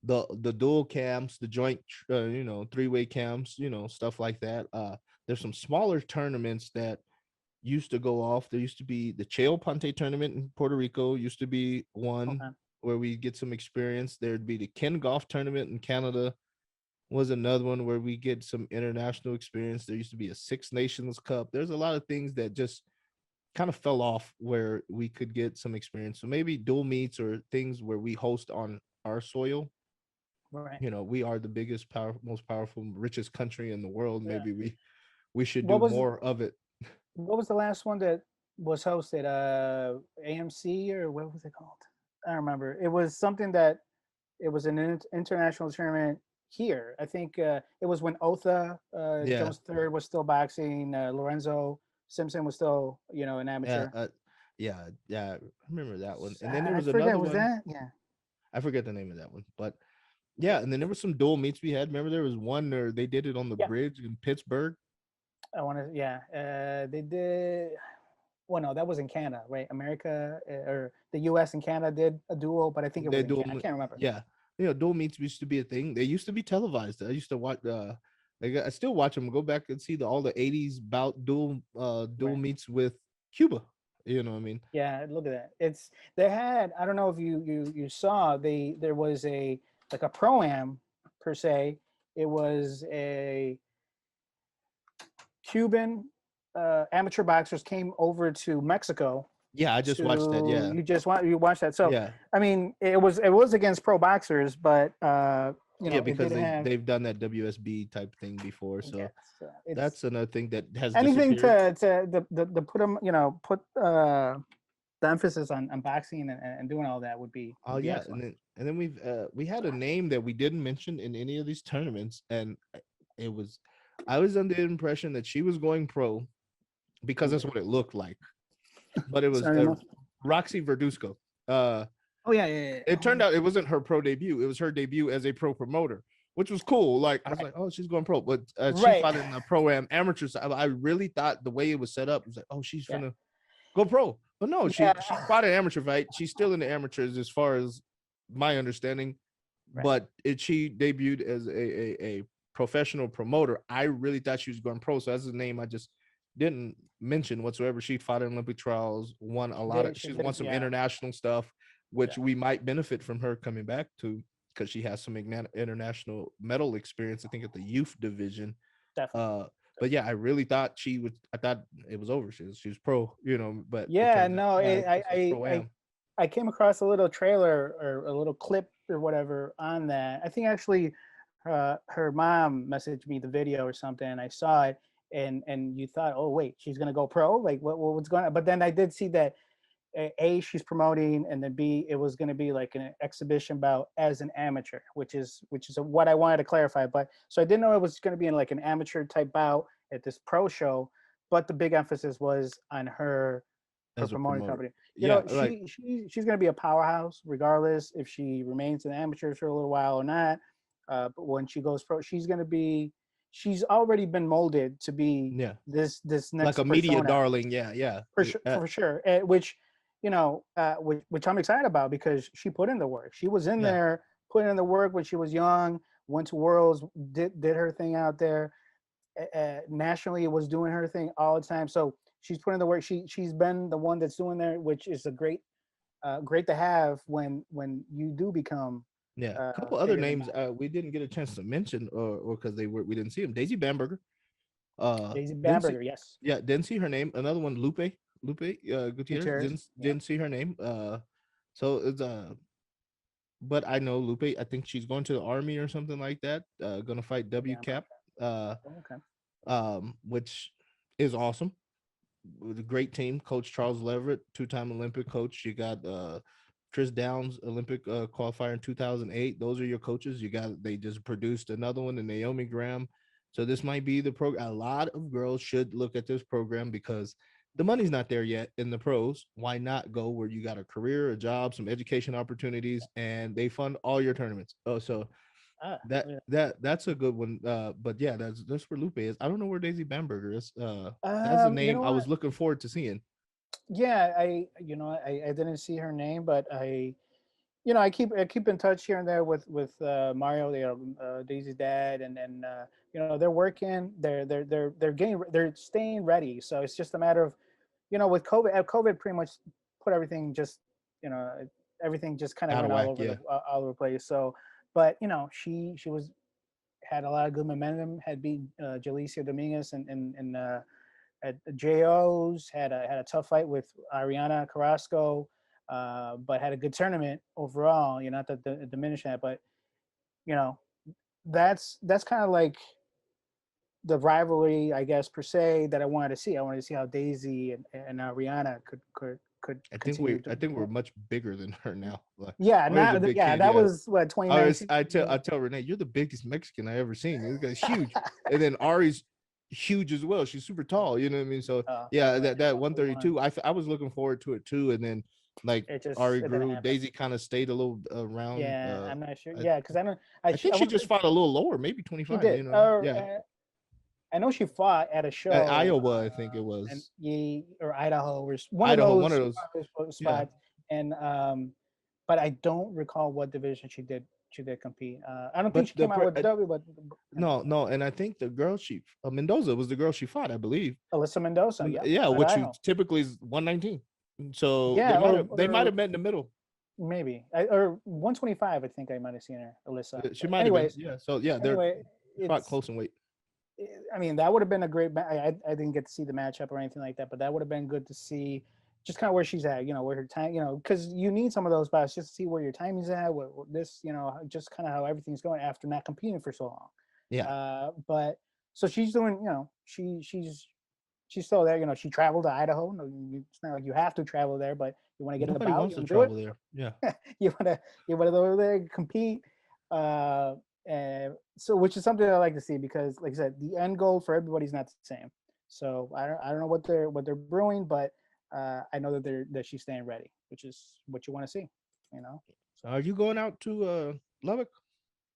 The dual camps, the joint, three-way camps, stuff like that. There's some smaller tournaments that used to go off. There used to be the Cheo Ponte tournament in Puerto Rico. Used to be one okay. where we get some experience. There'd be the Ken Golf tournament in Canada. Was another one where we get some international experience. There used to be a Six Nations Cup. There's a lot of things that just kind of fell off where we could get some experience. So maybe dual meets or things where we host on our soil. Right. We are the biggest, most powerful, richest country in the world. Yeah. Maybe we should What do was more of it. what was the last one that was hosted? AMC, or what was it called? I don't remember. It was something that it was an international tournament here. I think it was when Otha Yeah, Jones III was still boxing. Lorenzo Simpson was still, an yeah, amateur. yeah. I remember that one. And then there I was forget. another Was one. that? Yeah. I forget the name of that one, but yeah. And then there was some dual meets we had. Remember there was one where they did it on the Yeah. bridge in Pittsburgh. I want to. Yeah. They did. Well, no, that was in Canada, right? America or the U.S. and Canada did a duel, but I think it was They in dual, Canada. I can't remember. yeah. Dual meets used to be a thing. They used to be televised. I used to watch. I still watch them. Go back and see all the '80s bout dual Right. meets with Cuba. You know what I mean? Yeah, look at that. They had, I don't know if you saw, there was a like a pro-am per se. It was a Cuban amateur boxers came over to Mexico Yeah, I just watched that. to Yeah, you watch that. So yeah, I mean, it was against pro boxers, but yeah. it did Because have, they've done that WSB type thing before. So yes, it's that's another thing that has anything disappeared. to put them, put the emphasis on boxing and doing all that would be Oh yeah, excellent. and then we had a name that we didn't mention in any of these tournaments, and it was I was under the impression that she was going pro because Who's that's it? what it looked like, but it was Sorry, Mo. Roxy Verduzco. Uh, Oh yeah. it turned out it wasn't her pro debut; it was her debut as a pro promoter, which was cool. Like I was Right. like, oh, she's going pro, but she Right. fought in the pro am amateur side. I really thought the way it was set up it was like, oh, she's Yeah. gonna go pro, but no, she Yeah. fought an amateur fight. She's still in the amateurs as far as my understanding. Right. But she debuted as a professional promoter. I really thought she was going pro. So that's a name I just didn't mention whatsoever. She fought in Olympic trials, won a She lot of. did. She She's won did. some Yeah. international stuff, which Yeah. we might benefit from her coming back to because she has some international medal experience. I think at the youth division. Definitely. But yeah, I really thought she would. I thought it was over. She was pro, but it Yeah. turns out, No. yeah, this is pro I am. I came across a little trailer or a little clip or whatever on that. I think actually, her mom messaged me the video or something, and I saw it, and you thought, oh wait, she's gonna go pro? Like what's going on? But then I did see that A, she's promoting, and then B, it was going to be like an exhibition bout as an amateur, which is what I wanted to clarify. But so I didn't know it was going to be in like an amateur type bout at this pro show, but the big emphasis was on her As a promoting promoter. company. Yeah, like She's going to be a powerhouse regardless if she remains an amateur for a little while or not. But when she goes pro, she's already been molded to be yeah, this like next a media persona darling. Yeah, yeah. for sure. Which which I'm excited about because she put in the work. She was in Yeah. there, put in the work when she was young. Went to Worlds, did her thing out there. Nationally, was doing her thing all the time. So she's putting the work. She's been the one that's doing there, which is a great to have when you do become Yeah, a couple other bigger than names that. we didn't get a chance to mention, or because we didn't see them. Daisy Bamberger, Daisy didn't see, Bamberger, yes. yeah, didn't see her name. Another one, Lupe Gutierrez, Gutierrez, yep. didn't see her name. So it's but I know Lupe. I think she's going to the army or something like that. Gonna fight W Yeah. Cap, uh, Oh, okay. which is awesome. With a great team, Coach Charles Leverett, two-time Olympic coach. You got Chris Downs, Olympic qualifier in 2008. Those are your coaches. They just produced another one in Naomi Graham. So this might be the program. A lot of girls should look at this program because the money's not there yet in the pros. Why not go where you got a career, a job, some education opportunities, and they fund all your tournaments? Oh, so Yeah. that's a good one. But yeah, that's where Lupe is. I don't know where Daisy Bamberger is. That's a You name know I what? was looking forward to seeing. Yeah, I didn't see her name, but I keep in touch here and there with Mario, Daisy's dad, and they're working, they're staying ready. So it's just a matter of with COVID pretty much put everything just you know everything just kind of Out of went whack, yeah. all over the place. So, but she was had a lot of good momentum, had beat Jalicia Dominguez and at JOs, had a tough fight with Ariana Carrasco, but had a good tournament overall. Not to diminish that, but you know that's kind of like the rivalry, I guess, per se, that I wanted to see. I wanted to see how Daisy and Ariana could continue to. I think we're much bigger than her now. Like Yeah, Mari's a not big yeah. kid, That yeah. was what 2019. I tell Renee, you're the biggest Mexican I ever seen. This guy's huge. And then Ari's huge as well. She's super tall, you know what I mean? So yeah, Right, that one for one. 132, I was looking forward to it too. And then like Ari It didn't grew, happen. Daisy kind of stayed a little around. Yeah, I'm not sure. I, Yeah, because I don't. I think I she want to just say fought a little lower, maybe she 25, did. you know. Yeah. I know she fought at a show, Iowa, I think it and was. or Idaho, or one of Idaho, one those of those. Yeah. spots. And but I don't recall what division she did compete. I don't think But she came out with W, but no, and I think the girl Mendoza was the girl she fought, I believe. Alyssa Mendoza. Yep, Yeah, out of which Idaho. typically is 119. So Yeah, they might or have met in the middle. maybe or 125. I think I might have seen her, Alyssa. She But might have been. anyways, Yeah. So yeah, they're anyway, fought it's close in weight. I mean, that would have been a great. I didn't get to see the matchup or anything like that, but that would have been good to see, just kind of where she's at. Where her time. Because you need some of those spots just to see where your timing's at. What this. Just kind of how everything's going after not competing for so long. Yeah. But so she's doing. She's still there. She traveled to Idaho. No, it's not like you have to travel there, but you want to get in the Nobody bout, wants you to want to do it. travel there. Yeah. You want to go over there, compete. And so, which is something I like to see because, like I said, the end goal for everybody's not the same. So I don't know what they're brewing, but I know that she's staying ready, which is what you want to see. So are you going out to Lubbock?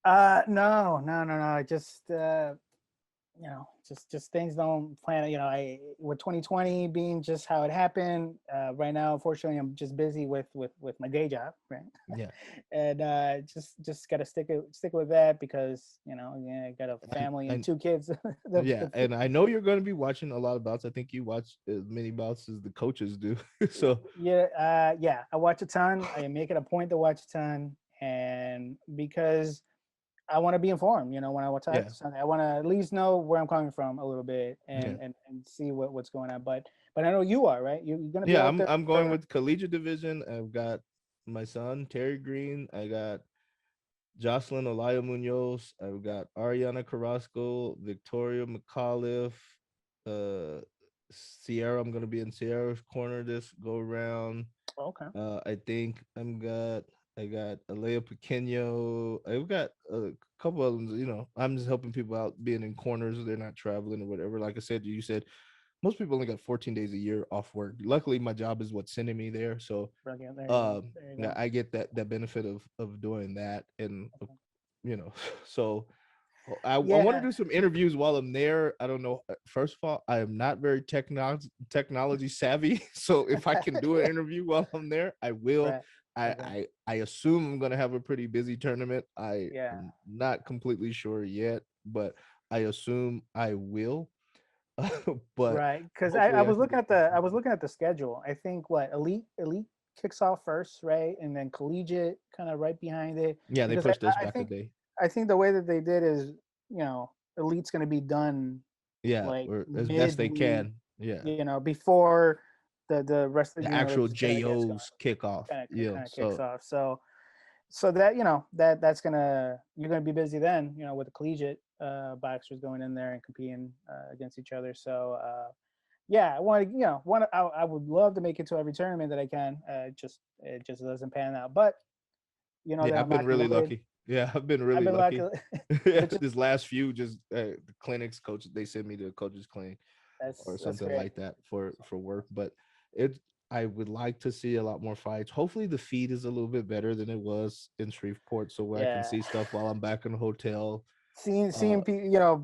No. I just just things don't plan. I with 2020 being just how it happened. Right now, unfortunately, I'm just busy with my day job, right? Yeah. And just gotta stick with that because yeah, I got a family and And two kids. yeah, and I know you're going to be watching a lot of bouts. I think you watch as many bouts as the coaches do. So Yeah, yeah, I watch a ton. I make it a point to watch a ton, and because I want to be informed. When I watch yeah, something, I want to at least know where I'm coming from a little bit yeah, and see what's going on. But I know you are right. You're gonna be yeah. out I'm there I'm going for with collegiate division. I've got my son Terry Green. I got Jocelyn Olaya Munoz. I've got Ariana Carrasco, Victoria McAuliffe, uh, Sierra. I'm gonna be in Sierra's corner this go around. okay, I think I got Alea Pequeño. I've got a couple of them. I'm just helping people out, being in corners. They're not traveling or whatever. Like I said, you said most people only got 14 days a year off work. Luckily, my job is what's sending me there, so brilliant. There you go. There you yeah, go. I get that benefit of doing that, and Okay. so I want to Yeah, do some interviews while I'm there. I don't know. First of all, I am not very technology savvy, so if I can do an interview while I'm there, I will. right. I Okay. I assume I'm gonna have a pretty busy tournament. I Yeah. am not completely sure yet, but I assume I will. But Right. Because I hopefully I was can looking get at some the I was interviews. looking at the schedule. I think what elite kicks off first, right, and then collegiate kind of right behind it. Yeah, they Because pushed us I back a think day. I think the way that they did is elite's going to be done Yeah, like or as best they midweek, can. Yeah, before the rest of the the actual universe kind of gets going, JOs kickoff. kind of kicks So off. So that that's you're gonna be busy then, with the collegiate boxers going in there and competing against each other. So yeah, I want to I would love to make it to every tournament that I can. It just doesn't pan out, but you know yeah, that I've I'm been not really committed. lucky. Yeah, I've been I've really been lucky, lucky. but just This last few, just the clinics, coach, they send me to a coach's clinic or that's something great. like that for That's work. awesome. But it, I would like to see a lot more fights. Hopefully, the feed is a little bit better than it was in Shreveport, so where I can Yeah, see stuff while I'm back in the hotel. seeing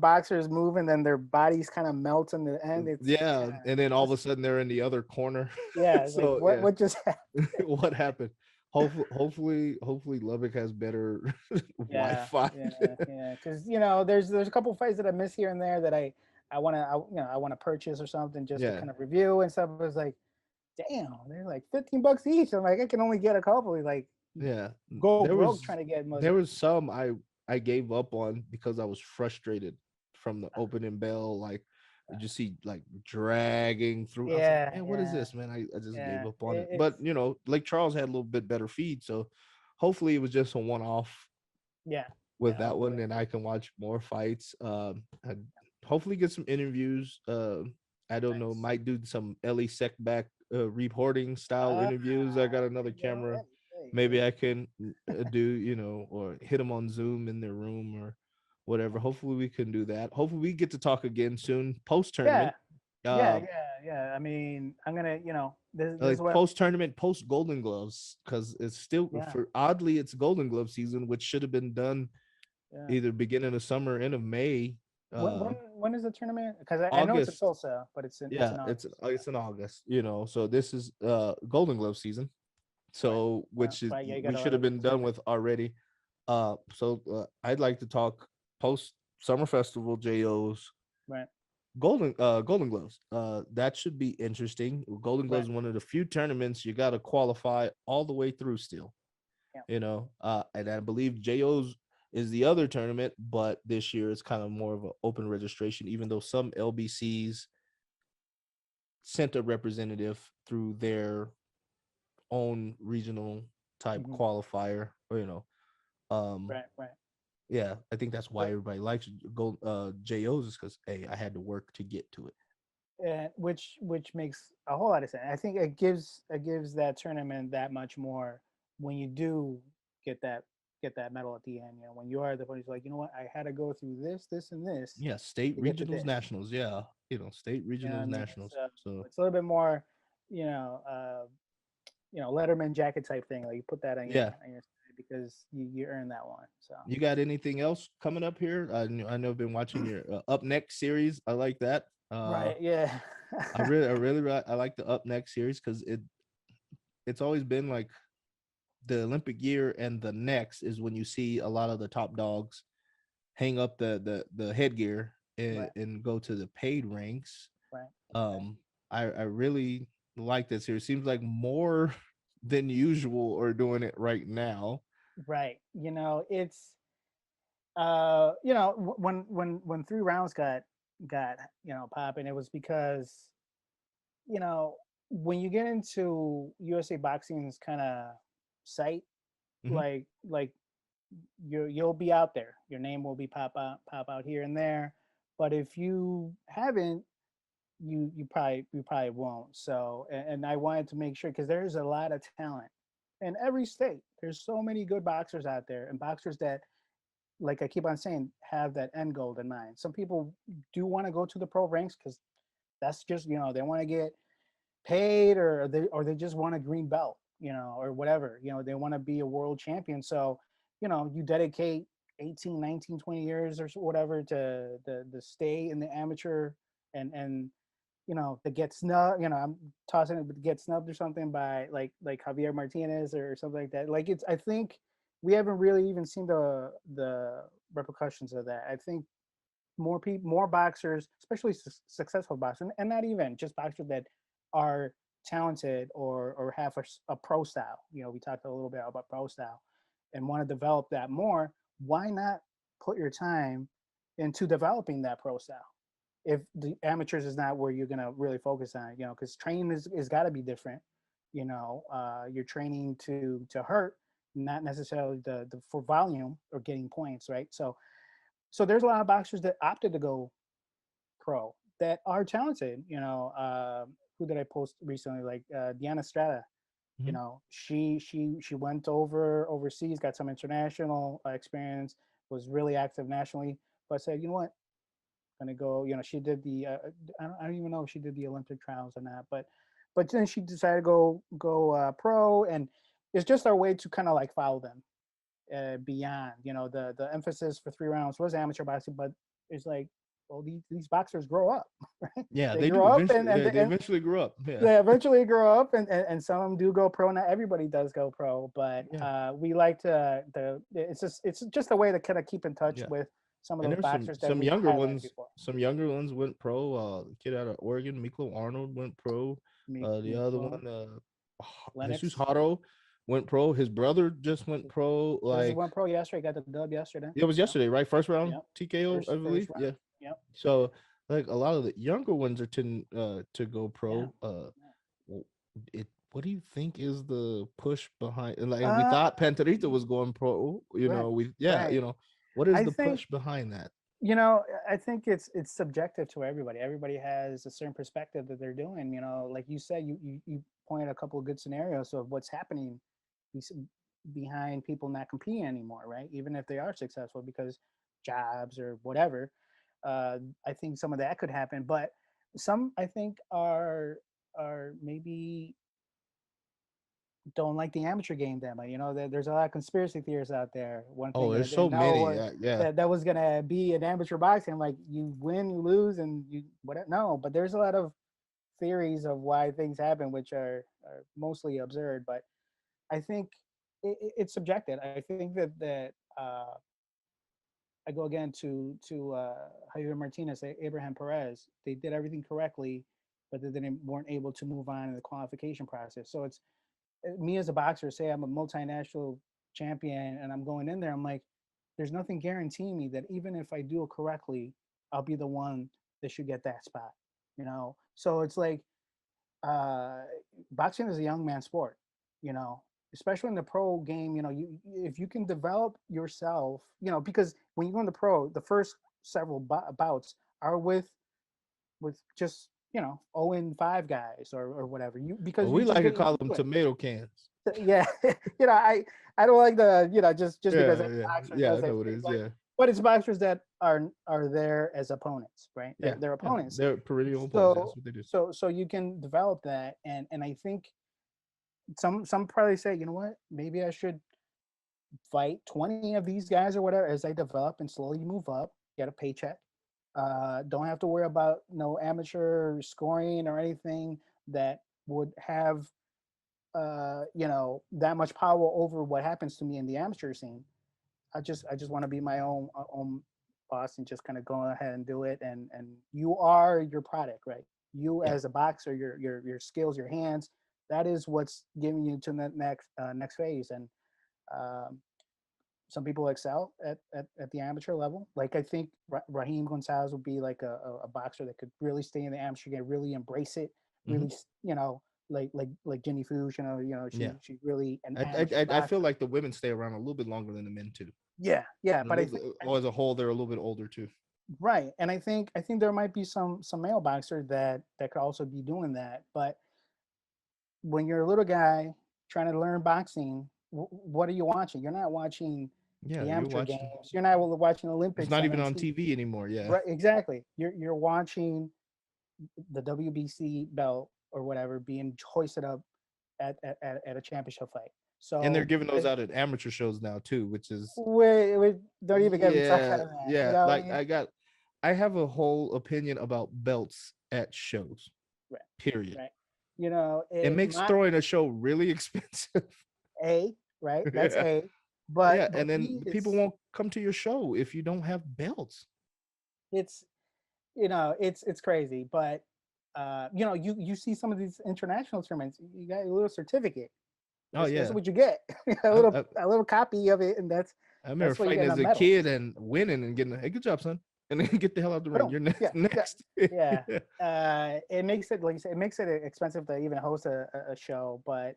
boxers move and then their bodies kind of melt in the end. It's Yeah, kind of and then all of a just sudden they're in the other corner. yeah. It's like So yeah, what just happened? what happened? Hopefully Lubbock has better Yeah, Wi-Fi. yeah. Because there's a couple fights that I miss here and there that I want to I want to purchase or something just to Yeah, kind of review and stuff. It's like, damn, they're like $15 each. I'm like, I can only get a couple. Like, yeah. go There broke trying was to get most. there was some I gave up on because I was frustrated from the opening bell. Like you just see like dragging through. I was like, Yeah, man, what is yeah, this, man? I just gave yeah. up on it. But It's Lake Charles had a little bit better feed, so hopefully it was just a one-off yeah, with yeah. that Hopefully, one, and I can watch more fights. I'd hopefully get some interviews. I don't know, nice. might do some Ellie Seckback reporting style Ah, interviews. I got there another you go. camera. Hey. Maybe I can do, or hit them on Zoom in their room or whatever. Hopefully we can do that. Hopefully we get to talk again soon post Yeah, tournament. yeah, Uh, yeah. I mean, I'm gonna, this is like what. post tournament, post Golden Gloves, because it's still Yeah, for oddly it's Golden Glove season, which should have been done yeah. either beginning of summer, end of May, When uh, is the tournament? Because I know it's in August. Tulsa, but it's Yeah, in it's August. it's in August. So this is Golden Glove season. Right. So which is Right. Yeah, you we got a should lot have of been leads done going. with already. I'd like to talk post summer festival JOs Right. Golden Gloves. That should be interesting. Golden Right. Gloves is one of the few tournaments you got to qualify all the way through still. Yeah. And I believe JOs is the other tournament, but this year it's kind of more of an open registration, even though some LBCs sent a representative through their own regional type Hmm. qualifier, um, Right. Right. yeah, I think that's why But everybody likes gold JOs is because hey, I had to work to get to it. which makes a whole lot of sense. I think it gives that tournament that much more when you do get that medal at the end. When you are the one who's like, I had to go through this and this Yeah, state to get to regionals, this. nationals. Yeah, state You know what I regionals, mean? nationals. So It's a little bit more, you know, uh, Letterman jacket type thing. Like you put that on yeah, your side. because you earned that one. So You got anything else coming up here? I know I've been watching your Up Next series. I like that. right, yeah. I like the Up Next series because it's always been like the Olympic year and the next is when you see a lot of the top dogs hang up the headgear Right, and go to the paid ranks. right, right, Um, I really like this series. Seems like more than usual are doing it right now. right. It's when 3 rounds got popping, it was because you know when you get into USA Boxing's kind of site, Mhm. like you'll be out there. Your name will be pop out here and there. But if you haven't, you probably won't. So and I wanted to make sure because there's a lot of talent in every state. There's so many good boxers out there and boxers that, like I keep on saying, have that end goal in mind. Some people do want to go to the pro ranks because that's just they want to get paid, or they just want a green belt, or whatever. They want to be a world champion. So you dedicate 18, 19, 20 years or whatever to stay in the amateur, and to get snubbed. I'm tossing it, but get snubbed or something by like Javier Martinez or something like that. Like I think we haven't really even seen the repercussions of that. I think more boxers, especially successful boxers, and not even just boxers that are talented or have a pro style. We talked a little bit about pro style and want to develop that more. Why not put your time into developing that pro style? If the amateurs is not where you're gonna really focus on, because training is got to be different. You're training to hurt, not necessarily the for volume or getting points, right? So there's a lot of boxers that opted to go pro that are talented. Who did I post recently? Like Deanna Strata. Mhm. She went overseas, got some international experience, was really active nationally, but said, gonna go. She did the. I don't even know if she did the Olympic trials or not, but then she decided to go pro, and it's just our way to kind of like follow them beyond. The emphasis for 3 rounds was amateur boxing, but it's like, well, these boxers grow up, right? Yeah, They they do grow up eventually. and Yeah, and, they and eventually grew up. Yeah, they eventually grow up, and some of them do go pro. Not everybody does go pro, but yeah, we like to the it's just a way to kind of keep in touch yeah. with some of And those there's boxers that some we've younger highlighted ones. before. Some younger ones went pro. The kid out of Oregon, Miko Arnold, went pro. The other Miko, one, Jesus Lennox Haro, went pro. His brother just went pro. just Like went pro yesterday. Got the dub yesterday. it was Yep, yesterday, right? First round yep. TKO, I First believe. round. Yeah. Yep. So like a lot of the younger ones are to go Yeah. pro. w- it what do you think is the push behind? And like we Uh, thought Panterita was going pro. right, You right. know, what is I the think push behind that? I think it's subjective to everybody. Everybody has a certain perspective that they're doing. Like you said, you pointed a couple of good scenarios of what's happening bes- behind people not competing anymore, right? Even if they are successful because jobs or whatever. I think some of that could happen, but some I think are maybe don't like the amateur game that much. There's a lot of conspiracy theories out there. One Oh, thing I there's didn't so know many. was Yeah. that was gonna be an amateur boxing. Like you win, you lose, and you whatever. No, but there's a lot of theories of why things happen, which are mostly absurd. But I think it's subjective. I think that I go again to Javier Martinez, Abraham Perez. They did everything correctly, but they didn't weren't able to move on in the qualification process. So it's me as a boxer, say I'm a multinational champion and I'm going in there, I'm like, there's nothing guaranteeing me that even if I do it correctly, I'll be the one that should get that spot. So it's like uh, boxing is a young man sport. You know, especially in the pro game. You if you can develop yourself, because when you go in the pro, the first several bouts are with just 0-5 guys or whatever you Well, because you're we just like to getting call them into it. tomato cans. Yeah, I don't like the just because Yeah, any yeah, boxer yeah. does I that know what it phrase, is. Yeah, but it's boxers that are there as opponents, right? yeah, They're yeah. opponents. They're perennial opponents. That's So what they do. so you can develop that, and I think some probably say, maybe I should fight 20 of these guys or whatever as they develop and slowly move up, get a paycheck. Don't have to worry about no amateur scoring or anything that would have that much power over what happens to me in the amateur scene. I just want to be my own boss and just kind of go ahead and do it. And you are your product, right? You Yeah. as a boxer, your skills, your hands, that is what's giving you to the next phase. And um, some people excel at the amateur level. Like I think Raheem Gonzalez would be like a boxer that could really stay in the amateur game, really embrace it, Hmm. really like Jenny Fuge, Yeah. she's really an I, amateur I feel boxer. like the women stay around a little bit longer than the men too. Yeah, And a but I little think bit, or as a whole, they're a little bit older too. right, and I think there might be some male boxer that could also be doing that. But when you're a little guy trying to learn boxing, what are you watching? You're not watching Yeah, the you're amateur watching. games. You're not watching It's Olympics not on even on MTV. TV anymore. Yeah. Right, exactly. You're watching the WBC belt or whatever being hoisted up at a championship fight. And they're So giving those out at amateur shows now too, which is we don't even get me started yeah, on that. You yeah. know what I Like mean? I have a whole opinion about belts at shows. Right, Period. right. It It makes my throwing a show really expensive. A, right? That's Yeah. A. Yeah, But and then B, people it's won't come to your show if you don't have belts. it's it's crazy. But you see some of these international tournaments, you got a little certificate. Oh That's yeah. what you get. a I, little I, a little copy of it, and I remember that's what you fighting get in a as a medal. kid and winning and getting, hey, good job, son. And then get the hell out the ring. Boom. You're Yeah, next. yeah, Next. yeah. It makes it, like you said, it makes it expensive to even host a show, but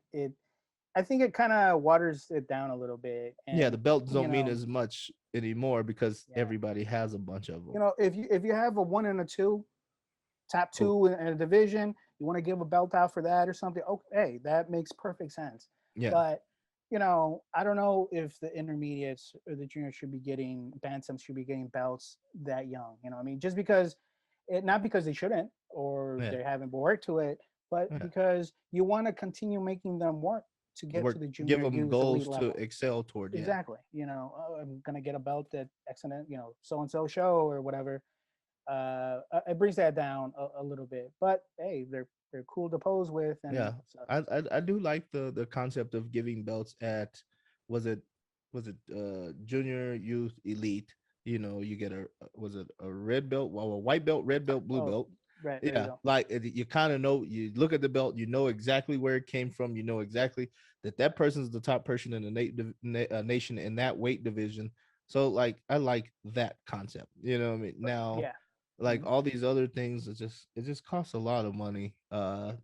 I think it kind of waters it down a little bit. Yeah, the And belts don't mean as much anymore because yeah, everybody has a bunch of them. if you have a one and a two, top Oh, two in a division, you want to give a belt out for that or something. Okay, that makes perfect sense. yeah, But I don't know if the intermediates or the juniors should be getting bantams should be getting belts that young. I mean, just because not because they shouldn't or yeah, they haven't worked to it, but yeah. because you want to continue making them work to get to Work, the give junior them youth elite goals to level. excel toward. Yeah, Exactly. Oh, I'm gonna get a belt at excellent, so and so show or whatever. It brings that down a little bit. But hey, they're cool to pose with and yeah. stuff. I do like the concept of giving belts at, was it junior youth elite. You get a, was it a red belt, well, a white belt, red belt, blue Oh, belt. right there you Yeah, go. like you kind of know, you look at the belt, you know exactly where it came from, you know exactly that person's the top person in the nation in that weight division. So like I like that concept. You know what I mean? Now, Yeah. like Mhm. all these other things, it just costs a lot of money. Now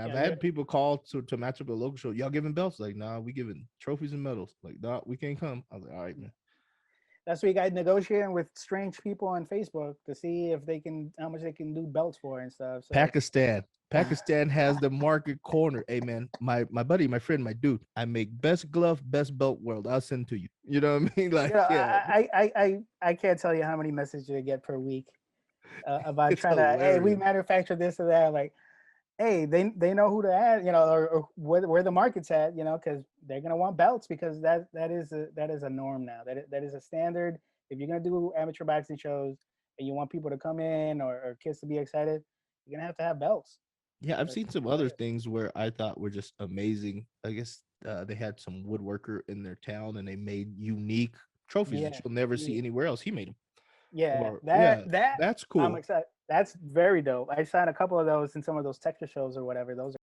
I've Yeah, had people call to match up a local show. Y'all giving belts? Like, nah, we giving trophies and medals. Like, nah, we can't come. I was like, all right, man. that's what you guys negotiating with strange people on Facebook to see if they can how much they can do belts for and stuff. So Pakistan. Pakistan has the market corner. Hey man, my buddy, my friend, my dude. I make best glove, best belt world. I'll send to you. You know what I mean? Like, yeah, I can't tell you how many messages I get per week about it's trying to, hey, we hilarious. manufacture this or that. Like, hey, they know who to add, or where the market's at, because they're gonna want belts because that is a norm now. That is a standard. If you're gonna do amateur boxing shows and you want people to come in or kids to be excited, you're gonna have to have belts. Yeah, I've That's seen some what other it is. things where I thought were just amazing. I guess they had some woodworker in their town and they made unique trophies that Yeah, you'll never see yeah, anywhere else. He made them. yeah. Or That yeah, that that's I'm cool. excited. That's very dope. I signed a couple of those in some of those Texas shows or whatever. Those